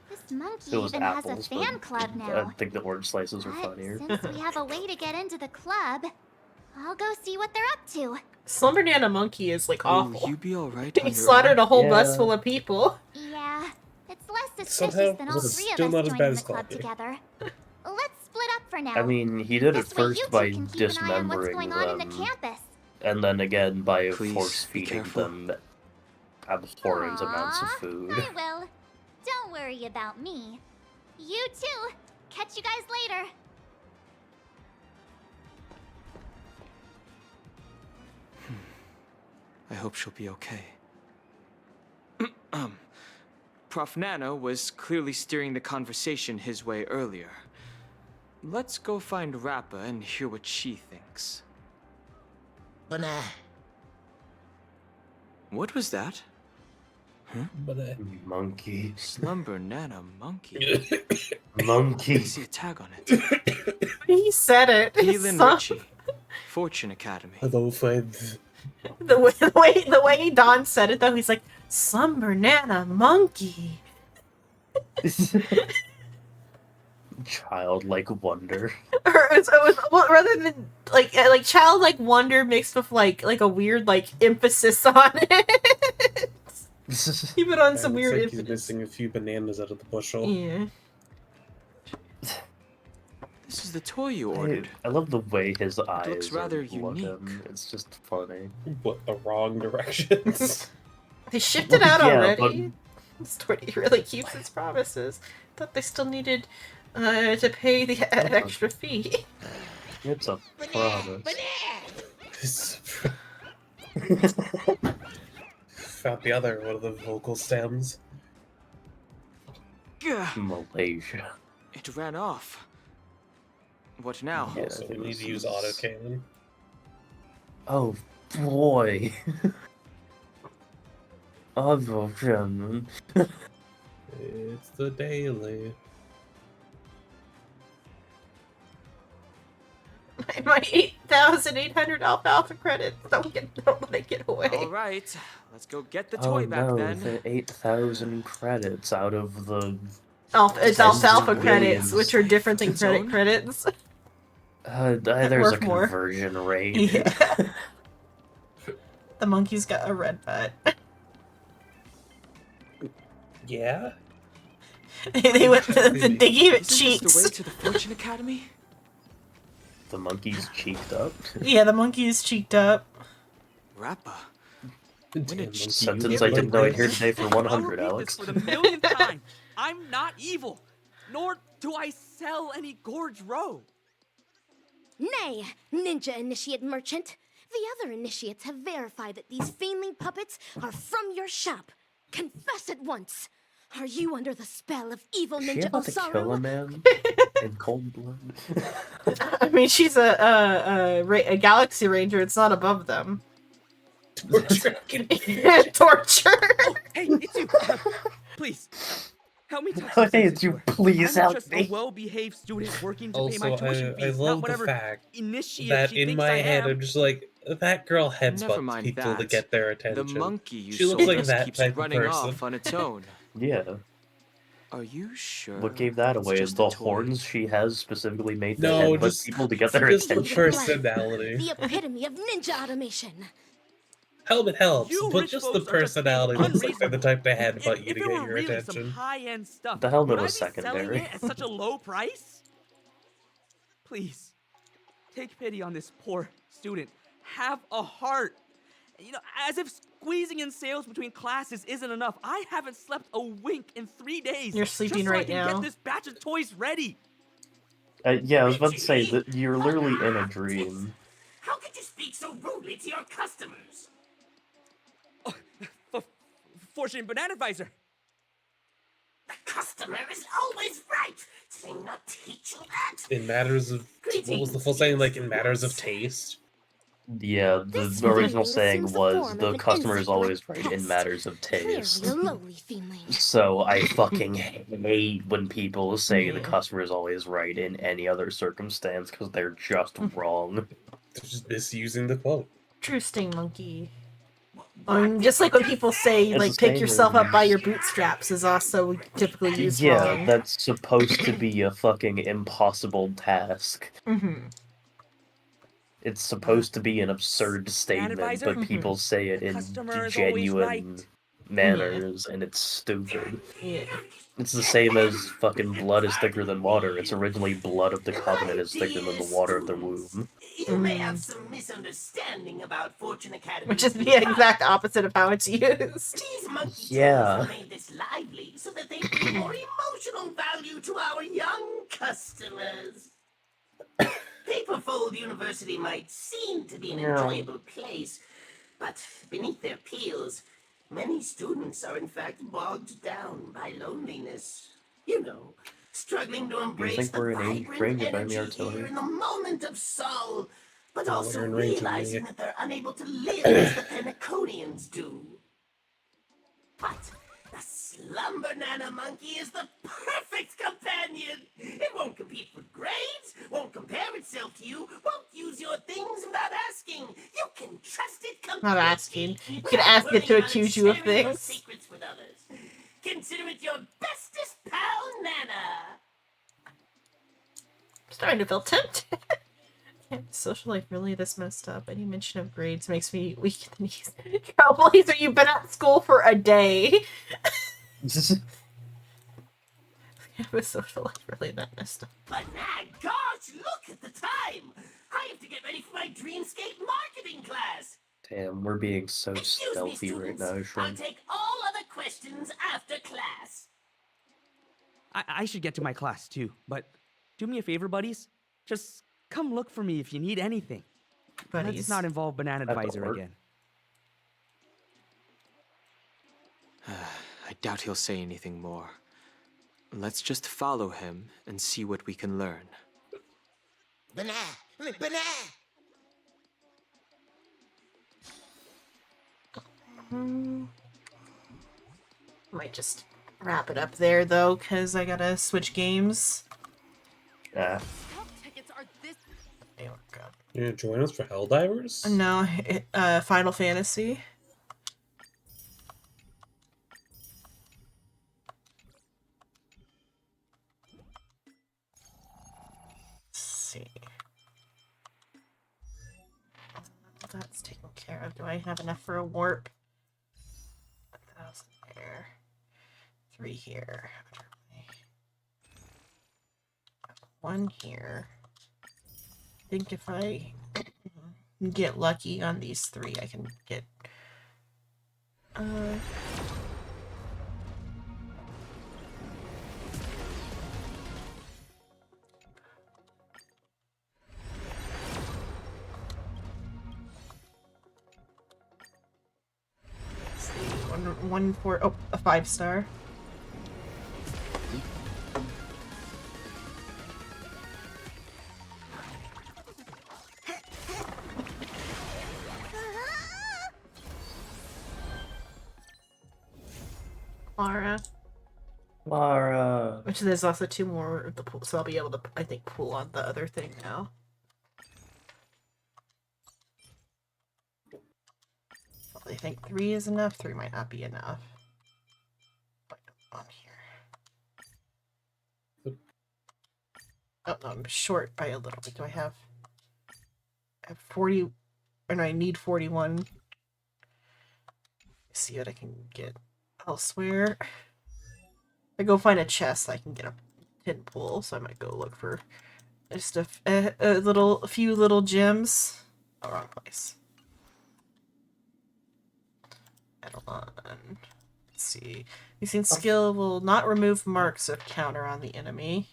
This monkey It was even apples, has a fan but club I now. think the orange slices are But funnier. since we have a way to get into the club, I'll go see what they're up to. Slumber Nana Monkey is like awful. You be alright He slaughtered a whole bus full of people. Yeah, it's less Somehow, suspicious than all it's three of still us not as joining bad the as club Claudia. together. Let's split up for now. I mean, he did it This way you first two by can keep an eye on what's dismembering going on in the them, campus. and then again by Please, force be feeding careful. them abhorrent amounts of food. I will. Don't worry about me. You too. Catch you guys later. I hope she'll be okay. Prof. Nana was clearly steering the conversation his way earlier. Let's go find Rappa and hear what she thinks. What was that? Huh? Monkey. Slumber Nana Monkey. Monkey. I see a tag on it. He said it. Galen Some- Ritchie, Fortune Academy. Hello, friends. The way Don said it though, he's like Slumber Nana Monkey. Childlike wonder. Or it was well, rather than like childlike wonder mixed with like a weird like emphasis on it. He put on some weird Looks like emphasis. he's missing a few bananas out of the bushel. Yeah. This is the toy you ordered. I love the way his eyes looks rather look unique. him. It's just funny. What, the wrong directions? They shipped it out Yeah, already. Story really keeps its promises. Thought they still needed to pay the extra fee. It's a promise. Found the other one of the vocal stems. Malaysia. It ran off. What now? Yeah, So we need this to use is- autocannon. Oh boy. Oh, German. It's the daily. My 8,800 alfalfa credits. Don't let it get away. All right, let's go get the Oh toy back no, then. the 8,000 credits out of the... It's alfalfa credits, millions. which are different than credit credits. There's a Worth more. conversion rate. Yeah. The monkey's got a red butt. Yeah? they gave it Isn't this cheeks. the way to the Fortune Academy? The monkey's cheeked up. Yeah, the monkey is cheeked up. Rappa. Sentence I didn't know I'd hear today for 100, I'll repeat Alex. this for the millionth time. I'm not evil, nor do I sell any Gorge Row. Nay, Ninja Initiate Merchant. The other initiates have verified that these Fiendling puppets are from your shop. Confess at once. Are you under the spell of evil Is she Ninja about to kill a Osaru? man in cold blood? I mean, she's a galaxy ranger. It's not above them. Torture. Torture. Oh, hey, it's you. Please, help me touch Oh, this hey, exit it's you. door. Please I'm help just me. a well-behaved student working to pay my Also, tuition I fees, love not the whatever fact initiate that she in thinks my I head am. I'm just like, that girl Never headsbutts mind people to that. get their The attention. monkey you She looks sold like us that keeps type of running person. off on its own. Yeah. Are you sure? What gave that it's away is just the a toy? horns she has specifically made to No, headbutt just- people to get their just the attention. personality. The epitome of ninja automation. Helmet helps, You but rich just the folks are just being personality looks like they're the type to If- headbutt you if to it get were your really attention. some high-end stuff, The helmet would was I be selling secondary. it at such a low price? Please, take pity on this poor student. Have a heart. You know, as if squeezing in sales between classes isn't enough. I haven't slept a wink in 3 days. You're sleeping just so right I can now. get this batch of toys ready. Yeah, I was about to say that you're literally in a dream. How could you speak so rudely to your customers? Fortune Banana Advisor. The customer is always right. Did I not teach you that? In matters of, what was the full saying, like, in matters of taste? Yeah, the original saying was the customer is always right in matters of taste. So I fucking hate when people say the customer is always right in any other circumstance because they're just wrong. They're just misusing the quote. True sting monkey. Just like when people say, It's like, the pick same yourself up by as- your bootstraps is also typically used Yeah, wrong. that's supposed to be a fucking impossible task. Mm-hmm. It's supposed to be an absurd statement, Advisor? but people say it in customer is always genuine right. manners, and it's stupid. Yeah. It's the same as fucking blood is thicker than water. It's originally blood of the covenant is thicker than the water of the womb. You may have some misunderstanding about Fortune Academy. Which is the exact opposite of how it's used. These monkey Yeah. tales are made this lively so that they bring more emotional value to our young customers. Paperfold University might seem to be an enjoyable place, but beneath their peels, many students are in fact bogged down by loneliness. You know, struggling to embrace think the we're in vibrant range of enemy energy artillery? here in the moment of soul, but Oh, also we're in range of realizing enemy. that they're unable to live as the Penaconians do. But the Slumber Nana Monkey is the perfect companion. It won't compete for grades, won't compare itself to you, won't use your things without asking. You can trust it completely. Not asking. You can ask it to accuse you of things. Secrets with others. Consider it your bestest pal, Nana. Starting to feel tempted. Social life really this messed up. Any mention of grades makes me weak in the knees. Trailblazer, you've been at school for a day. Was social life really that messed up? But my gosh, look at the time. I have to get ready for my Dreamscape marketing class. Damn, we're being so Excuse me, stealthy right students. now, I'll Shrimp. take all other questions after class. I should get to my class too, but do me a favor, buddies. Just come look for me if you need anything. Buddies. Let's not involve Banana At the Advisor work? again. I doubt he'll say anything more. Let's just follow him and see what we can learn. Banana. Might just wrap it up there though, because I gotta switch games. Yeah. Oh god. You gonna join us for Helldivers? No, Final Fantasy. Let's see. That's taken care of. Do I have enough for a warp? 1,000 there. 3 here. 1 here. I think if I get lucky on these 3, I can get let's see, one for a 5-star. Lara. Which there's also 2 more of the pool, so I'll be able to, I think, pool on the other thing now. I think 3 is enough. 3 might not be enough. But on here. Oh, no, I'm short by a little bit. Do I have 40, or no, I need 41. Let's see what I can get elsewhere. If I go find a chest, I can get a tin pool, so I might go look for just a few little gems. Oh, wrong place. Eidolon. Let's see. You've seen skill will not remove marks of counter on the enemy.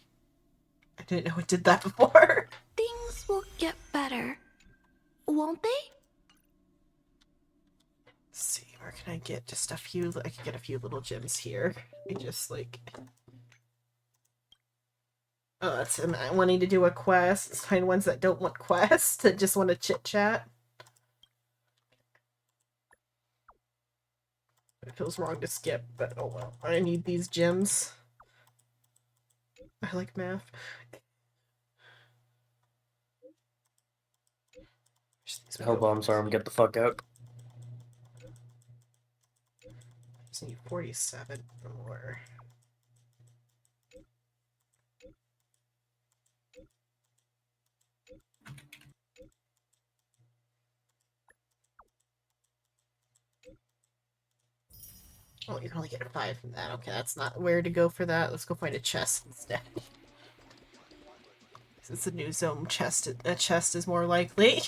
I didn't know it did that before. Things will get better, won't they? Let's see, where can I get just a few? I can get a few little gems here. I just like. Oh, that's wanting to do a quest. Find ones that don't want quests, that just want to chit chat. It feels wrong to skip, but oh well. I need these gems. I like math. Hellbomb's arm, get the fuck out. Just need 47 more. Oh, you can only get a 5 from that. Okay, that's not where to go for that. Let's go find a chest instead. Since the new zone chest, a chest is more likely.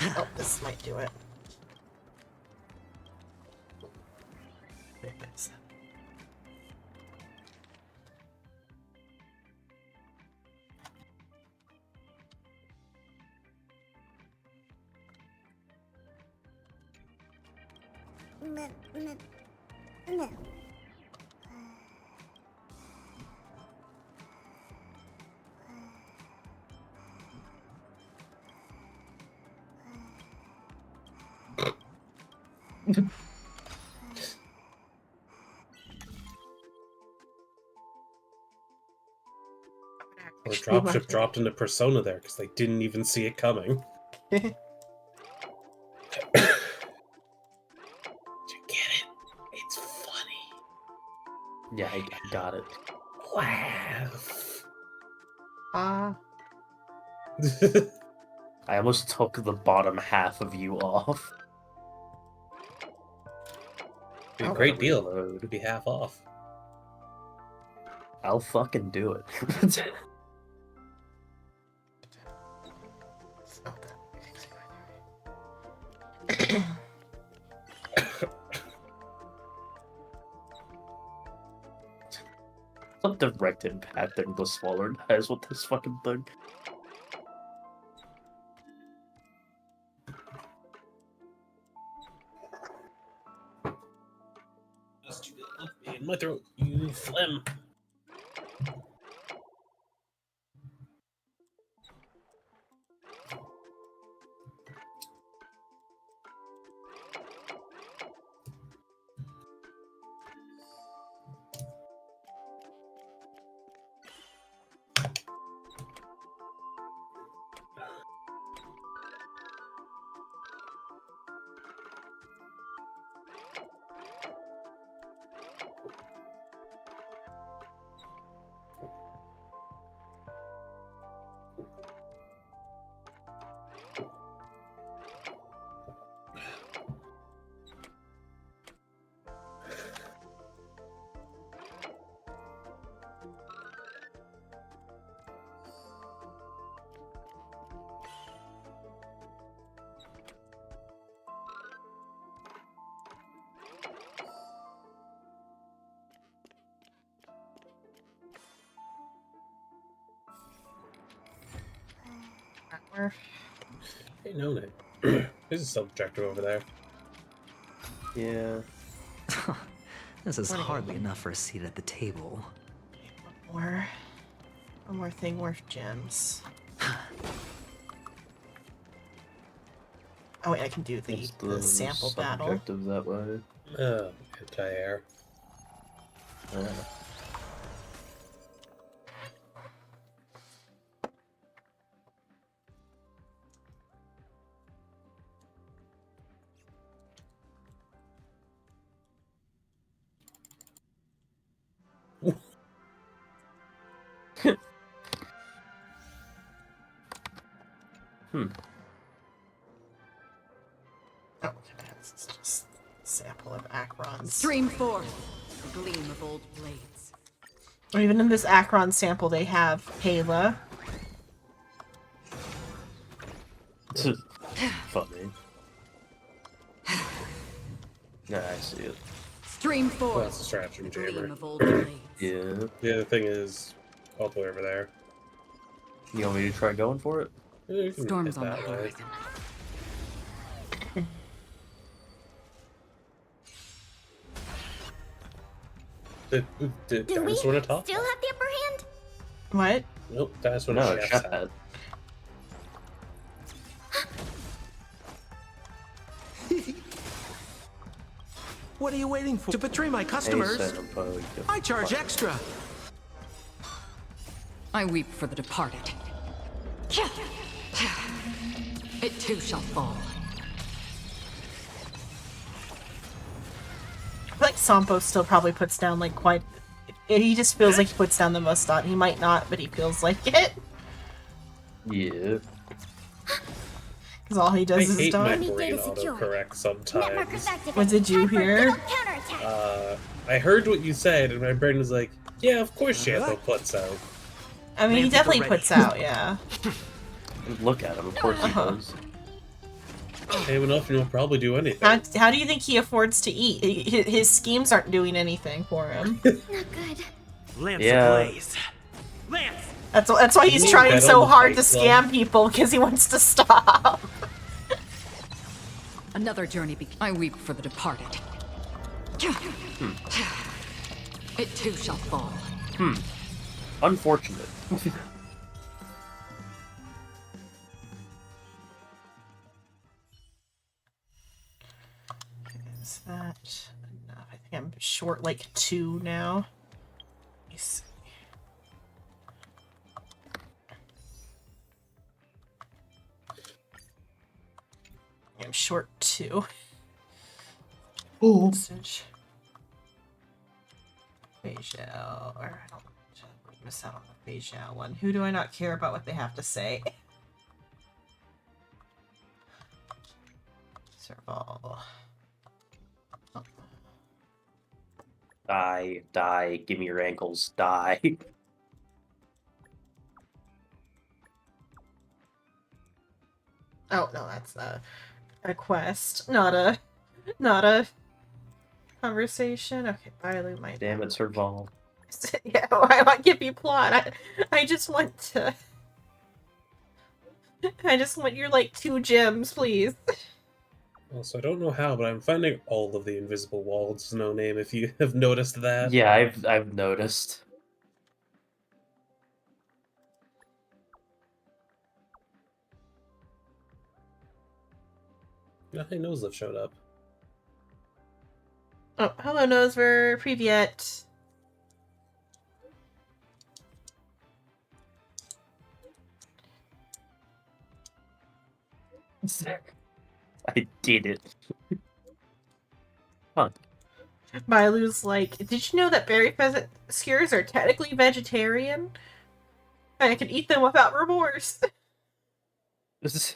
Oh, this might do it. Wait, what is that? Or dropship dropped into Persona there because they didn't even see it coming. Did you get it? It's funny. Yeah, I got it. Wow. I almost took the bottom half of you off. Be a great deal. It'd be half off. I'll fucking do it. Some direct impact in the smaller guys with this fucking thing. In my throat, you phlegm. Hey, no, Nick. There's a subjective over there. Yeah. This is hardly enough for a seat at the table. One more thing worth gems. Oh wait, I can do the sample battle. Subjective that way. Anti-air. Oh, okay, this is just a sample of Acrons. Stream forth the gleam of old blades. Or even in this Acron sample, they have Pela. Funny. Yeah, I see it. Stream forth. Well, that's a stratagem jammer. Of old blades. Yeah. The other thing is all the way over there. You want me to try going for it? Yeah, you can Storms hit on the that way. horizon. Did Do we Dennis want to talk? still have the upper hand? What? Nope, Dennis want No, to shut that. What are you waiting for? To betray my customers? I charge extra. I weep for the departed. It too shall fall. I feel like Sampo still probably puts down like quite. He just feels like he puts down the most thought. He might not, but he feels like it. Yeah. Because all he does is my done. brain autocorrect sometimes. What did you hear? I heard what you said, and my brain was like, yeah, of course Shanto puts out. I mean, he definitely puts out, yeah. Look at him, of course he does. Hey, enough, and he'll probably do anything. How do you think he affords to eat? His schemes aren't doing anything for him. Not good. Lance ablaze. Lance! That's why he's trying so hard to scam people, because he wants to stop. Another journey I weep for the departed. It too shall fall. Unfortunate. Is that enough? I think I'm short like 2 now. Let me see. I'm short 2. Message. Beijao, or I don't miss out on the Beijao one. Who do I not care about what they have to say? Serval. Die, give me your ankles, die. Oh no, that's a quest, not a conversation. Okay, Bailu might. Damn it, Serval. Yeah, I want give you plot. I just want to. I just want your like 2 gems, please. Also, I don't know how, but I'm finding all of the invisible walls no name. If you have noticed that. Yeah, I've noticed. Nothing Noselift showed up. Oh, hello, Nosver. Privyet. I did it. Huh. Bailu's like, did you know that berry pheasant skewers are technically vegetarian? And I can eat them without remorse. This is...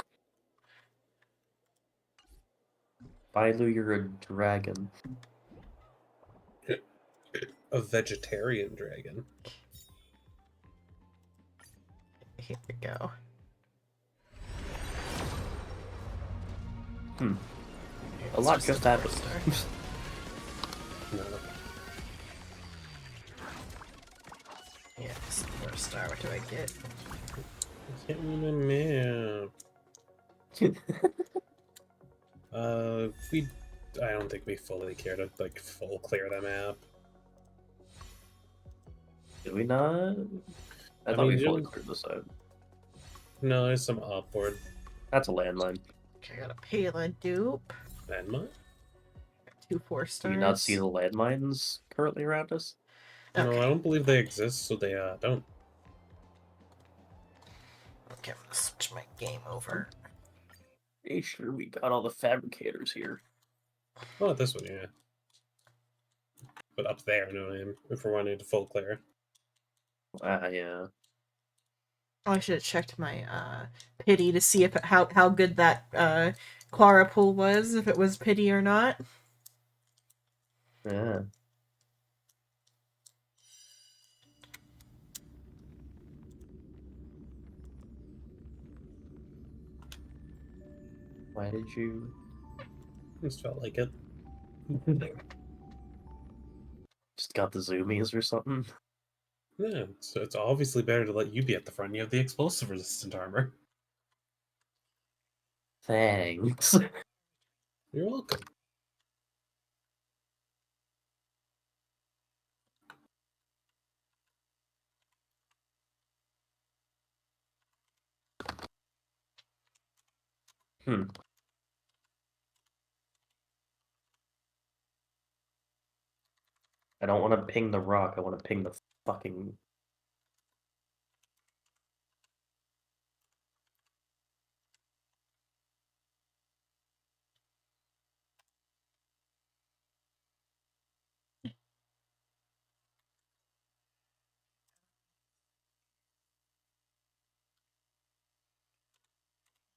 Bailu, you're a dragon. A vegetarian dragon. Here we go. A lot just happened. No. Yes, 4-star. What do I get? Get me the map. I don't think we fully care to like full clear the map. Did we not? I thought we fully cleared this out. No, there's some upward. That's a landmine. Okay, I got a Pala dupe. Landmine? 2 4-stars. Do you not see the landmines currently around us? No, I don't believe they exist, so they don't. Okay, I'm gonna switch my game over. Pretty sure we got all the fabricators here. Oh, this one, yeah. But up there, no, if we're wanting to full clear. Yeah. Oh, I should have checked my pity to see if how good that Clara pool was, if it was pity or not. Yeah. Why did you? Just felt like it. Just got the zoomies or something? Yeah, so it's obviously better to let you be at the front. You have the explosive resistant armor. Thanks. You're welcome. I don't want to ping the rock. I want to ping the fucking.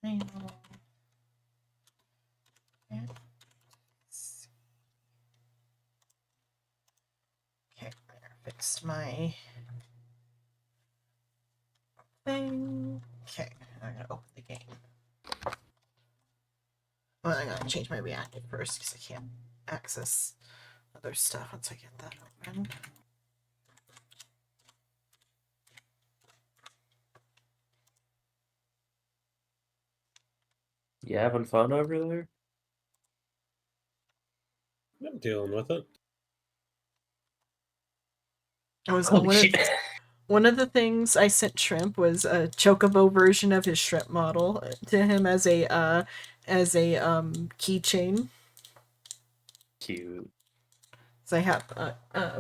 Okay, there. Fixed my thing. Okay, I'm gonna open the game. Well, I'm gonna change my reactive first because I can't access other stuff once I get that open. You having fun over there? I'm dealing with it. I was Holy shit. one of the things I sent Shrimp was a Chocobo version of his shrimp model to him as a keychain. Cute. So I have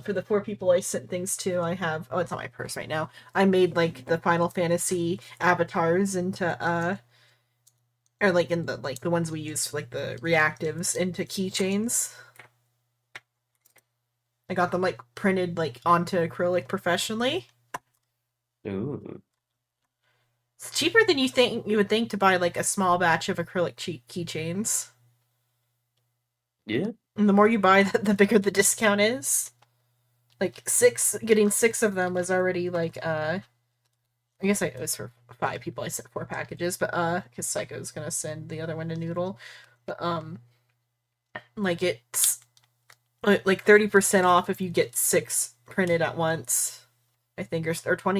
for the 4 people I sent things to, I have it's on my purse right now. I made like the Final Fantasy avatars into or like in the ones we use for like the reactives into keychains. I got them like printed like onto acrylic professionally. Ooh. It's cheaper than you would think to buy like a small batch of acrylic keychains. Yeah. And the more you buy, the bigger the discount is. Like getting 6 of them was already like I guess it was for 5 people. I sent 4 packages, but because Psycho's gonna send the other one to Noodle, but like it's like 30% off if you get 6 printed at once, I think, or 20